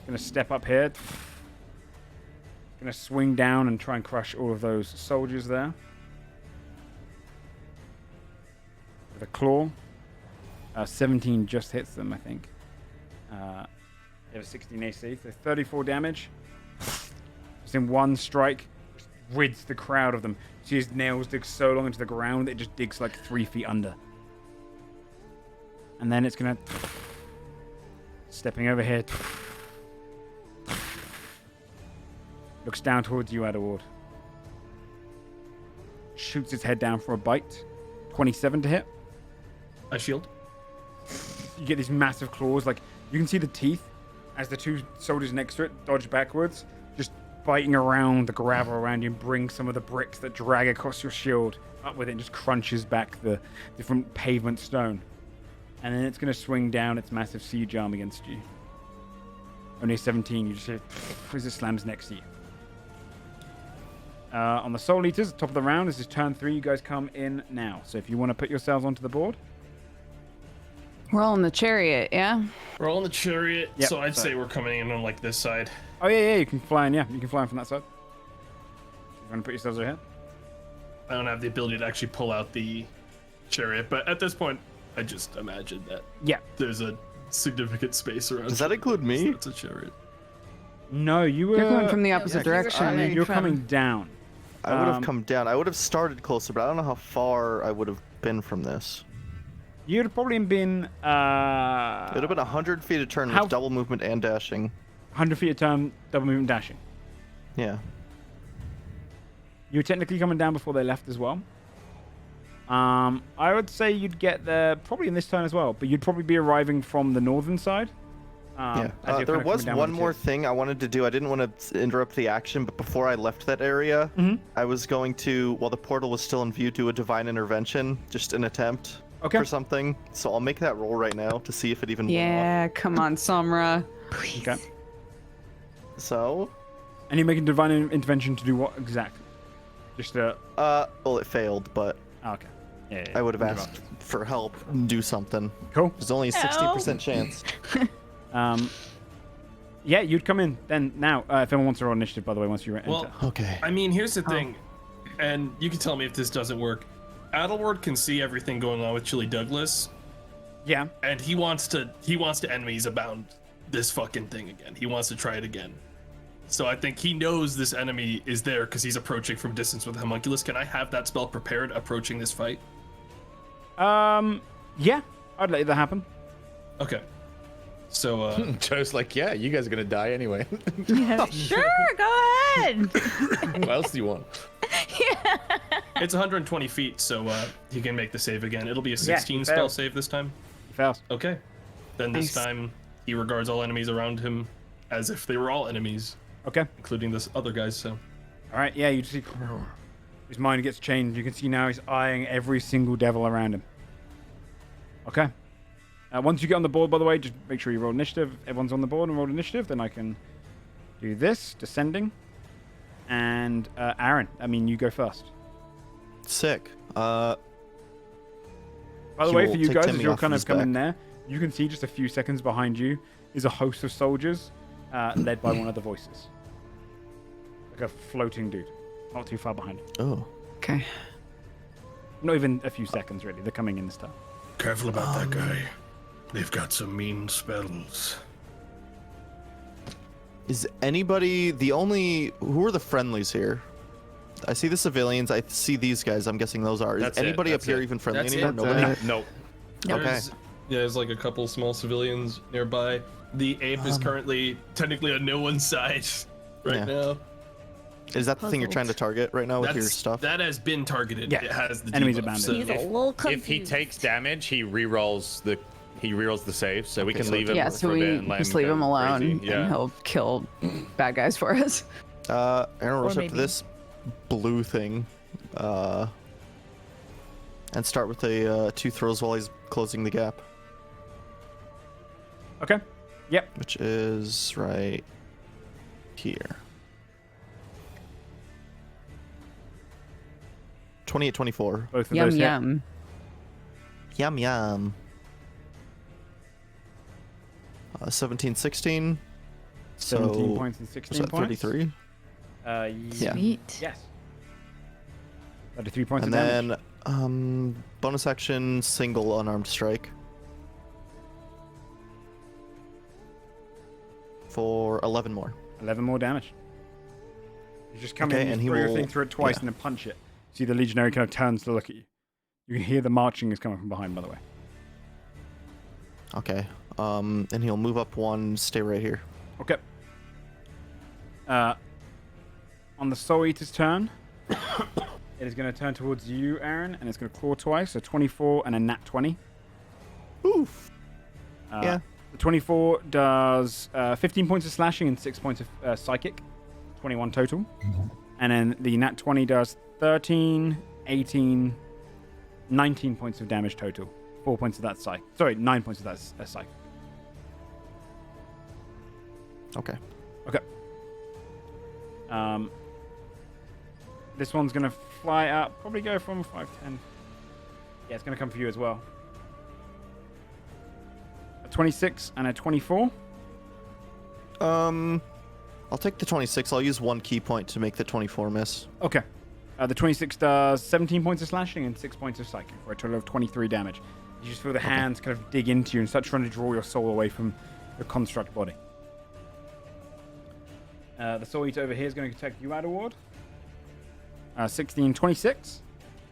S1: going to step up here. Going to swing down and try and crush all of those soldiers there. With a claw. 17 just hits them, I think. They have a 16 AC, so 34 damage. Just in one strike, just rids the crowd of them. See his nails dig so long into the ground, it just digs like 3 feet under. And then it's gonna... Stepping over here. Looks down towards you, Adderward. Shoots its head down for a bite. 27 to hit.
S6: I shield.
S1: You get these massive claws, like you can see the teeth as the two soldiers next to it dodge backwards, just biting around the gravel around you and bring some of the bricks that drag across your shield up with it and just crunches back the different pavement stone. And then it's going to swing down its massive siege arm against you. Only 17, you just hear as it slams next to you. On the Soul Eaters, top of the round, this is turn 3. You guys come in now. So if you want to put yourselves onto the board.
S3: We're all in the chariot, yeah?
S6: We're all in the chariot,
S1: Yep,
S6: so I'd
S1: so-
S6: say we're coming in on like this side.
S1: Oh, yeah, you can fly in, yeah. You can fly in from that side. You want to put yourselves over here?
S6: I don't have the ability to actually pull out the chariot, but at this point, I just imagine that
S1: Yeah.
S6: there's a significant space around.
S5: Does that include me?
S6: It's a chariot.
S1: No, you were...
S3: You're going from the opposite direction.
S1: You're coming down.
S5: I would have
S1: Um,
S5: come down. I would have started closer, but I don't know how far I would have been from this.
S1: You'd have probably been...
S5: It would have been 100 feet a turn
S1: How-
S5: with double movement and dashing.
S1: 100 feet a turn, double movement dashing.
S5: Yeah.
S1: You were technically coming down before they left as well. I would say you'd get there probably in this turn as well, but you'd probably be arriving from the northern side.
S5: Yeah.
S1: as you're
S5: There
S1: kinda
S5: was
S1: coming down
S5: one
S1: with the
S5: more
S1: ship.
S5: thing I wanted to do. I didn't want to interrupt the action, but before I left that area, I was going to, while the portal was still in view, do a divine intervention, just an attempt
S1: Okay.
S5: for something. So I'll make that roll right now to see if it even went
S3: Yeah, come on, Samra.
S1: Okay.
S5: off. So,
S1: And you're making divine intervention to do what exactly? Just
S5: well, it failed, but
S1: okay. Yeah,
S5: I would have
S1: give
S5: asked for help and do something.
S1: up. Cool.
S5: There's only a 60% chance.
S1: Yeah, you'd come in then. Now, if anyone wants to roll initiative, by the way, once you enter.
S6: Well,
S5: Okay.
S6: I mean, here's the thing, and you can tell me if this doesn't work. Adelward can see everything going on with Chili Douglas,
S1: Yeah.
S6: and he wants to enemies abound this fucking thing again. He wants to try it again. So I think he knows this enemy is there because he's approaching from distance with Homunculus. Can I have that spell prepared approaching this fight?
S1: Yeah, I'd let that happen.
S6: Okay. So
S7: Joe's like, yeah, you guys are gonna die anyway.
S2: Sure, go ahead.
S7: What else do you want?
S6: it's 120 feet, so he can make the save again. It'll be a 16
S1: he
S6: spell
S1: fails.
S6: save this time.
S1: He fails.
S6: Okay. Then this
S3: Nice.
S6: time he regards all enemies around him as if they were all enemies,
S1: Okay.
S6: including this other guys. So
S1: All right. Yeah, you see his mind gets changed. You can see now he's eyeing every single devil around him. Okay. Once you get on the board, by the way, just make sure you roll initiative. Everyone's on the board and roll initiative. Then I can do this, descending. And Aaron, I mean, you go first.
S5: Sick.
S1: By the
S5: He
S1: way,
S5: will
S1: for you
S5: take
S1: guys,
S5: Timmy
S1: as you're
S5: off
S1: kind
S5: his
S1: of coming
S5: back.
S1: there, you can see just a few seconds behind you is a host of soldiers led by one of the voices. Like a floating dude. Not too far behind.
S5: Oh.
S3: Okay.
S1: Not even a few seconds, really. They're coming in this time.
S6: Careful about that guy. They've got some mean spells.
S5: Is anybody who are the friendlies here? I see the civilians. I see these guys. I'm guessing those are. Is
S7: That's it,
S5: anybody up
S7: that's
S5: here
S7: it.
S5: even friendly
S8: That's
S5: anymore?
S8: it.
S5: Nobody.
S7: Nope.
S5: Okay.
S8: There's like a couple small civilians nearby.
S6: The ape is currently technically on no one's side right
S5: Yeah.
S6: now.
S5: Is that the thing you're trying to target right now with your stuff?
S6: That has been targeted.
S1: Yeah.
S6: It has the
S1: Enemies
S6: debuff,
S1: abandoned.
S6: so-
S2: He's a little confused.
S7: If he takes damage, he rerolls the save, so we
S5: Okay,
S7: can
S5: so
S7: leave him
S3: Yeah,
S7: for
S3: so
S7: a bit
S3: we
S7: and let
S3: just
S7: him
S3: leave
S7: go
S3: him alone,
S7: crazy.
S3: and
S7: Yeah.
S3: he'll kill bad guys for us.
S5: Aaron rush up to
S2: maybe-
S5: this blue thing, and start with the 2 throws while he's closing the gap,
S1: Okay. Yep.
S5: which is right here. 28, 24.
S1: Both of
S3: Yum
S1: those hit.
S3: yum.
S5: Yum yum. 17, 16.
S1: 17
S5: So,
S1: points and
S5: was
S1: 16
S5: that
S1: points.
S5: 33?
S1: Yeah.
S2: Sweet.
S1: Yes. 33 points
S5: And
S1: of damage.
S5: then, bonus action, single unarmed strike. For 11 more.
S1: 11 more damage. You just come
S5: Okay,
S1: in,
S5: and
S1: you
S5: he
S1: throw your
S5: will-
S1: thing through it twice,
S5: yeah.
S1: and then punch it. See the legionary kind of turns to look at you. You can hear the marching is coming from behind, by the way.
S5: Okay. And he'll move up 1, stay right here.
S1: Okay. On the Soul Eater's turn, it is going to turn towards you, Aaron, and it's going to claw twice. So 24 and a nat 20.
S5: Oof. Yeah.
S1: The 24 does 15 points of slashing and 6 points of psychic. 21 total. And then the nat 20 does 13, 18, 19 points of damage total. 4 points of that psych. Sorry, 9 points of that psych.
S5: Okay.
S1: Okay. This one's gonna fly up. Probably go from 5, 10. Yeah, it's gonna come for you as well. A 26 and a 24.
S5: I'll take the 26. I'll use 1 key point to make the 24 miss.
S1: Okay. The 26 does 17 points of slashing and 6 points of psychic for a total of 23 damage. You just feel the hands kind of dig into you and start trying to draw your soul away from your construct body. The Soul Eater over here is going to attack you, Adaward. 16, 26.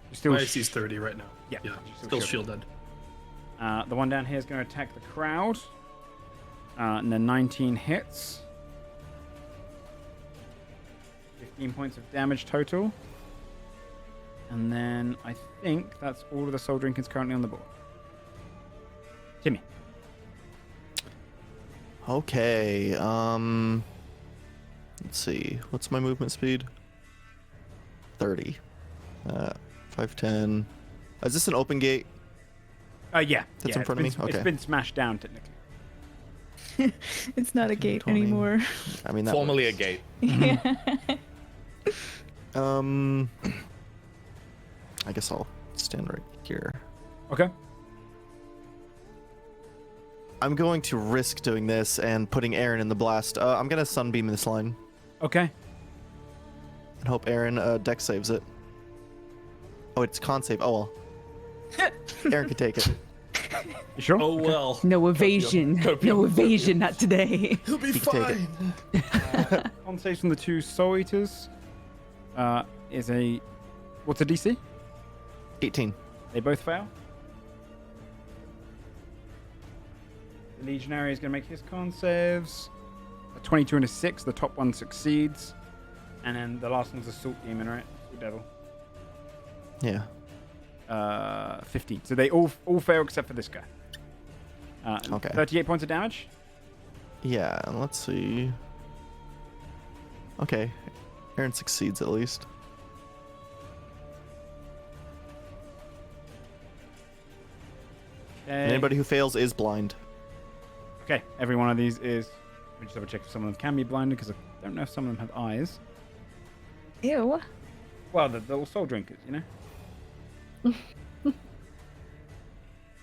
S1: You're still
S6: My AC's 30 right now.
S1: Yeah,
S6: Yeah.
S1: still
S6: Still
S1: shielded.
S6: shielded.
S1: The one down here is going to attack the crowd. And then 19 hits. 15 points of damage total. And then I think that's all of the soul drinkers currently on the board. Timmy.
S5: Okay. Let's see. What's my movement speed? 30. 5, 10. Is this an open gate?
S1: Yeah.
S5: That's
S1: yeah,
S5: in front of me?
S1: It's
S5: Okay.
S1: been smashed down, technically.
S2: It's not a gate
S5: 20.
S2: anymore.
S5: I mean, that
S7: Formerly a
S5: works.
S7: gate.
S5: I guess I'll stand right here.
S1: Okay.
S5: I'm going to risk doing this and putting Aaron in the blast. I'm going to sunbeam this line
S1: Okay.
S5: and hope Aaron deck saves it. Oh, it's con save. Oh, well. Aaron can take it.
S1: You sure?
S6: Oh well.
S3: No evasion. No evasion, not today.
S6: He'll be
S5: He can take
S6: fine.
S1: On saves from the 2 Soul Eaters is a... What's a DC?
S5: 18.
S1: They both fail. The Legionary is going to make his con saves. A 22 and a 6. The top one succeeds. And then the last one's a Salt Demon, right? Salt Devil.
S5: Yeah.
S1: 15. So they all fail except for this guy.
S5: Okay.
S1: 38 points of damage.
S5: Yeah, and let's see. Okay. Aaron succeeds at least.
S1: Okay.
S5: Anybody who fails is blind.
S1: Okay, every one of these is... Let me just double check if some of them can be blinded, because I don't know if some of them have eyes.
S2: Ew.
S1: Well, the little soul drinkers, you know?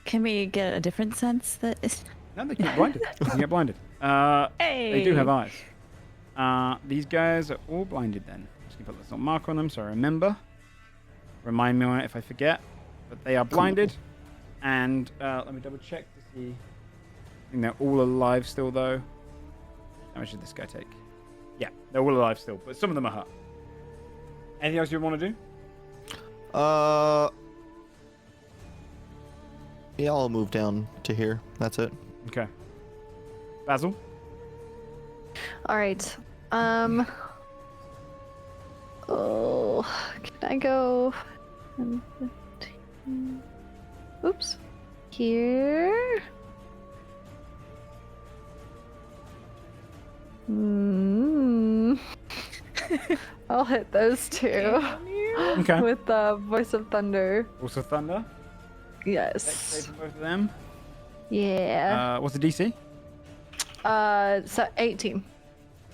S2: Can we get a different sense that is...
S1: No, they get blinded. They can get blinded.
S2: Hey!
S1: They do have eyes. These guys are all blinded then. Just gonna put this little mark on them so I remember. Remind me on it if I forget. But they are blinded. And let me double check to see. I think they're all alive still though. How much did this guy take? Yeah, they're all alive still, but some of them are hurt. Anything else you want to do?
S5: Yeah, I'll move down to here. That's it.
S1: Okay. Basil?
S4: All right. Oh, can I go? 10, 15. Oops. Here. I'll hit those two.
S1: Okay.
S4: With the Voice of Thunder.
S1: Also Thunder?
S4: Yes.
S1: Save for both of them.
S4: Yeah.
S1: What's the DC?
S4: So 18.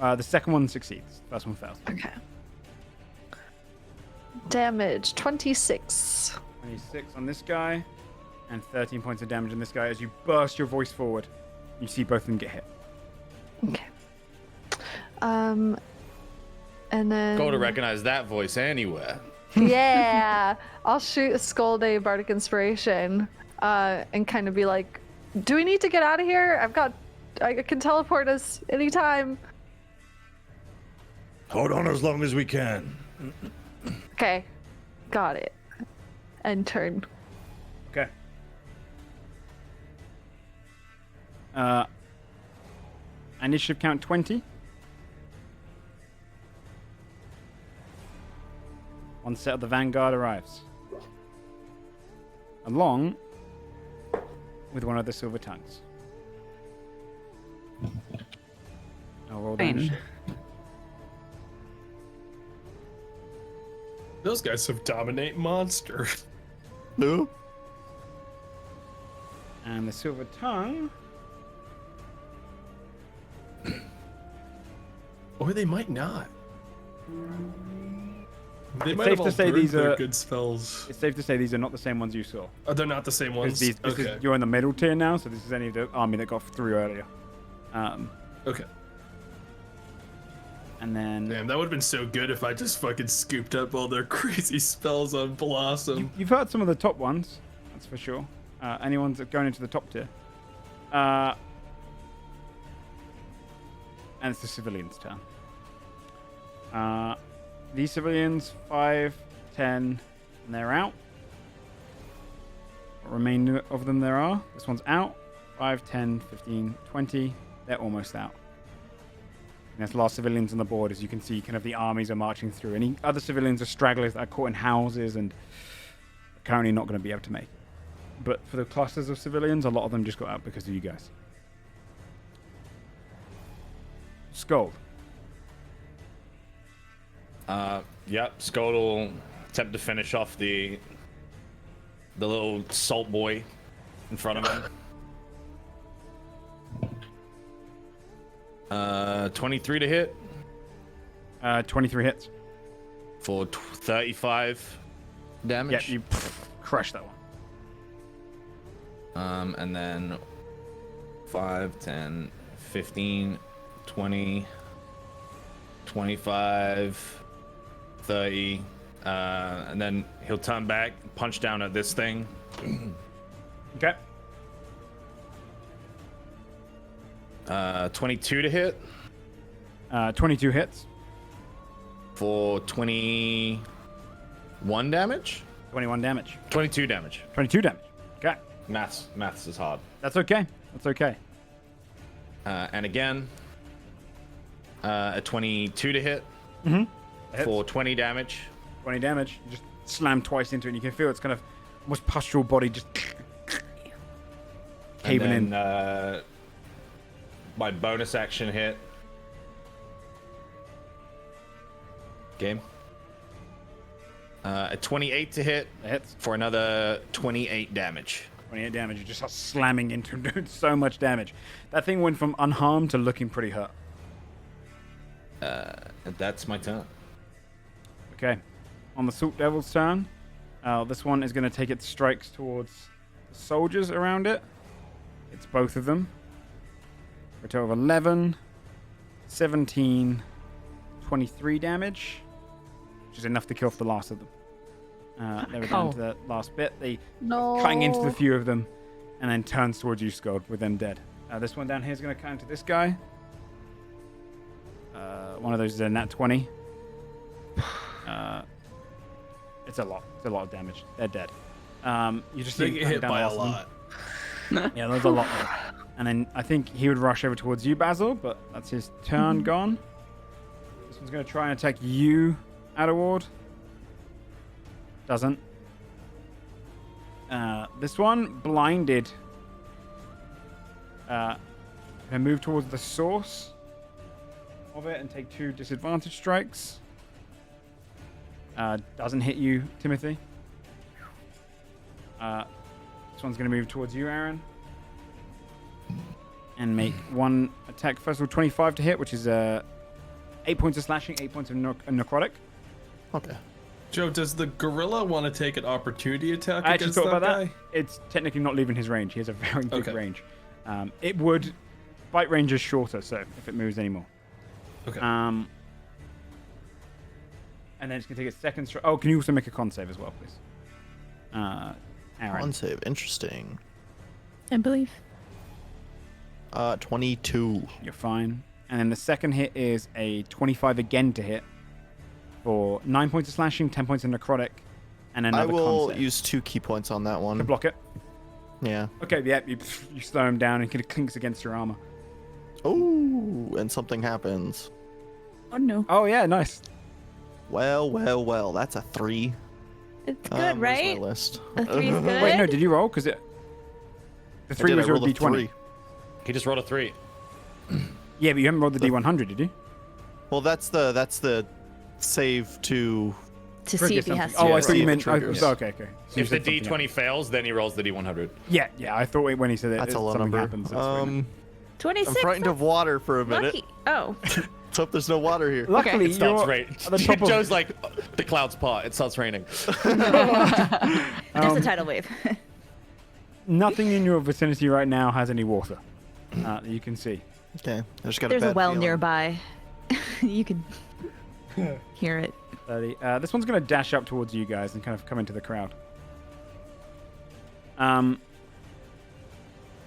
S1: The second one succeeds. First one fails.
S4: Okay. Damage 26.
S1: 26 on this guy, and 13 points of damage on this guy as you burst your voice forward. You see both of them get hit.
S4: Okay. And then.
S7: Go to recognize that voice anywhere.
S4: Yeah, I'll shoot a Skull Bardic Inspiration, and kind of be like, "Do we need to get out of here? I can teleport us anytime."
S7: Hold on as long as we can.
S4: Okay, got it. End turn.
S1: Okay. Initiative count 20. One set of the Vanguard arrives. Along with one of the Silver Tongues. I'll roll down.
S3: Fine.
S8: Those guys have dominate monster.
S5: No.
S1: And the Silver Tongue.
S6: Or they might not.
S8: They
S1: It's
S8: might
S1: safe
S8: have
S1: to
S8: all
S1: say
S8: burned
S1: these
S8: their
S1: are-
S8: good spells.
S1: It's safe to say these are not the same ones you saw.
S8: Oh, they're not the same ones.
S1: This
S8: Okay.
S1: is, you're in the middle tier now, so this is any of the army that got through earlier.
S8: Okay.
S1: And then
S8: Damn, that would have been so good if I just fucking scooped up all their crazy spells on Blossom.
S1: you've heard some of the top ones, that's for sure. Anyone that's going into the top tier. And it's the civilians' turn. These civilians, 5, 10, and they're out. What remainder of them there are? This one's out. 5, 10, 15, 20. They're almost out. And that's the last civilians on the board. As you can see, kind of the armies are marching through. Any other civilians are stragglers that are caught in houses and are currently not going to be able to make it. But for the clusters of civilians, a lot of them just got out because of you guys. Skull.
S7: Yep, Skull will attempt to finish off the little salt boy in front of him. 23 to hit
S1: 23 hits.
S7: for 35
S1: Yeah,
S7: damage.
S1: you crush that one.
S7: And then 5, 10, 15, 20, 25, 30, and then he'll turn back, punch down at this thing.
S1: Okay.
S7: 22 to hit
S1: 22 hits.
S7: for 21 damage?
S1: 21 damage.
S7: 22 damage.
S1: 22 damage. Okay.
S7: Maths is hard.
S1: That's okay. That's okay.
S7: And again, a 22 to hit
S1: Hits.
S7: for 20 damage.
S1: 20 damage. You just slam twice into it, and you can feel it's kind of almost pustule body just caving
S7: and
S1: in.
S7: then, my bonus action hit. Game. A 28 to hit
S1: It hits.
S7: for another 28 damage.
S1: 28 damage. You just start slamming into him, doing so much damage. That thing went from unharmed to looking pretty hurt.
S7: And that's my turn.
S1: Okay. On the Salt Devil's turn, this one is going to take its strikes towards the soldiers around it. It's both of them. For a total of 11, 17, 23 damage, which is enough to kill off the last of them. They were down to the last bit. They cutting into the few of them, and then turns towards you, Skold, with them dead. This one down here is going to cut into this guy. One of those is a nat 20. It's a lot. It's a lot of damage. They're dead. You just
S6: They get hit by a lot.
S1: Yeah, there's a lot more. And then I think he would rush over towards you, Basil, but that's his turn gone. This one's going to try and attack you, Adderward. Doesn't. This one, blinded. Going to move towards the source of it and take 2 disadvantage strikes. Doesn't hit you, Timothy. This one's going to move towards you, Aaron. And make 1 attack. First of all, 25 to hit, which is 8 points of slashing, 8 points of necrotic.
S5: Okay.
S6: Joe, does the gorilla want to take an opportunity attack
S1: I actually
S6: against
S1: thought
S6: that
S1: about
S6: guy?
S1: that. It's technically not leaving his range. He has a very big
S6: Okay.
S1: range. It would... Bite range is shorter, so if it moves anymore.
S6: Okay.
S1: And then it's going to take a second strike. Oh, can you also make a con save as well, please? Aaron.
S5: Con save. Interesting.
S2: I believe.
S5: 22.
S1: You're fine. And then the second hit is a 25 again to hit for 9 points of slashing, 10 points of necrotic, and
S5: I
S1: another
S5: will
S1: con save.
S5: use 2 key points on that
S1: To
S5: one.
S1: block it.
S5: Yeah.
S1: Okay, yeah, you slow him down and it clinks against your armor.
S5: Oh, and something happens.
S2: Oh no.
S1: Oh, yeah, nice.
S5: Well, well, well. That's a 3.
S2: It's good,
S5: Where's my
S2: right?
S5: list?
S2: A 3 is good.
S1: Wait, no, did you roll? Because the
S5: I
S1: 3
S5: did,
S1: was
S5: I
S1: your
S5: rolled a
S1: d20.
S5: 3.
S7: He just rolled a 3.
S1: Yeah, but you haven't rolled the d100, did you?
S5: Well, that's the save to.
S2: To
S1: Trigger
S2: see if he has
S1: something.
S2: to.
S1: Oh, I
S5: Yeah,
S1: thought
S5: see
S1: you
S5: if it
S1: meant...
S5: triggers.
S1: okay, okay. So you
S7: If the
S1: said something
S7: D20
S1: else.
S7: fails, then he rolls the D100.
S1: Yeah, I thought when he said it,
S5: That's a low
S1: something
S5: number.
S1: happens. That's what I meant.
S2: 26.
S5: I'm frightened of water for a minute.
S2: Lucky. Oh.
S5: Let's hope there's no water here.
S1: Luckily,
S7: It starts
S1: you're
S7: raining.
S1: at the top of...
S7: Joe's like, the clouds part. It starts raining.
S2: Just a tidal wave.
S1: Nothing in your vicinity right now has any water that you can see.
S5: Okay, I just got
S2: There's
S5: a
S2: a
S5: bad
S2: well
S5: feeling.
S2: nearby. You can hear it.
S1: 30. This one's going to dash up towards you guys and kind of come into the crowd.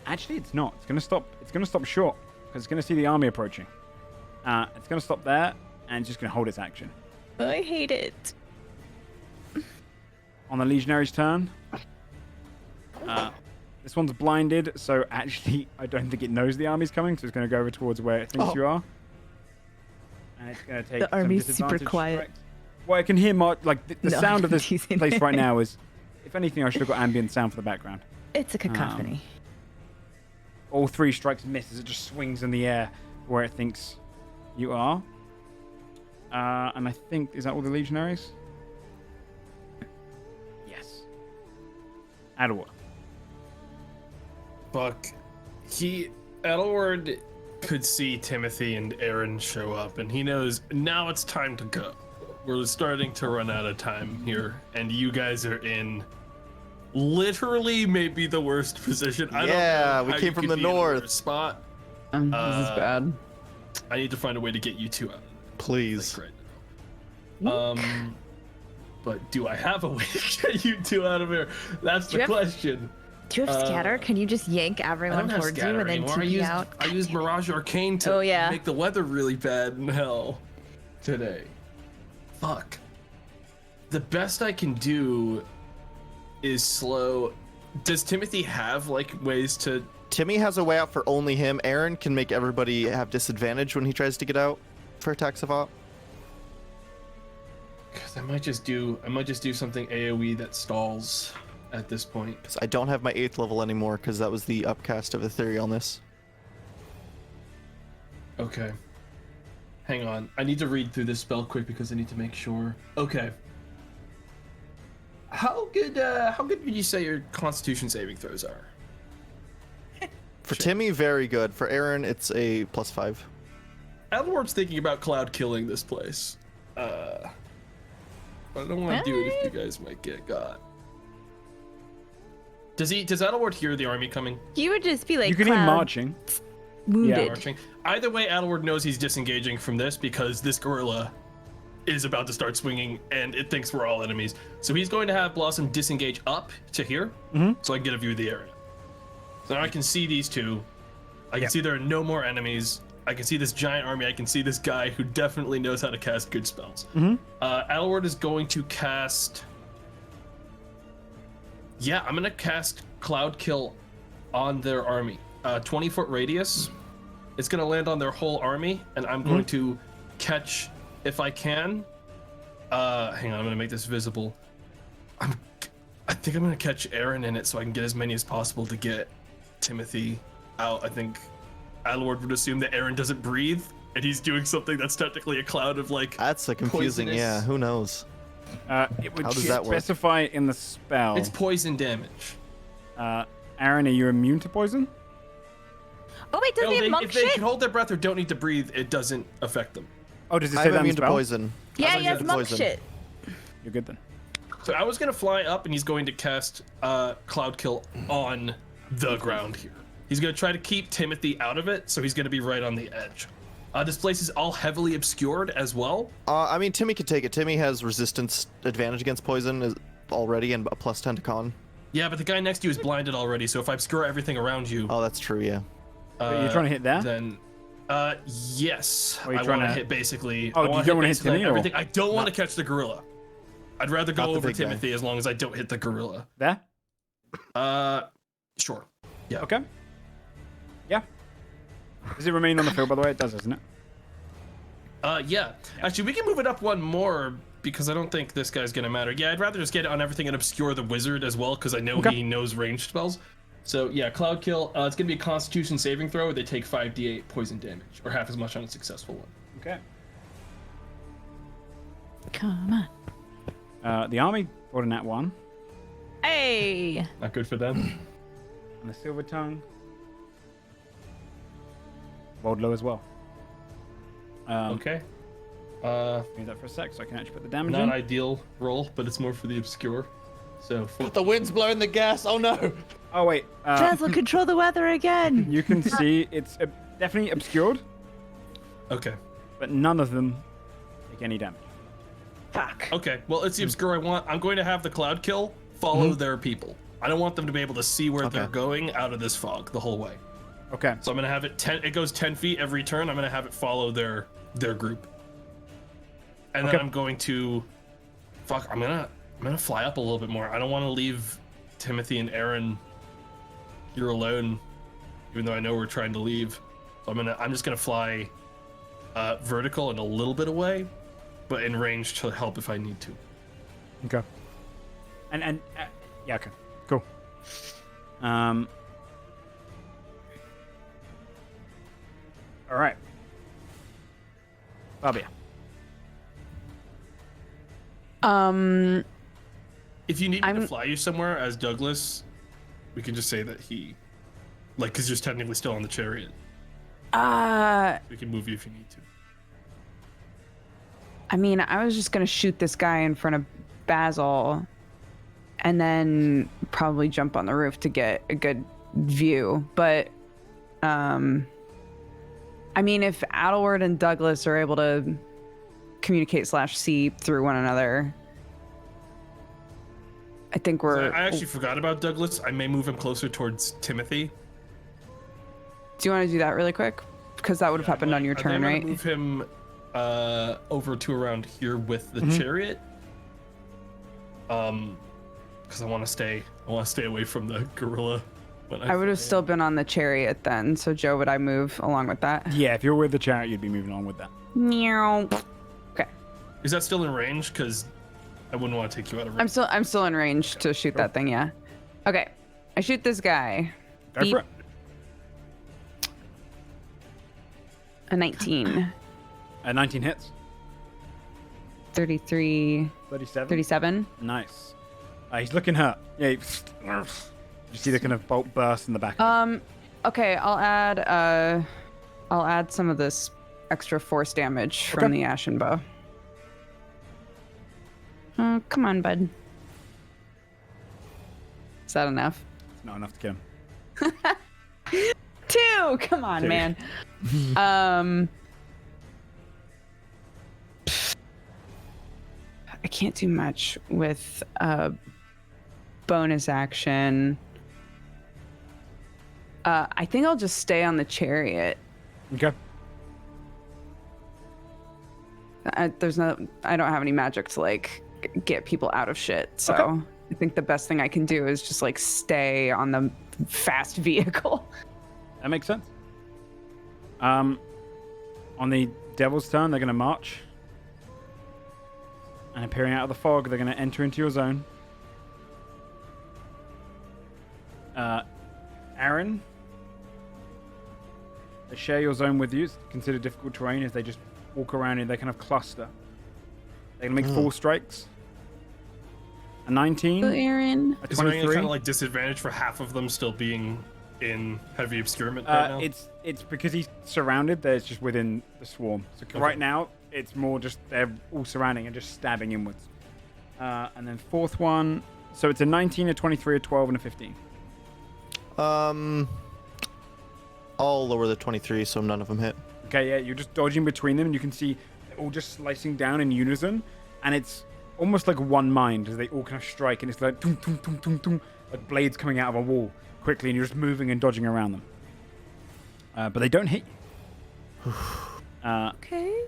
S1: Actually, it's not. It's going to stop. It's going to stop short because it's going to see the army approaching. It's going to stop there and it's just going to hold its action.
S2: I hate it.
S1: On the legionary's turn, this one's blinded, so actually I don't think it knows the army's coming, so it's going to go over towards where it thinks you are. And it's going to take
S2: The
S1: some
S2: army's super
S1: disadvantage
S2: quiet.
S1: strikes. Well, I can hear the
S2: No,
S1: sound of this
S2: teasing.
S1: place right now is, if anything, I should have got ambient sound for the background.
S2: It's a cacophony.
S1: All 3 strikes miss as it just swings in the air where it thinks you are. And I think, is that all the legionaries? Yes. Adderwood.
S6: Fuck. Edelward could see Timothy and Aaron show up, and he knows now it's time to go. We're starting to run out of time here, and you guys are in literally maybe the worst position. I
S5: Yeah,
S6: don't know
S5: we
S6: how
S5: came
S6: you
S5: from
S6: could
S5: the
S6: be in a
S5: north.
S6: worse spot.
S3: This is bad.
S6: I need to find a way to get you two out.
S5: Please.
S6: Like, right now. But do I have a way to get you two out of here? That's
S2: Do
S6: the
S2: you have-
S6: question.
S2: Do you have scatter? Can you just yank
S6: I
S2: everyone
S6: don't have
S2: towards you
S6: scatter
S2: and then
S6: anymore.
S2: TP out?
S6: I used Mirage Arcane to
S2: Oh, yeah.
S6: make the weather really bad in hell today. Fuck. The best I can do is slow. Does Timothy have like ways to?
S5: Timmy has a way out for only him. Aaron can make everybody have disadvantage when he tries to get out for attacks of op.
S6: Because I might just do something AOE that stalls at this point.
S5: Because I don't have my 8th level anymore because that was the upcast of Etherealness.
S6: Okay. Hang on. I need to read through this spell quick because I need to make sure. Okay. How good would you say your Constitution saving throws are?
S5: For Timmy, very good. For Aaron, it's a +5.
S6: Adelward's thinking about cloud killing this place. I don't want to do it if you guys might get got. Does Adelward hear the army coming?
S2: You would just be like,
S1: You can hear
S2: Cloud,
S1: marching.
S2: wounded.
S1: Yeah,
S6: Marching. Either way, Adelward knows he's disengaging from this because this gorilla is about to start swinging and it thinks we're all enemies. So he's going to have Blossom disengage up to here so I can get a view of the area. So now I can see these two. I can see there are no more enemies. I can see this giant army. I can see this guy who definitely knows how to cast good spells. Adelward is going to cast... Yeah, I'm going to cast Cloud Kill on their army. 20-foot radius. It's going to land on their whole army, and I'm going to catch, if I can... hang on, I'm going to make this visible. I think I'm going to catch Aaron in it so I can get as many as possible to get Timothy out. I think Adelward would assume that Aaron doesn't breathe, and he's doing something that's technically a cloud of, like,
S5: That's a confusing,
S6: poisonous-
S5: yeah, who knows?
S1: It would
S5: How does that work?
S1: specify in the spell.
S6: It's poison damage.
S1: Aaron, are you immune to poison?
S2: Oh wait, does
S6: No,
S2: he have monk
S6: if they
S2: shit?
S6: can hold their breath or don't need to breathe, it doesn't affect them.
S1: Oh, does it say
S5: I'm
S1: that in the
S5: immune to
S1: spell?
S5: poison.
S2: Yeah,
S5: I'm
S2: he has
S5: immune to
S2: monk
S5: poison.
S2: shit.
S1: You're good then.
S6: So I was going to fly up, and he's going to cast Cloud Kill on the ground here. He's going to try to keep Timothy out of it, so he's going to be right on the edge. This place is all heavily obscured as well.
S5: I mean, Timmy could take it. Timmy has resistance advantage against poison already and a +10 to con.
S6: Yeah, but the guy next to you is blinded already, so if I obscure everything around you...
S5: Oh, that's true, yeah.
S1: Wait, you're trying to hit there?
S6: Then, yes.
S1: Or are you
S6: I
S1: trying
S6: want to
S1: to
S6: hit basically...
S1: Oh,
S6: I
S1: you
S6: wanna
S1: don't wanna hit
S6: basically
S1: Timmy, or-
S6: everything. I don't want to catch the gorilla. I'd rather go
S5: Not the
S6: over
S5: big guy.
S6: Timothy as long as I don't hit the gorilla.
S1: There?
S6: Sure. Yeah.
S1: Okay. Yeah. Does it remain on the field, by the way? It does, doesn't it?
S6: Yeah. Actually, we can move it up one more because I don't think this guy's gonna matter. Yeah, I'd rather just get it on everything and obscure the wizard as well because I know
S1: Okay.
S6: he knows ranged spells. So yeah, Cloud Kill. It's gonna be a Constitution saving throw. They take 5d8 poison damage, or half as much on a successful one.
S1: Okay.
S2: Come on.
S1: The army brought a nat 1
S2: Hey.
S6: Not good for them.
S1: and the silver tongue. Rolled low as well.
S6: Okay.
S1: Leave that for a sec so I can actually put the damage
S6: Not
S1: in.
S6: ideal roll, but it's more for the obscure. So
S7: The wind's blowing the gas. Oh no.
S1: Oh, wait.
S2: Basil, control the weather again.
S1: You can see it's definitely obscured,
S6: okay.
S1: but none of them take any damage.
S2: Fuck.
S6: Okay. Well, it's the obscure I want. I'm going to have the Cloud Kill follow their people. I don't want them to be able to see where they're going out of this fog the whole way.
S1: Okay.
S6: So I'm gonna have it 10. It goes 10 feet every turn. I'm gonna have it follow their group, and then
S1: Okay.
S6: I'm going to, I'm gonna fly up a little bit more. I don't want to leave Timothy and Aaron here alone, even though I know we're trying to leave. So I'm just gonna fly vertical and a little bit away, but in range to help if I need to.
S1: Okay. And yeah, okay. Cool. All right. Fabia.
S6: If you need me to
S3: I'm-
S6: fly you somewhere as Douglas, we can just say that he, like, because you're technically still on the chariot. We can move you if you need to.
S3: I mean, I was just gonna shoot this guy in front of Basil, and then probably jump on the roof to get a good view. But, I mean, if Adelward and Douglas are able to communicate / see through one another, I think we're.
S6: I actually forgot about Douglas. I may move him closer towards Timothy.
S3: Do you want to do that really quick? Because that would have happened on your turn,
S6: I'm gonna
S3: right?
S6: move him over to around here with the chariot. Because I want to stay away from the gorilla. When
S3: I would have still been on the chariot then. So Joe, would I move along with that?
S1: Yeah, if you're with the chariot, you'd be moving on with that.
S3: Meow. Okay.
S6: Is that still in range? Because I wouldn't want to take you out of range.
S3: I'm still in range to shoot that thing. Yeah. Okay. I shoot this guy.
S1: Go
S3: Beep.
S1: for it.
S3: A 19.
S1: 19 hits.
S3: 33.
S1: 37.
S3: 37.
S1: Nice. He's looking hurt. Yeah. You see the kind of bolt burst in the back.
S3: Okay, I'll add some of this extra force damage from
S1: Okay.
S3: the Ashen Bow. Come on, bud. Is that enough?
S1: It's not enough to kill him.
S3: 2! Come on,
S1: 2.
S3: man. I can't do much with bonus action. I think I'll just stay on the chariot.
S1: Okay.
S3: I don't have any magic to like get people out of shit. So
S1: Okay.
S3: I think the best thing I can do is just like stay on the fast vehicle.
S1: That makes sense. On the devil's turn, they're going to march. And appearing out of the fog, they're going to enter into your zone. Aaron, they share your zone with you. It's considered difficult terrain as they just walk around and they kind of cluster. They're going to make 4 strikes. A 19,
S3: Aaron.
S1: a
S6: Is there any
S1: 23.
S6: kind of like disadvantage for half of them still being in heavy obscurement right now?
S1: It's because he's surrounded. They're just within the swarm. So right now, it's more just they're all surrounding and just stabbing inwards. And then 4th one. So it's a 19, a 23, a 12, and a 15.
S5: I'll lower the 23 so none of them hit.
S1: Okay, yeah, you're just dodging between them, and you can see they're all just slicing down in unison, and it's almost like one mind as they all kind of strike, and it's like tum, tum, tum, tum, tum, like blades coming out of a wall quickly, and you're just moving and dodging around them. But they don't hit you.
S3: Okay.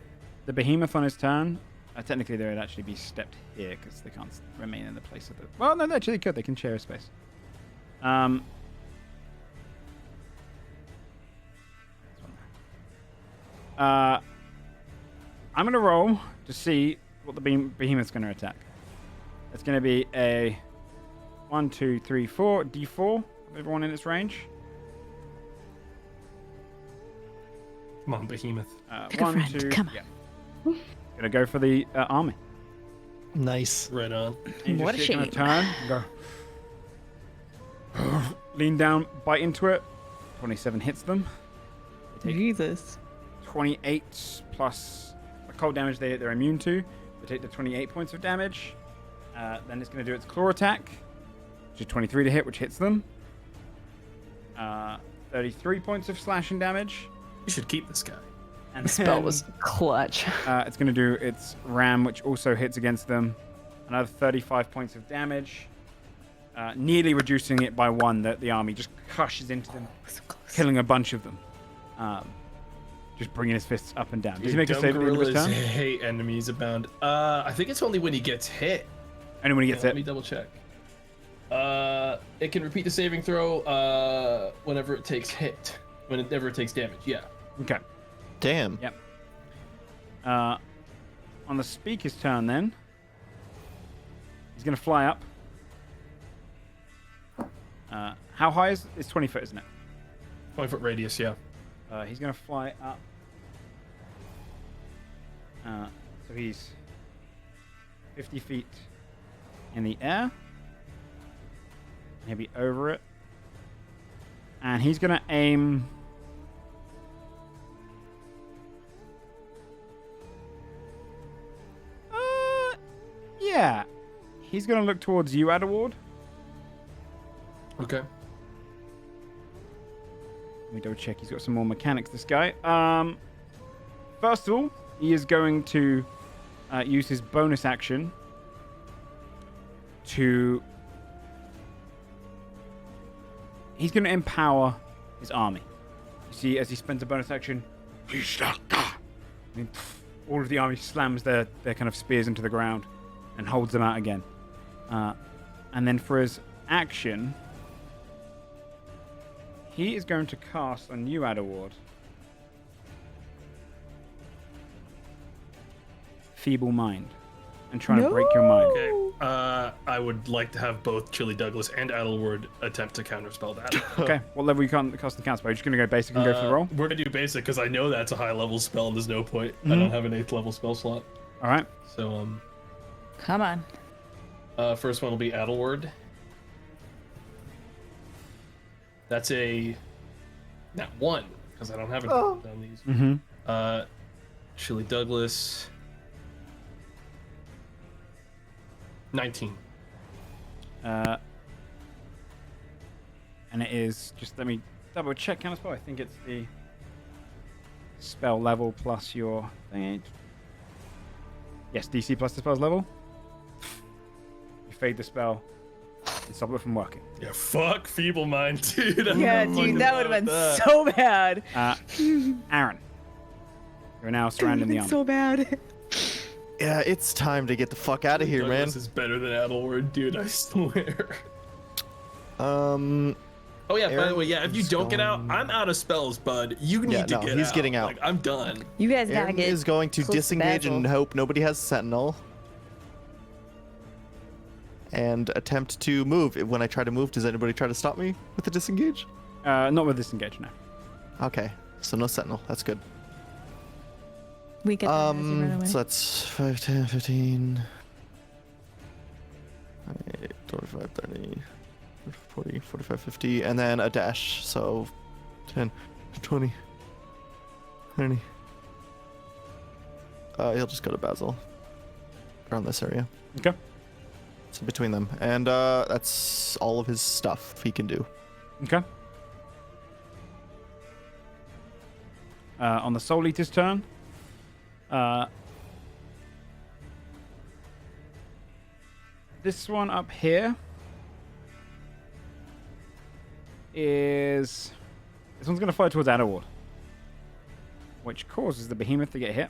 S1: The behemoth on his turn, technically they would actually be stepped here because they can't remain in the place of the. Well, no, they actually could. They can share a space. I'm gonna roll to see what the behemoth's gonna attack. It's gonna be a 1, 2, 3, 4 D4 of everyone in its range.
S6: Come on, behemoth.
S2: Pick a
S1: 1,
S2: friend,
S1: 2.
S2: come on.
S1: Yeah. Gonna go for the army.
S5: Nice.
S6: Right on.
S1: You
S2: What
S1: just
S2: a
S1: see it
S2: shame.
S1: kinda turn, go. Lean down, bite into it. 27 hits them. They take
S2: Jesus.
S1: 28 plus the cold damage they're immune to. They take the 28 points of damage. Then it's going to do its claw attack, which is 23 to hit, which hits them. 33 points of slashing damage.
S6: You should keep this guy.
S1: And
S3: The spell
S1: then,
S3: was clutch.
S1: it's going to do its ram, which also hits against them. Another 35 points of damage. Nearly reducing it by 1. The army just crushes into them,
S2: So close.
S1: killing a bunch of them. Just bringing his fists up and down. Does he make a save at the end of his
S6: Gorillas
S1: turn?
S6: hate enemies abound. I think it's only when he gets hit.
S1: Only when he gets
S6: Let
S1: hit.
S6: me double check. It can repeat the saving throw whenever it takes hit. Whenever it takes damage, yeah.
S1: Okay.
S5: Damn.
S1: Yep. On the speaker's turn, then, he's going to fly up. How high is it's 20 foot, isn't it?
S6: 20-foot radius, yeah.
S1: He's going to fly up. So he's 50 feet in the air. He'll be over it. And he's going to aim. Yeah. He's going to look towards you, Adaward.
S6: Okay.
S1: Let me double check. He's got some more mechanics, this guy. First of all, he is going to use his bonus action to... He's going to empower his army. You see, as he spends a bonus action, all of the army slams their kind of spears into the ground and holds them out again. And then for his action... He is going to cast on you, Adaward, Feeble Mind, and trying to break your mind.
S6: Okay. I would like to have both Chili Douglas and Adelward attempt to counterspell that.
S1: Okay, what level you can't cast the counterspell? You're just going to go basic and go for the roll?
S6: We're gonna do basic because I know that's a high level spell and there's no point. I don't have an 8th level spell slot.
S1: All right.
S6: So
S2: Come on.
S6: first one will be Adelward. That's a not 1 because I don't have it on these.
S1: Mm-hmm.
S6: Chili Douglas. 19.
S1: And it is, just let me double check counterspell. I think it's the spell level plus your thing. Yes, DC plus the spell's level. You fade the spell and stop it from working.
S6: Yeah, fuck Feeble Mind, dude.
S2: Yeah, dude, that would have been so bad.
S1: Aaron, you're now surrounding the army.
S2: So bad.
S5: Yeah, it's time to get the fuck out of here, man.
S6: This is better than Adelward, dude, I swear. Oh yeah, by the way, yeah, if you don't get out, I'm out of spells, bud. You need to get out.
S5: He's getting out.
S6: Like, I'm done.
S2: You guys gotta
S5: Aaron
S2: get.
S5: is going to
S2: close
S5: disengage
S2: Basil.
S5: and hope nobody has Sentinel. And attempt to move. When I try to move, does anybody try to stop me with the disengage?
S1: Not with disengage, no.
S5: Okay, so no Sentinel. That's good.
S2: We get that as you run away.
S5: So that's 5, 10, 15, 25, 30, 40, 45, 50, and then a dash. So 10, 20, 30. He'll just go to Basil. Around this area.
S1: Okay.
S5: So between them. And that's all of his stuff he can do.
S1: Okay. On the Soul Eater's turn, this one up here is... This one's going to fire towards Adderward, which causes the behemoth to get hit.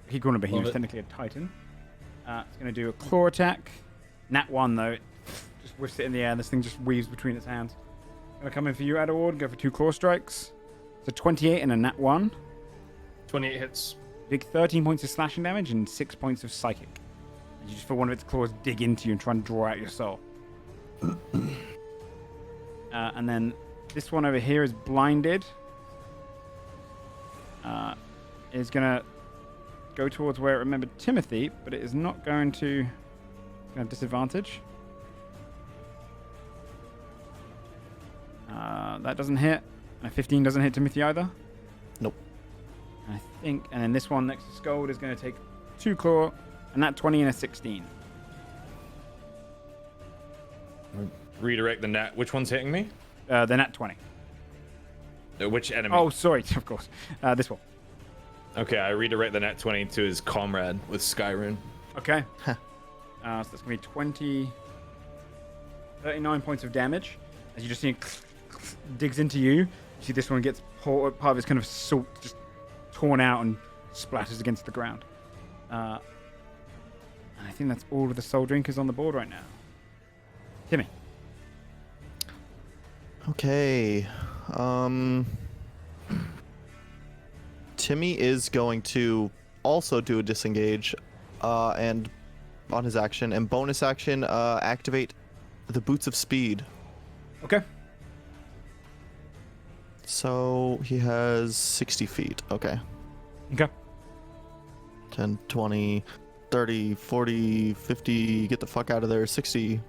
S1: He called a behemoth, technically a titan. It's going to do a claw attack. Nat 1, though. It just whiffs it in the air. This thing just weaves between its hands. Going to come in for you, Adderward. Go for 2 claw strikes. So 28 and a nat 1.
S6: 28 hits.
S1: Dig 13 points of slashing damage and 6 points of psychic. And you just feel one of its claws dig into you and try and draw out your soul. And then this one over here is blinded. Is going to go towards where it remembered Timothy, but it is not going to... It's going to have disadvantage. That doesn't hit. And a 15 doesn't hit Timothy either.
S5: Nope.
S1: I think, and then this one next to Scold is going to take 2 claw, and that 20 and a 16.
S7: Redirect the net. Which one's hitting me?
S1: The nat 20.
S7: Which enemy?
S1: Oh, sorry, of course. This one.
S7: Okay, I redirect the net 20 to his comrade with Skyrune.
S1: Okay. So that's going to be 39 points of damage. As you just see, digs into you. You see this one gets part of its kind of salt just torn out and splatters against the ground. And I think that's all of the soul drinkers on the board right now. Timmy.
S5: Okay. Timmy is going to also do a disengage and on his action, and bonus action activate the Boots of Speed.
S1: Okay.
S5: So he has 60 feet. Okay.
S1: Okay.
S5: 10, 20, 30, 40, 50. Get the fuck out of there. 60.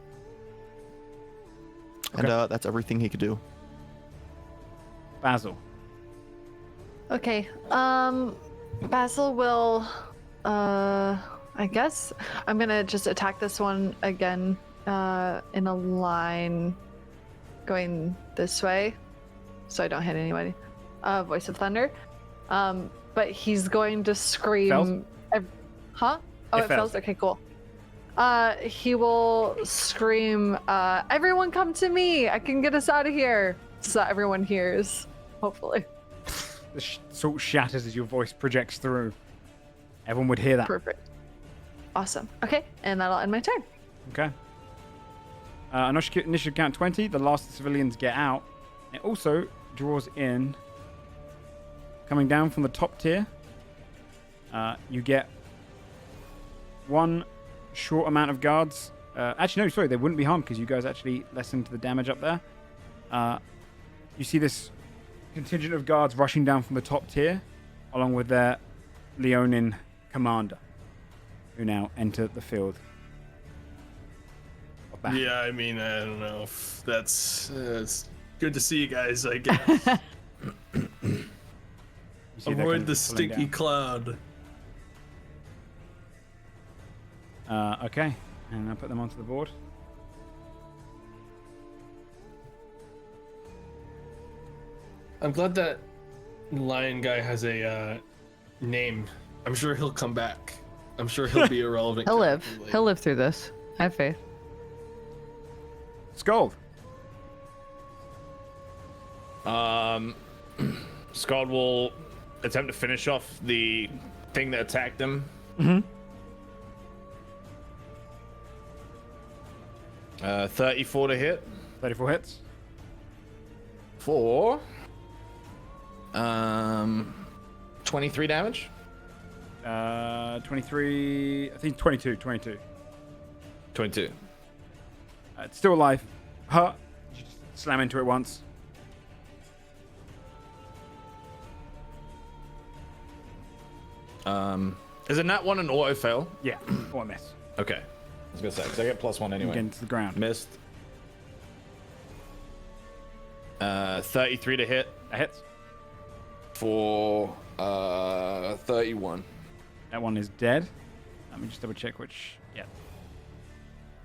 S1: Okay.
S5: And that's everything he could do.
S1: Basil.
S4: Okay. Basil will I guess I'm gonna just attack this one again in a line going this way so I don't hit anybody. Voice of Thunder. But he's going to scream. Huh? Oh, it fails. Okay, cool. He will scream, everyone come to me! I can get us out of here! So that everyone hears, hopefully.
S1: The salt shatters as your voice projects through. Everyone would hear that.
S4: Perfect. Awesome. Okay, and that'll end my turn.
S1: Okay. Initiative count 20. The last civilians get out. It also draws in, coming down from the top tier, you get one short amount of guards. Actually, no, sorry, they wouldn't be harmed because you guys actually lessened the damage up there. You see this contingent of guards rushing down from the top tier, along with their Leonin commander, who now enter the field.
S6: Yeah, I mean, I don't know if that's it's good to see you guys, I guess. Avoid the stinky cloud.
S1: Okay. And I'll put them onto the board.
S6: I'm glad that lion guy has a name. I'm sure he'll come back. I'm sure he'll be irrelevant.
S3: He'll live.
S6: character later.
S3: He'll live through this. I have faith.
S1: Scald.
S7: Scott will attempt to finish off the thing that attacked him. 34 to hit.
S1: 34 hits.
S7: For 23 damage.
S1: 23. I think 22. 22.
S7: 22.
S1: It's still alive. Hurt. You just slam into it once.
S7: Is it nat 1 an auto fail?
S1: Yeah. Or a miss.
S7: Okay. I was gonna say, because I get +1 anyway.
S1: Against the ground.
S7: Missed. 33 to hit
S1: That hits.
S7: for 31.
S1: That one is dead. Let me just double check which. Yeah.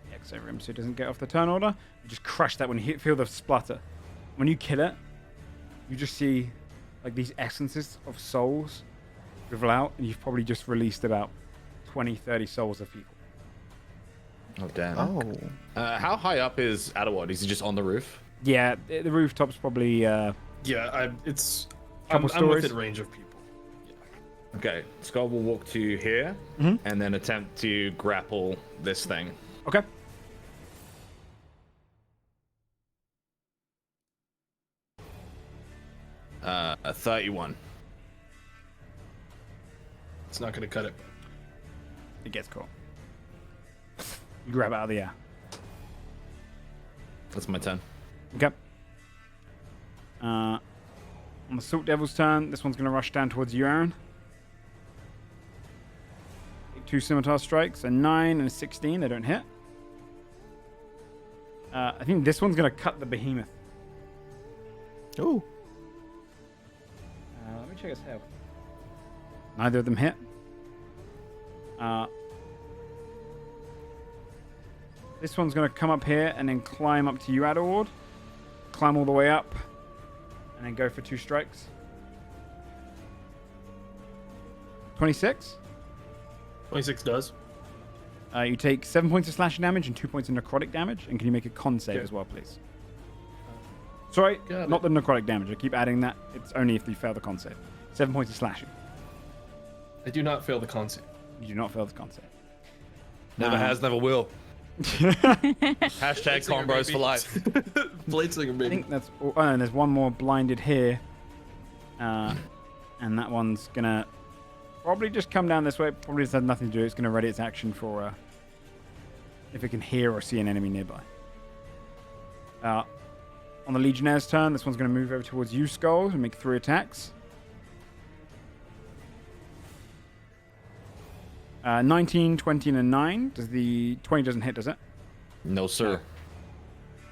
S1: The X over him so he doesn't get off the turn order. You just crush that when you feel the splutter. When you kill it, you just see like these essences of souls rivel out, and you've probably just released about 20, 30 souls of people.
S7: Oh, damn.
S5: Oh.
S7: How high up is Adawad? Is he just on the roof?
S1: Yeah, the rooftop's probably.
S6: Yeah, I'm
S1: Couple
S6: within
S1: stories.
S6: range of people.
S7: Okay. Skull will walk to here and then attempt to grapple this thing.
S1: Okay.
S7: A 31.
S6: It's not gonna cut it.
S1: It gets caught. You grab it out of the air.
S7: That's my turn.
S1: Okay. On the Salt Devil's turn, this one's going to rush down towards you, Aaron. Take 2 scimitar strikes, a 9 and a 16. They don't hit. I think this one's going to cut the behemoth.
S5: Oh.
S1: Let me check his health. Neither of them hit. This one's going to come up here and then climb up to you, Adaward. Climb all the way up. And then go for 2 strikes. 26.
S6: 26 does.
S1: You take 7 points of slashing damage and 2 points of necrotic damage. And can you make a con save
S6: Okay.
S1: as well, please? Sorry,
S6: Got
S1: not
S6: it.
S1: the necrotic damage. I keep adding that. It's only if you fail the con save. 7 points of slashing.
S6: I do not fail the concept.
S1: You do not fail the con save.
S7: Never has, never will. Hashtag Combros for life.
S6: Bladeslinger,
S1: I
S6: baby.
S1: think that's all. Oh, and there's one more blinded here. And that one's going to probably just come down this way. Probably just has nothing to do. It's going to ready its action for if it can hear or see an enemy nearby. On the Legionnaire's turn, this one's going to move over towards you, Skull, and make 3 attacks. 19, 20, and a 9. Does the 20 doesn't hit, does it?
S7: No, sir.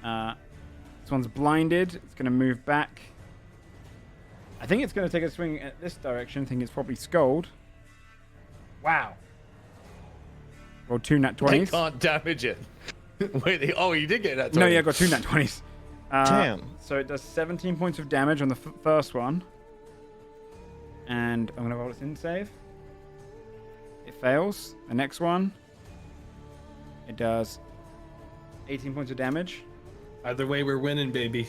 S1: This one's blinded. It's going to move back. I think it's going to take a swing at this direction. I think it's probably Scold. Wow. Rolled 2 nat
S7: I
S1: 20s.
S7: can't damage it. Wait, you did get that.
S1: No, yeah, I got 2 nat 20s.
S5: Damn.
S1: So it does 17 points of damage on the first one. And I'm going to roll its in save. It fails. The next one, it does 18 points of damage.
S6: Either way, we're winning, baby.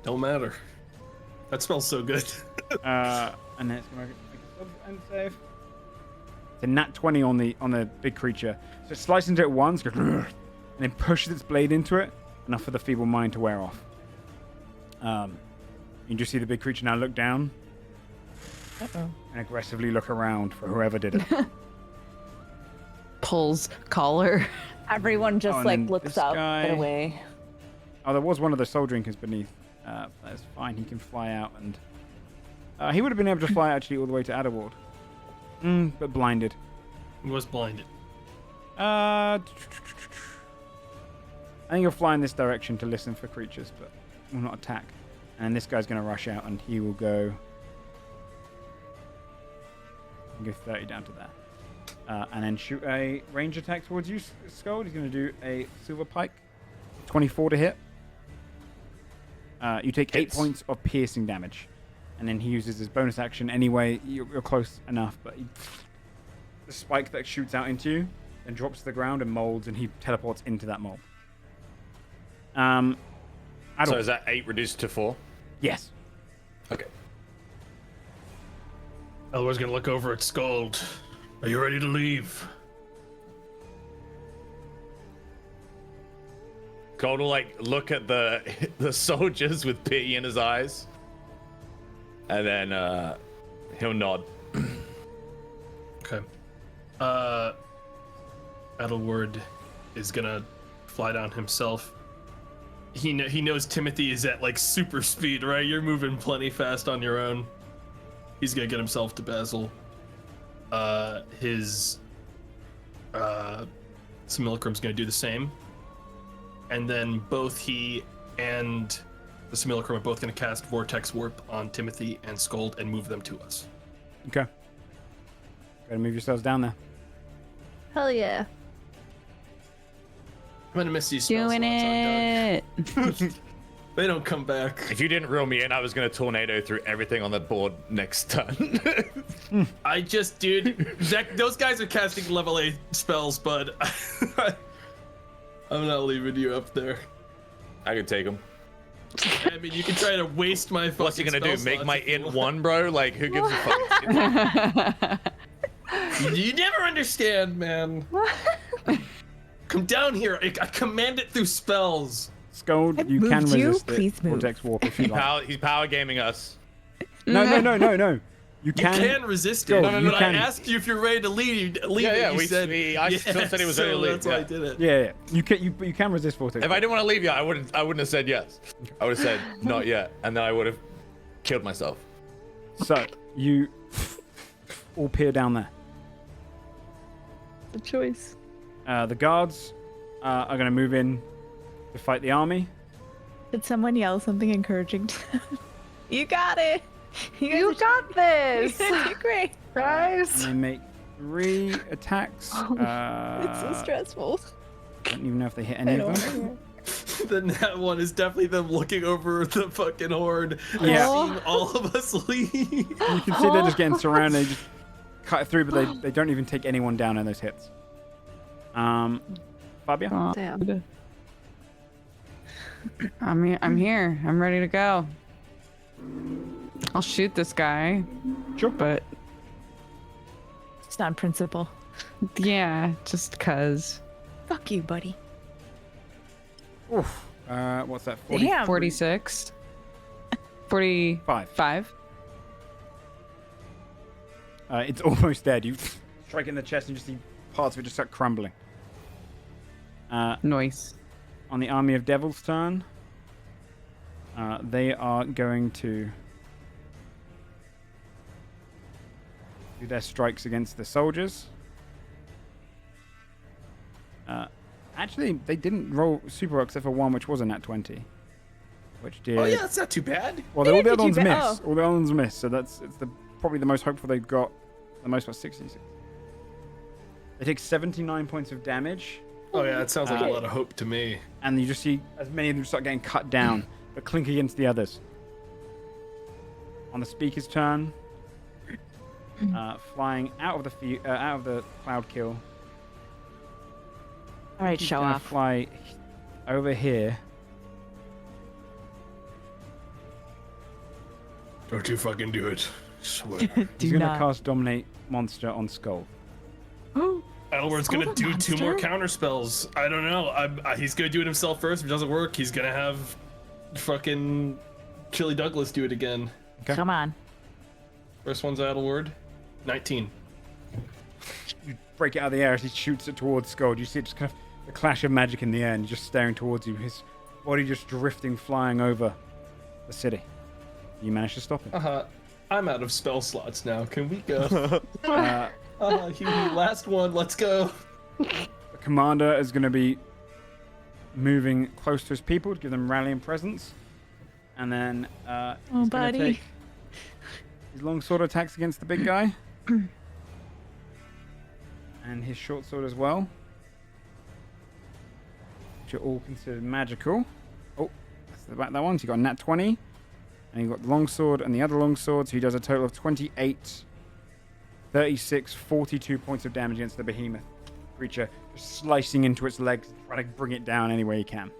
S6: Don't matter. That smells so good.
S1: And then it's going to make a end save. It's a nat 20 on the big creature. So it slices into it once, goes, and then pushes its blade into it, enough for the feeble mind to wear off. You can just see the big creature now look down. And aggressively look around for whoever did it.
S3: Pulls collar.
S2: Everyone just
S1: and
S2: like
S1: then
S2: looks
S1: this
S2: up
S1: guy-
S2: and away.
S1: Oh, there was one of the soul drinkers beneath. That's fine. He can fly out, and he would have been able to fly actually all the way to Adaward. But blinded.
S6: He was blinded.
S1: I think he'll fly in this direction to listen for creatures, but will not attack. And this guy's going to rush out, and he will go 30 down to there. and then shoot a range attack towards you, Skull. He's going to do a silver pike. 24 to hit. You take 8 points of piercing damage. And then he uses his bonus action anyway. You're close enough, but the spike that shoots out into you then drops to the ground and molds, and he teleports into that mold.
S7: So is that 8 reduced to 4?
S1: Yes.
S7: Okay.
S6: Elwar's gonna look over at Scald. Are you ready to leave?
S7: Gold will like look at the soldiers with pity in his eyes, and then he'll nod.
S6: Okay. Edelward is gonna fly down himself. He knows Timothy is at like super speed, right? You're moving plenty fast on your own. He's gonna get himself to Basil. His Simulacrum's gonna do the same. And then both he and the Simulacrum are both gonna cast Vortex Warp on Timothy and Scold and move them to us.
S1: Okay. Gotta move yourselves down there.
S4: Hell yeah.
S6: I'm gonna miss these spell
S3: Doing
S6: slots,
S3: it.
S6: Doug. They don't come back.
S7: If you didn't reel me in, I was gonna tornado through everything on the board next turn.
S6: I just, dude, those guys are casting level 8 spells, bud. I'm not leaving you up there.
S7: I could take him.
S6: I mean, you can try to waste my fucking
S7: What's he gonna do?
S6: spell
S7: Make
S6: slots
S7: my
S6: if you
S7: int
S6: want.
S7: 1, bro? Like, who gives a fuck?
S6: You never understand, man. Come down here. I command it through spells.
S1: Scold,
S2: I've
S1: you can
S2: moved you.
S1: resist it.
S2: Please move.
S1: Vortex Warp if you like.
S7: He's power gaming us.
S1: No. You
S6: You
S1: can.
S6: can resist
S1: Go,
S6: it.
S1: no,
S6: But I
S1: can.
S6: asked you if you're ready to leave.
S7: Yeah,
S6: you said,
S7: I still said he was ready to leave.
S6: That's why I
S7: Yeah.
S6: did it.
S1: Yeah. You can resist Vortex.
S7: If I didn't want to leave you, I wouldn't have said yes. I would have said not yet, and then I would have killed myself.
S1: So you all peer down there.
S4: The choice.
S1: The guards are going to move in to fight the army.
S2: Did someone yell something encouraging to them? You got it.
S4: You got this,
S2: You're great.
S4: guys.
S1: And they make 3 attacks.
S2: It's so stressful.
S1: I don't even know if they hit any of them.
S6: Then that one is definitely them looking over the fucking horde and
S1: Yeah.
S6: seeing all of us leave.
S1: You can see they're just getting surrounded. They just cut it through, but they don't even take anyone down in those hits. Fabia?
S4: Damn.
S3: I'm here. I'm ready to go. I'll shoot this guy,
S1: Sure.
S3: but
S2: Just on principle.
S3: yeah, just cause.
S2: Fuck you, buddy.
S1: Oof. What's that? 40?
S2: Damn.
S3: 46. 45.
S1: 5. It's almost dead. You strike it in the chest and you just see parts of it just start crumbling.
S3: Noise.
S1: On the Army of Devils' turn, they are going to do their strikes against the soldiers. Actually, they didn't roll super well except for one, which was a nat 20. Which did...
S6: Oh yeah, that's not too bad.
S1: Well,
S2: They
S1: all the
S2: didn't
S1: other
S2: do
S1: ones
S2: too
S1: miss.
S2: bad.
S1: All the other ones miss, so it's probably the most hopeful they've got. The most was 66. They take 79 points of damage,
S6: Oh yeah, that sounds like a lot of hope to me.
S1: and you just see as many of them start getting cut down, but clink against the others. On the speaker's turn, flying out of the cloud kill.
S2: All right,
S1: He's
S2: show
S1: gonna
S2: off.
S1: fly over here.
S6: Don't you fucking do it. Swear.
S1: He's
S2: Do
S1: gonna
S2: not.
S1: cast Dominate Monster on Skull.
S6: Edelward's gonna
S2: Scold
S6: do
S2: a
S6: 2 more
S2: monster?
S6: counter spells. I don't know. He's gonna do it himself first. If it doesn't work, he's gonna have fucking Chili Douglas do it again.
S2: Come on.
S6: First one's Edelward. 19.
S1: You break it out of the air as he shoots it towards Skull. You see it just kind of the clash of magic in the air, and he's just staring towards you. His body just drifting, flying over the city. You manage to stop him.
S6: I'm out of spell slots now. Can we go?
S1: Uh,
S6: Last one. Let's go.
S1: the commander is going to be moving close to his people to give them rallying presence, and then he's going to
S2: buddy.
S1: take his long sword attacks against the big guy. And his short sword as well. Which are all considered magical. Oh, that's about that one. So you got a nat 20. And you got the longsword and the other longsword. So he does a total of 28, 36, 42 points of damage against the behemoth creature. Just slicing into its legs, trying to bring it down any way you can.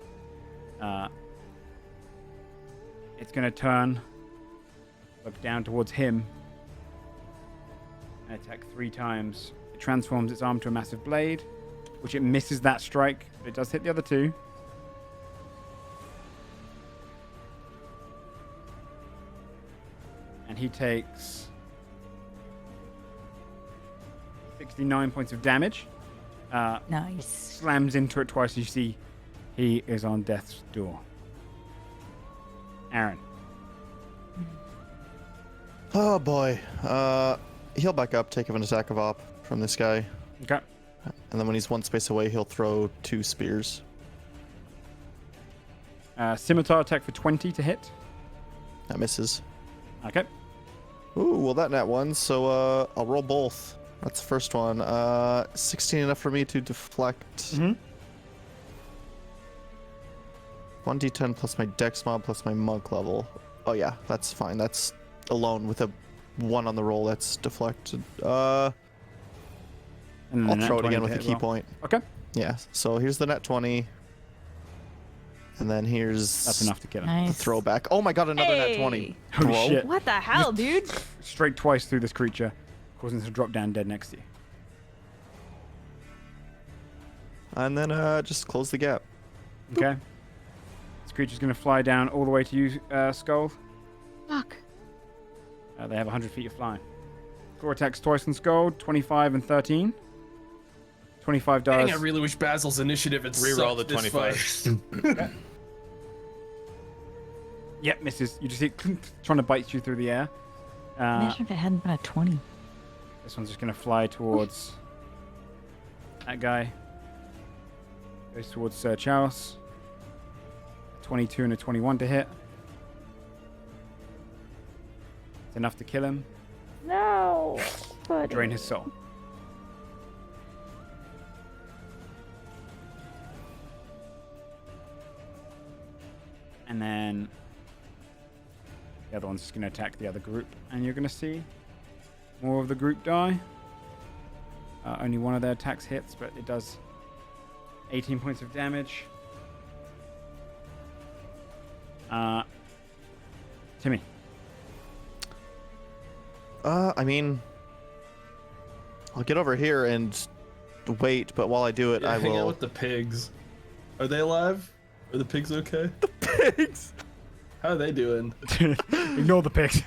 S1: It's going to turn. Look down towards him. And attack 3 times. It transforms its arm to a massive blade, which it misses that strike, but it does hit the other 2. And he takes 69 points of damage.
S2: Nice.
S1: Slams into it twice. You see he is on death's door. Aaron.
S5: Oh boy. He'll back up, take an attack of op from this guy.
S1: Okay.
S5: And then when he's one space away, he'll throw 2 spears.
S1: Scimitar attack for 20 to hit.
S5: That misses.
S1: Okay.
S5: Ooh, well that nat 1, so I'll roll both. That's the first one. 16 enough for me to deflect.
S1: Mm-hmm.
S5: 1d10 plus my dex mod plus my monk level. Oh yeah, that's fine. That's alone with a 1 on the roll. That's deflected.
S1: And then
S5: I'll
S1: the
S5: throw
S1: nat
S5: it
S1: 20
S5: again
S1: to
S5: with a
S1: hit as
S5: key
S1: well.
S5: point.
S1: Okay.
S5: Yeah, so here's the net 20. And then here's
S1: That's enough to kill him.
S5: the
S2: Nice.
S5: throwback. Oh my god, another net 20.
S2: Hey!
S1: Holy
S5: Throw.
S1: shit.
S2: What the hell, dude?
S1: Straight twice through this creature, causing it to drop down dead next to you.
S5: And then just close the gap.
S1: Okay. This creature's going to fly down all the way to you, Skull.
S2: Fuck.
S1: They have 100 feet of flying. 4 attacks twice on Skull, 25 and 13. 25 does.
S6: Dang, I really wish Basil's initiative had
S7: Reroll
S6: sucked
S7: the
S6: this
S7: 25.
S6: far.
S1: Yep, misses. You just see it trying to bite you through the air.
S2: Imagine if it hadn't been a 20.
S1: This one's just going to fly towards that guy. Goes towards Sir Charles. 22 and a 21 to hit. It's enough to kill him.
S2: No.
S1: Drain his soul. And then the other one's just going to attack the other group. And you're going to see more of the group die. Only one of their attacks hits, but it does 18 points of damage. Timmy.
S5: I mean, I'll get over here and wait, but while I do it,
S6: Yeah,
S5: I
S6: hang out
S5: will.
S6: with the pigs. Are they alive? Are the pigs okay?
S5: Pigs!
S6: How are they doing?
S1: Ignore the pigs.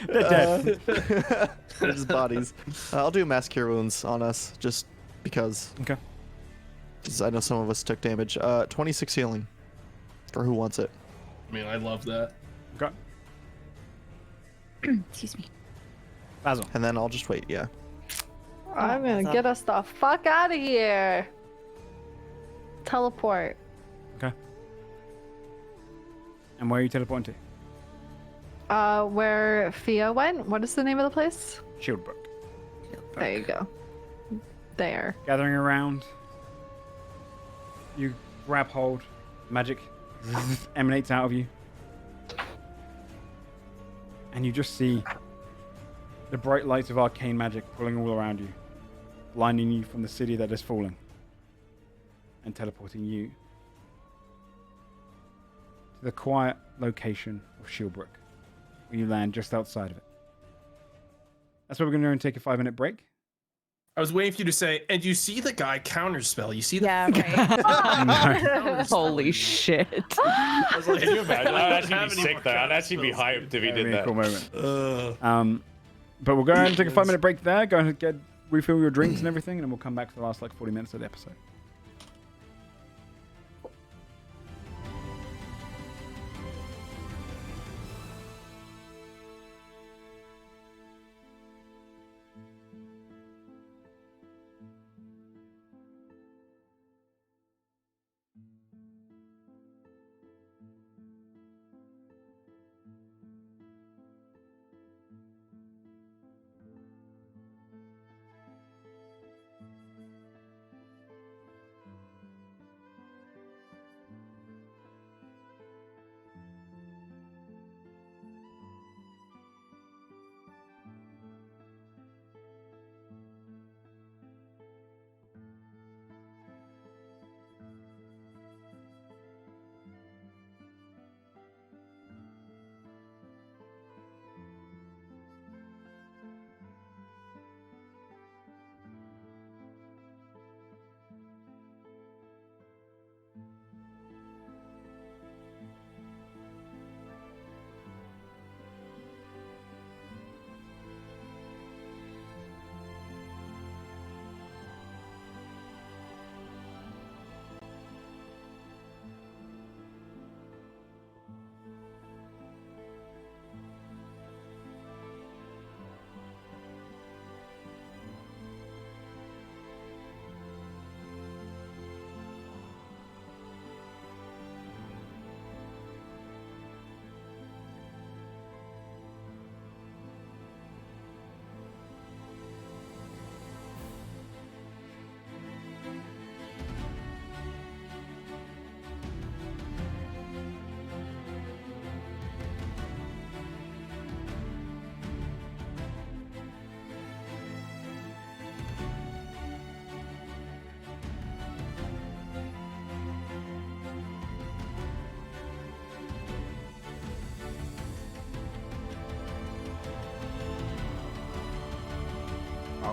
S1: They're dead.
S5: They're just bodies. I'll do mass cure wounds on us, just because.
S1: Okay.
S5: 'Cause I know some of us took damage. 26 healing. For who wants it.
S6: I mean, I love that.
S1: Okay.
S2: Excuse me.
S1: Basil.
S5: And then I'll just wait, yeah.
S4: I'm gonna
S2: Basil.
S4: get us the fuck out of here. Teleport.
S1: Okay. And where are you teleporting
S4: Where Fia went. What is the name of the place?
S1: to? Shieldbrook.
S4: There you go. There.
S1: Gathering around. You grab hold. Magic emanates out of you. And you just see the bright lights of arcane magic pulling all around you, blinding you from the city that is falling, and teleporting you to the quiet location of Shieldbrook, where you land just outside of it. That's where we're going to go and take a 5-minute break.
S6: I was waiting for you to say, and you see the guy counterspell. You see the
S2: Yeah, right.
S3: Holy shit.
S6: I was like,
S7: Can you imagine? I'd actually
S6: Have
S7: be
S6: any
S7: sick
S6: more
S7: though. I'd actually be
S6: counterspells?
S7: hyped if he
S1: That'd
S7: did
S1: be a
S7: that.
S1: cool moment. But we'll go ahead and take a 5-minute break there. Go ahead and refill your drinks and everything, and then we'll come back for the last 40 minutes of the episode.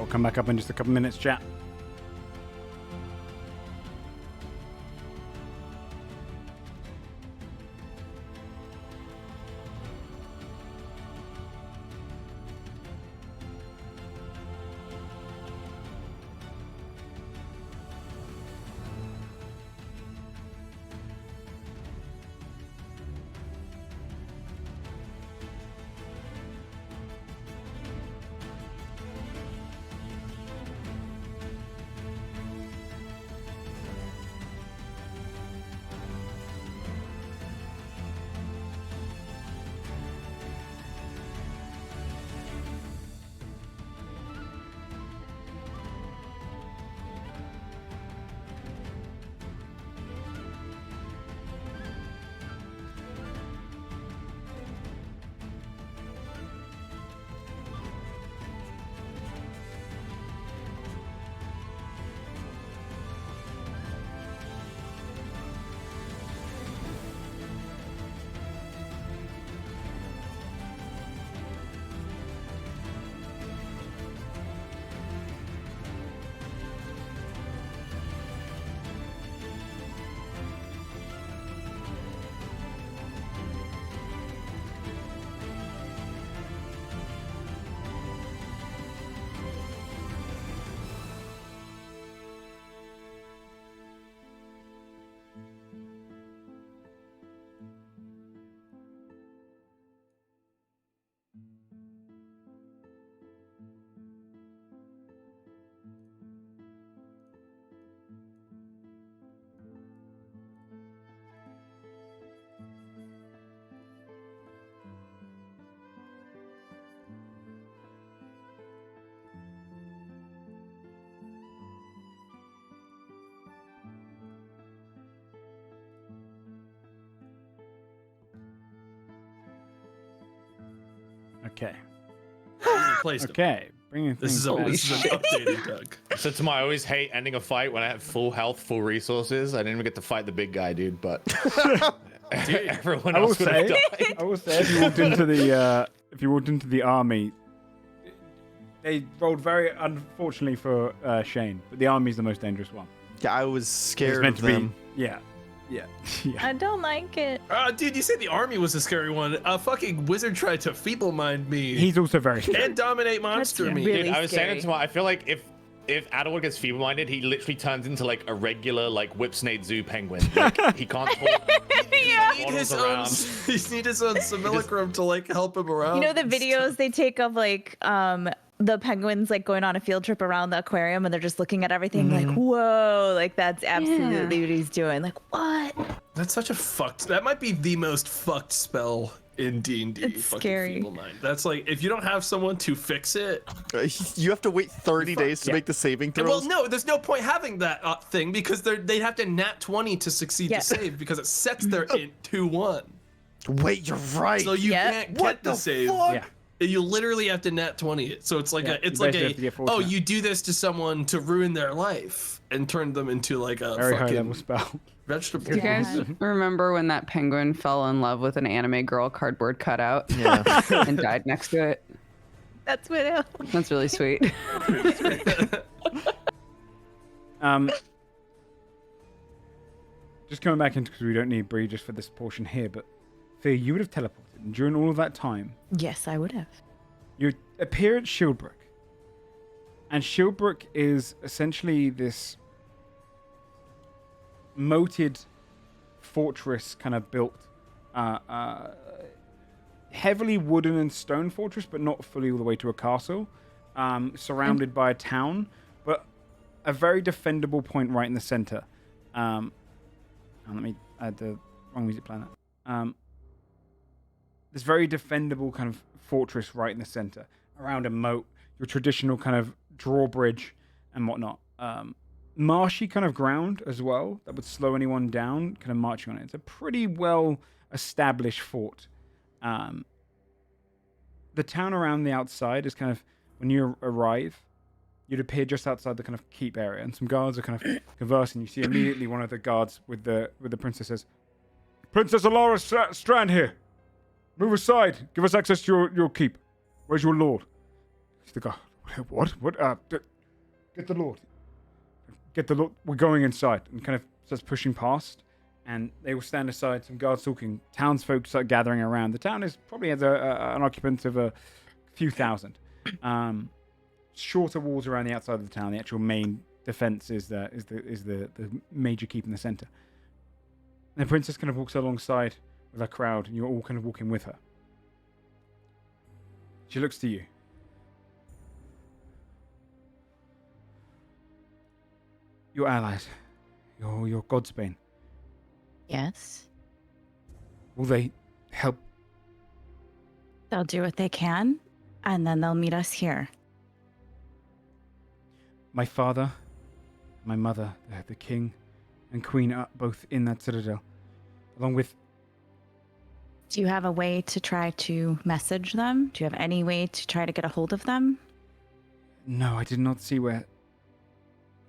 S1: come back up in just a couple minutes, chat. Okay.
S6: Replaced him.
S1: Okay. Bringing
S6: This is
S1: things
S6: a
S1: back.
S6: this is an updated Doug.
S7: So to my, I always hate ending a fight when I have full health, full resources. I didn't even get to fight the big guy, dude. But everyone
S1: I will
S7: else would have
S1: say,
S7: died.
S1: I will say, if you walked into the army, they rolled very unfortunately for Shane, but the army's the most dangerous one.
S5: Yeah, I was
S1: It's
S5: scared
S1: meant
S5: of
S1: to be.
S5: them.
S1: Yeah.
S2: I don't like it.
S6: Dude, you said the army was a scary one. A fucking wizard tried to feeble mind me
S1: He's also very scary.
S6: and dominate monster
S2: That's
S6: me.
S2: really
S7: Dude, I was saying
S2: scary.
S7: it to my, I feel like if Adderwood gets feeble-minded, he literally turns into like a regular like Whipsnade Zoo penguin. Like, he can't talk.
S2: Yeah.
S6: He need his own,
S7: around.
S6: he need his own simulacrum to like help him around.
S2: You know the
S6: and
S2: videos they take of like the penguins like going on a field trip around the aquarium and they're just looking at everything like, whoa, like that's absolutely what he's doing. Like, what?
S6: That's such a fucked. That might be the most fucked spell in D&D.
S2: It's
S6: fucking
S2: scary.
S6: Feeble mind. That's like if you don't have someone to fix it.
S5: You have to wait 30 days to make the saving throws.
S6: Well, no, there's no point having that thing because they'd have to nat 20 to succeed
S2: Yeah.
S6: to save because it sets their int 2-1.
S5: Wait, you're right.
S6: So you
S2: Yep.
S6: can't
S5: What
S6: get the
S5: the
S6: save.
S5: fuck?
S1: Yeah.
S6: You literally have to nat 20 it. So it's like
S1: Yeah,
S6: a it's
S1: you
S6: like
S1: basically
S6: a
S1: have to get
S6: oh,
S1: 4
S6: you do this to someone to ruin their life and turn them into like a
S1: Very high
S6: fucking
S1: level spell.
S6: vegetable.
S3: Do you guys remember when that penguin fell in love with an anime girl cardboard cutout
S5: Yeah.
S3: and died next to it?
S2: That's what
S3: That's really sweet.
S1: Just coming back into because we don't need Bree just for this portion here, but Fear, you would have teleported, and during all of that time,
S2: Yes, I would have.
S1: you appear at Shieldbrook, and Shieldbrook is essentially this moated fortress, kind of built, heavily wooden and stone fortress, but not fully all the way to a castle, surrounded by a town, but a very defendable point right in the center. And let me add the wrong music planet. This very defendable kind of fortress right in the center, around a moat, your traditional kind of drawbridge and whatnot. Marshy kind of ground as well that would slow anyone down, kind of marching on it. It's a pretty well established fort. The town around the outside is kind of, when you arrive, you'd appear just outside the kind of keep area, and some guards are kind of conversing. You see immediately one of the guards with the princess says, "Princess Alara Strand here. Move aside. Give us access to your keep. Where's your lord?" The guard, What? Get the Lord. Get the Lord. We're going inside. And kind of starts pushing past. And they will stand aside, some guards talking. Townsfolk start gathering around. The town is probably has an occupant of a few thousand. Shorter walls around the outside of the town. The actual main defense is the major keep in the center. And the princess kind of walks alongside with her crowd, and you're all kind of walking with her. She looks to you. Your allies, your Godsbane.
S2: Yes.
S1: Will they help?
S2: They'll do what they can, and then they'll meet us here.
S1: My father, my mother, the king and queen are both in that citadel, along with...
S2: Do you have a way to try to message them? Do you have any way to try to get a hold of them?
S1: No, I did not see where...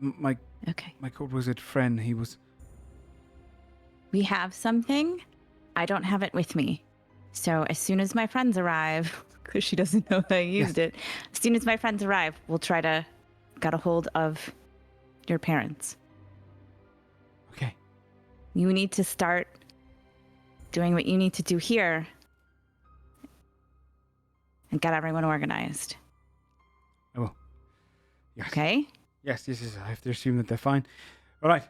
S1: My cold wizard friend, he was...
S2: We have something. I don't have it with me. So as soon as my friends arrive, because she doesn't know that I used it, as soon as my friends arrive, we'll try to get a hold of your parents.
S1: Okay.
S2: You need to start doing what you need to do here and get everyone organized.
S1: I will. Yes.
S2: Okay?
S1: Yes. I have to assume that they're fine. All right.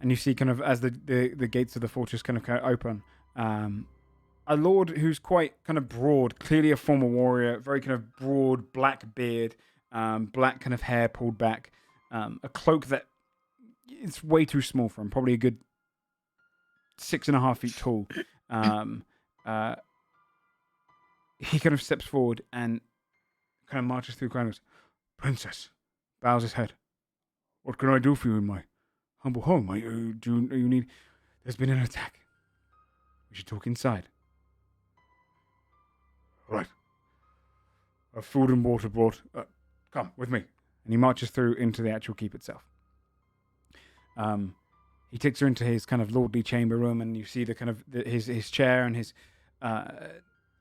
S1: And you see kind of as the gates of the fortress kind of open, a lord who's quite kind of broad, clearly a former warrior, very kind of broad black beard, black kind of hair pulled back, a cloak that it's way too small for him, probably a good 6.5 feet tall. He kind of steps forward and kind of marches through the crowd and goes, "Princess," bows his head. "What can I do for you in my humble home? You need... There's been an attack. We should talk inside." "Right. Food and water brought. Come with me." And he marches through into the actual keep itself. He takes her into his kind of lordly chamber room, and you see the kind of his chair and his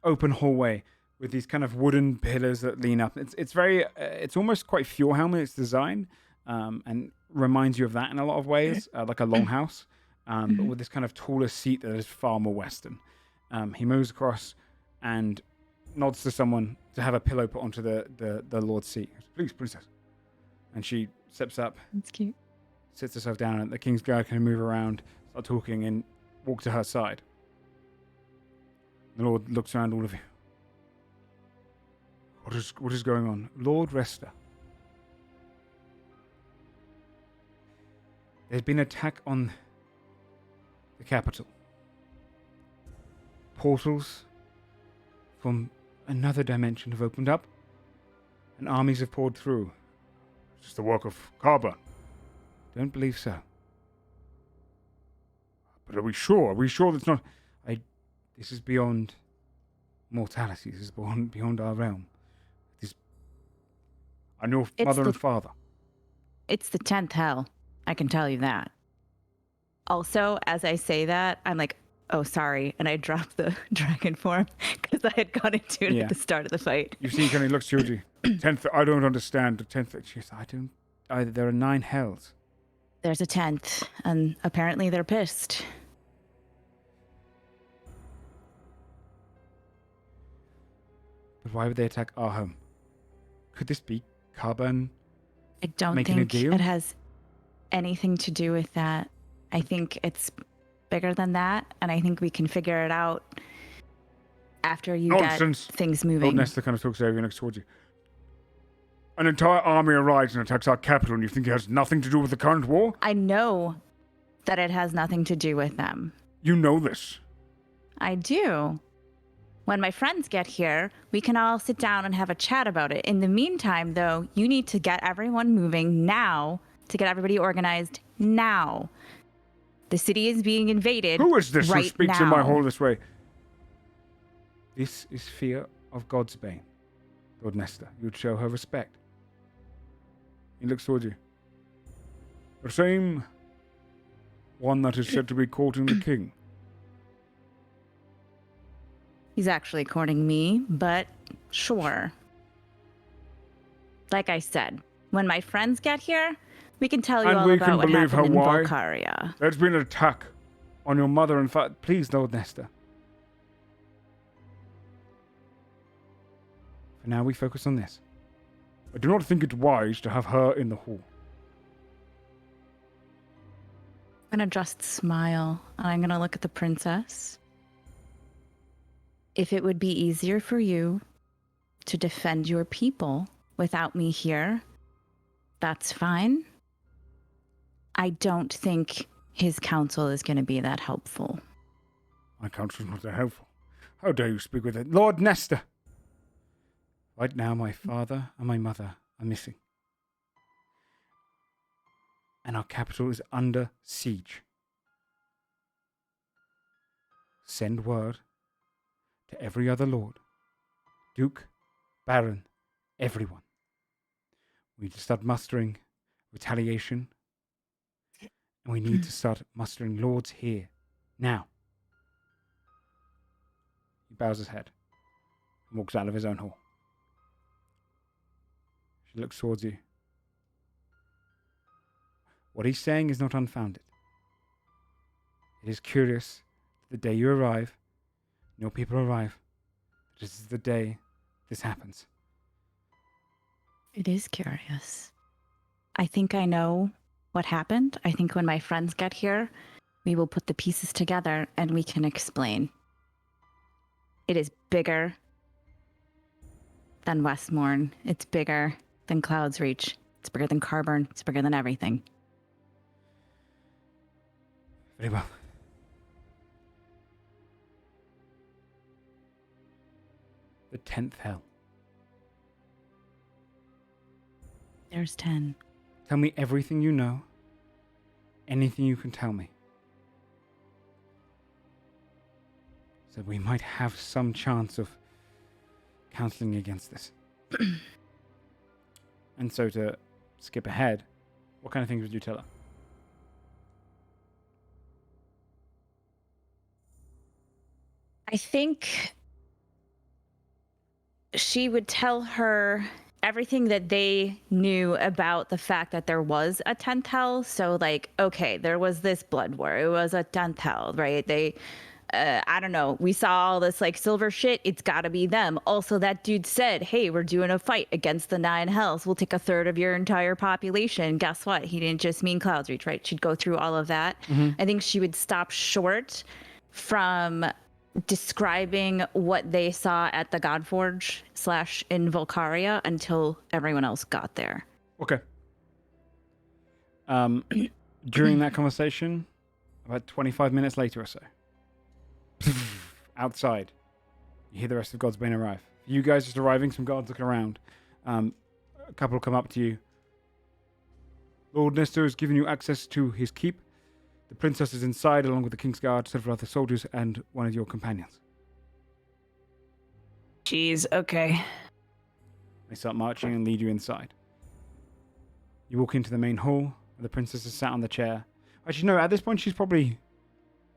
S1: open hallway with these kind of wooden pillars that lean up. It's very it's almost quite Fjordhelm in its design, and reminds you of that in a lot of ways, like a longhouse, but with this kind of taller seat that is far more Western. He moves across and nods to someone to have a pillow put onto the lord's seat. "Please, princess." And she steps up.
S2: That's cute.
S1: Sits herself down, and the king's guard can move around, start talking, and walk to her side. The Lord looks around all of you. What is going on? "Lord Rester, there's been an attack on the capital. Portals from another dimension have opened up, and armies have poured through. Is this the work of Carbon?" "Don't believe so." "But are we sure? Are we sure that's not... This is beyond mortality. This is beyond our realm. I know mother and father."
S2: It's the 10th hell. I can tell you that. Also, as I say that, I'm like, "Oh, sorry." And I drop the dragon form because I had got into it at the start of the fight.
S1: You see, he looks to you. "10th, I don't understand. The 10th, she says, I don't... there are 9 hells."
S2: There's a 10th, and apparently they're pissed.
S1: But why would they attack our home? Could this be Carbon
S2: I don't
S1: making
S2: think
S1: a deal?
S2: it has anything to do with that. I think it's bigger than that, and I think we can figure it out after you
S1: Nonsense.
S2: get things
S1: Old
S2: moving.
S1: Nesta kind of talks over you and looks towards you. "An entire army arrives and attacks our capital, and you think it has nothing to do with the current war?"
S2: I know that it has nothing to do with them.
S1: You know this.
S2: I do. When my friends get here, we can all sit down and have a chat about it. In the meantime, though, you need to get everyone moving now to get everybody organized now. The city is being invaded.
S1: Who is this
S2: right
S1: who speaks
S2: now.
S1: in my hall this way? "This is fear of Godsbane, Lord Nesta. You'd show her respect." He looks towards you. "The same one that is said to be courting the king."
S2: He's actually courting me, but sure. Like I said, when my friends get here, we can tell you
S1: And
S2: all
S1: we
S2: about
S1: can
S2: what
S1: believe
S2: happened in
S1: Hawaii.
S2: Volcaria.
S1: There's been an attack on your mother and father. Please, Lord Nestor. For now, we focus on this. I do not think it wise to have her in the hall.
S2: I'm going to just smile, and I'm going to look at the princess. If it would be easier for you to defend your people without me here, that's fine. I don't think his counsel is going to be that helpful.
S1: My counsel is not that helpful. How dare you speak with it? Lord Nestor! Right now, my father and my mother are missing. And our capital is under siege. Send word to every other lord, duke, baron, everyone. We need to start mustering retaliation. And we need to start mustering lords here, now. He bows his head and walks out of his own hall. She looks towards you. What he's saying is not unfounded. It is curious that the day you arrive, your people arrive. This is the day this happens.
S2: It is curious. I think I know what happened. I think when my friends get here, we will put the pieces together and we can explain. It is bigger than Westmorn. It's bigger than Cloudsreach. It's bigger than Carburn. It's bigger than everything.
S1: Very well. The 10th hell.
S2: There's 10.
S1: Tell me everything you know. Anything you can tell me. So we might have some chance of counseling against this. And so to skip ahead, what kind of things would you tell her?
S2: I think she would tell her everything that they knew about the fact that there was a 10th hell. So, like, okay, there was this blood war. It was a 10th hell, right? They, I don't know. We saw all this, like, silver shit. It's got to be them. Also, that dude said, hey, we're doing a fight against the 9 hells. We'll take a third of your entire population. Guess what? He didn't just mean Cloudsreach, right? She'd go through all of that. Mm-hmm. I think she would stop short from describing what they saw at the Godforged / in Volcaria until everyone else got there.
S1: Okay. During that conversation, about 25 minutes later or so, outside, you hear the rest of God's Bane arrive. You guys just arriving, some guards looking around. A couple come up to you. Lord Nestor has given you access to his keep. The princess is inside, along with the king's guard, several other soldiers, and one of your companions.
S3: Jeez, okay.
S1: They start marching and lead you inside. You walk into the main hall, where the princess is sat on the chair. Actually, no, at this point, she's probably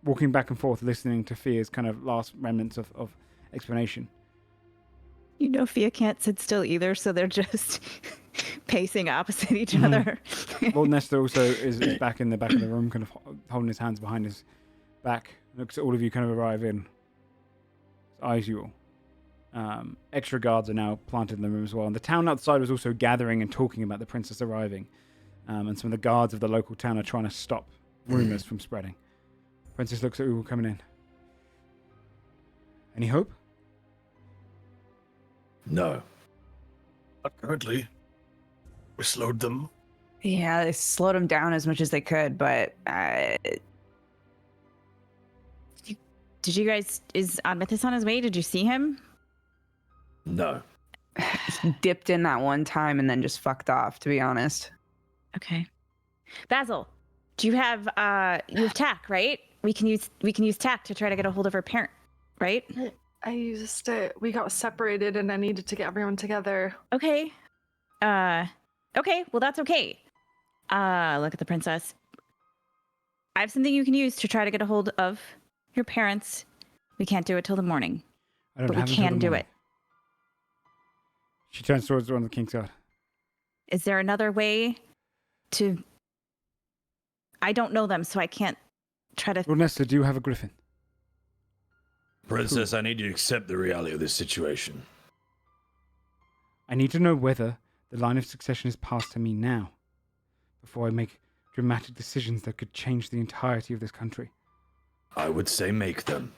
S1: walking back and forth, listening to Fia's kind of last remnants of explanation.
S2: You know, Fia can't sit still either, so they're just pacing opposite each other.
S1: Lord Nestor also is back in the back of the room, kind of holding his hands behind his back. Looks at all of you kind of arrive in. Eyes you all. Extra guards are now planted in the room as well. And the town outside was also gathering and talking about the princess arriving. And some of the guards of the local town are trying to stop rumors from spreading. Princess looks at you all coming in. Any hope?
S6: No. Not currently. We slowed them.
S3: Yeah, they slowed him down as much as they could, but
S2: Did you guys, is Admethus on his way? Did you see him?
S6: No.
S3: he dipped in that one time and then just fucked off, to be honest.
S2: Okay. Basil, do you have tack, right? We can use tack to try to get a hold of her parent, right?
S4: I used it. We got separated and I needed to get everyone together.
S2: Okay. Okay, well that's okay. Look at the princess. I have something you can use to try to get a hold of your parents. We can't do it till the morning, but we can do it.
S1: She turns towards one of the king's guard.
S2: Is there another way to... I don't know them, so I can't try to...
S1: Lord Nestor, do you have a griffin?
S9: Princess, I need you to accept the reality of this situation.
S1: I need to know whether the line of succession is passed to me now, before I make dramatic decisions that could change the entirety of this country.
S9: I would say make them.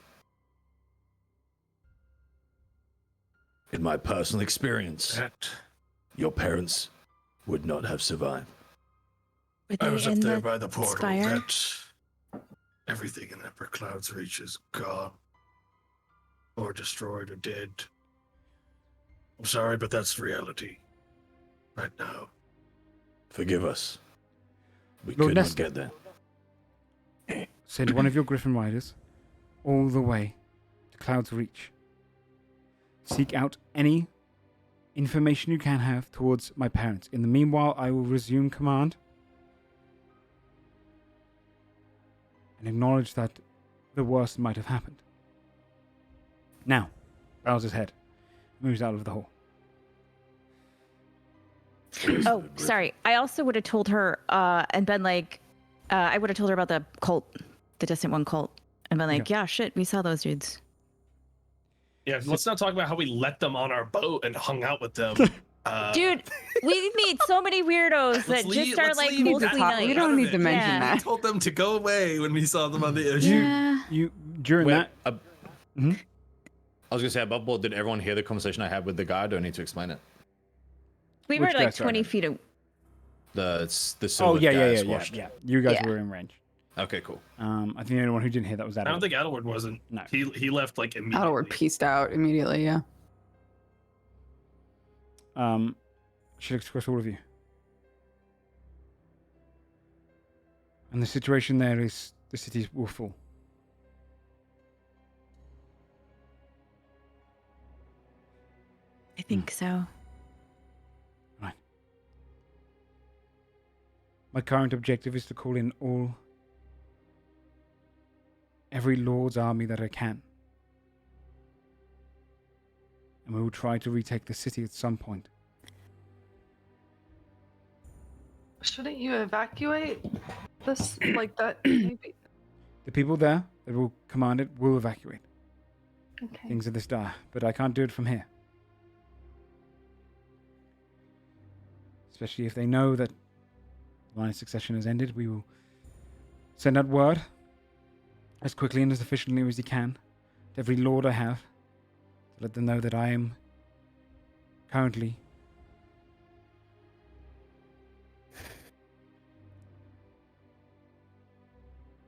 S9: In my personal experience, your parents would not have survived.
S2: Were
S8: I
S2: they
S8: was up
S2: in
S8: there
S2: the
S8: by the portal.
S2: spire?
S8: Everything in Emperor Cloudsreach is gone. Or destroyed or dead. I'm sorry, but that's reality. Right now.
S9: Forgive us. We
S1: Lord
S9: could not
S1: Nestor.
S9: get there.
S1: Send one of your griffin riders all the way to Cloudsreach. Seek out any information you can have towards my parents. In the meanwhile, I will resume command and acknowledge that the worst might have happened. Now, bows his head, moves out of the hall.
S2: Oh, sorry. I also would have told her and been like, I would have told her about the cult, the Distant One cult, and been like, yeah, shit, we saw those dudes.
S6: Yeah, let's not talk about how we let them on our boat and hung out with them.
S2: Dude, we meet so many weirdos that just are like mostly nice.
S3: We don't need to mention
S2: Yeah.
S6: I
S3: that.
S6: told them to go away when we saw them on the ocean.
S2: Yeah.
S1: You during
S7: Wait,
S1: that.
S7: I was gonna say above board. Did everyone hear the conversation I had with the guy? Do I need to explain it?
S2: We
S1: Which
S2: were like
S1: guy, sorry?
S2: 20 feet away.
S7: The
S1: Oh
S7: silver
S1: yeah,
S7: guy
S1: yeah.
S7: squashed.
S1: You guys
S2: Yeah.
S1: were in range.
S7: Okay, cool.
S1: I think the only one who didn't hear that was
S6: I
S1: Adam.
S6: don't think Adelward wasn't.
S1: No.
S6: He left like immediately.
S3: Adelward pieced out immediately, yeah.
S1: Should express all of you. And the situation there is the cities will fall.
S2: I think so.
S1: Right. My current objective is to call in every Lord's army that I can. And we will try to retake the city at some point.
S4: Shouldn't you evacuate this like that? Maybe.
S1: The people there that will command it will evacuate.
S4: Okay.
S1: Things are this dire, but I can't do it from here. Especially if they know that the line of succession has ended, we will send out word as quickly and as efficiently as we can to every lord I have to let them know that I am currently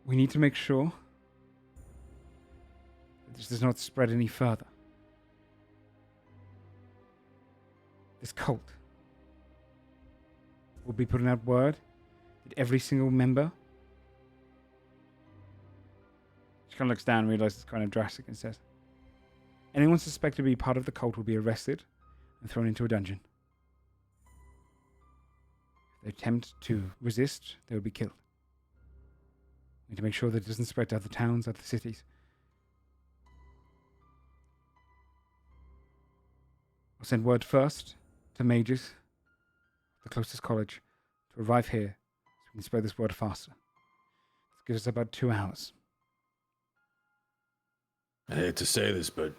S1: we need to make sure that this does not spread any further. This cult will be putting out word that every single member. She kind of looks down and realizes it's kind of drastic and says, anyone suspected to be part of the cult will be arrested and thrown into a dungeon. If they attempt to resist, they will be killed. We need to make sure that it doesn't spread to other towns, other cities. I'll send word first to mages, the closest college, to arrive here so we can spread this word faster. This gives us about 2 hours.
S9: I hate to say this, but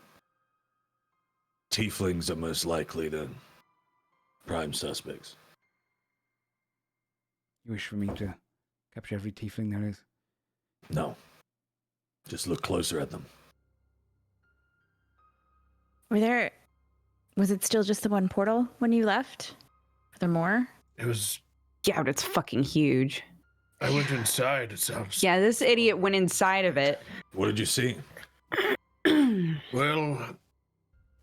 S9: tieflings are most likely the prime suspects.
S1: You wish for me to capture every tiefling there is?
S9: No. Just look closer at them.
S2: Was it still just the one portal when you left? Are there more?
S8: It was.
S3: Yeah, but it's fucking huge.
S8: I went inside. It sounds.
S3: Yeah, this idiot went inside of it.
S9: What did you see?
S8: Well,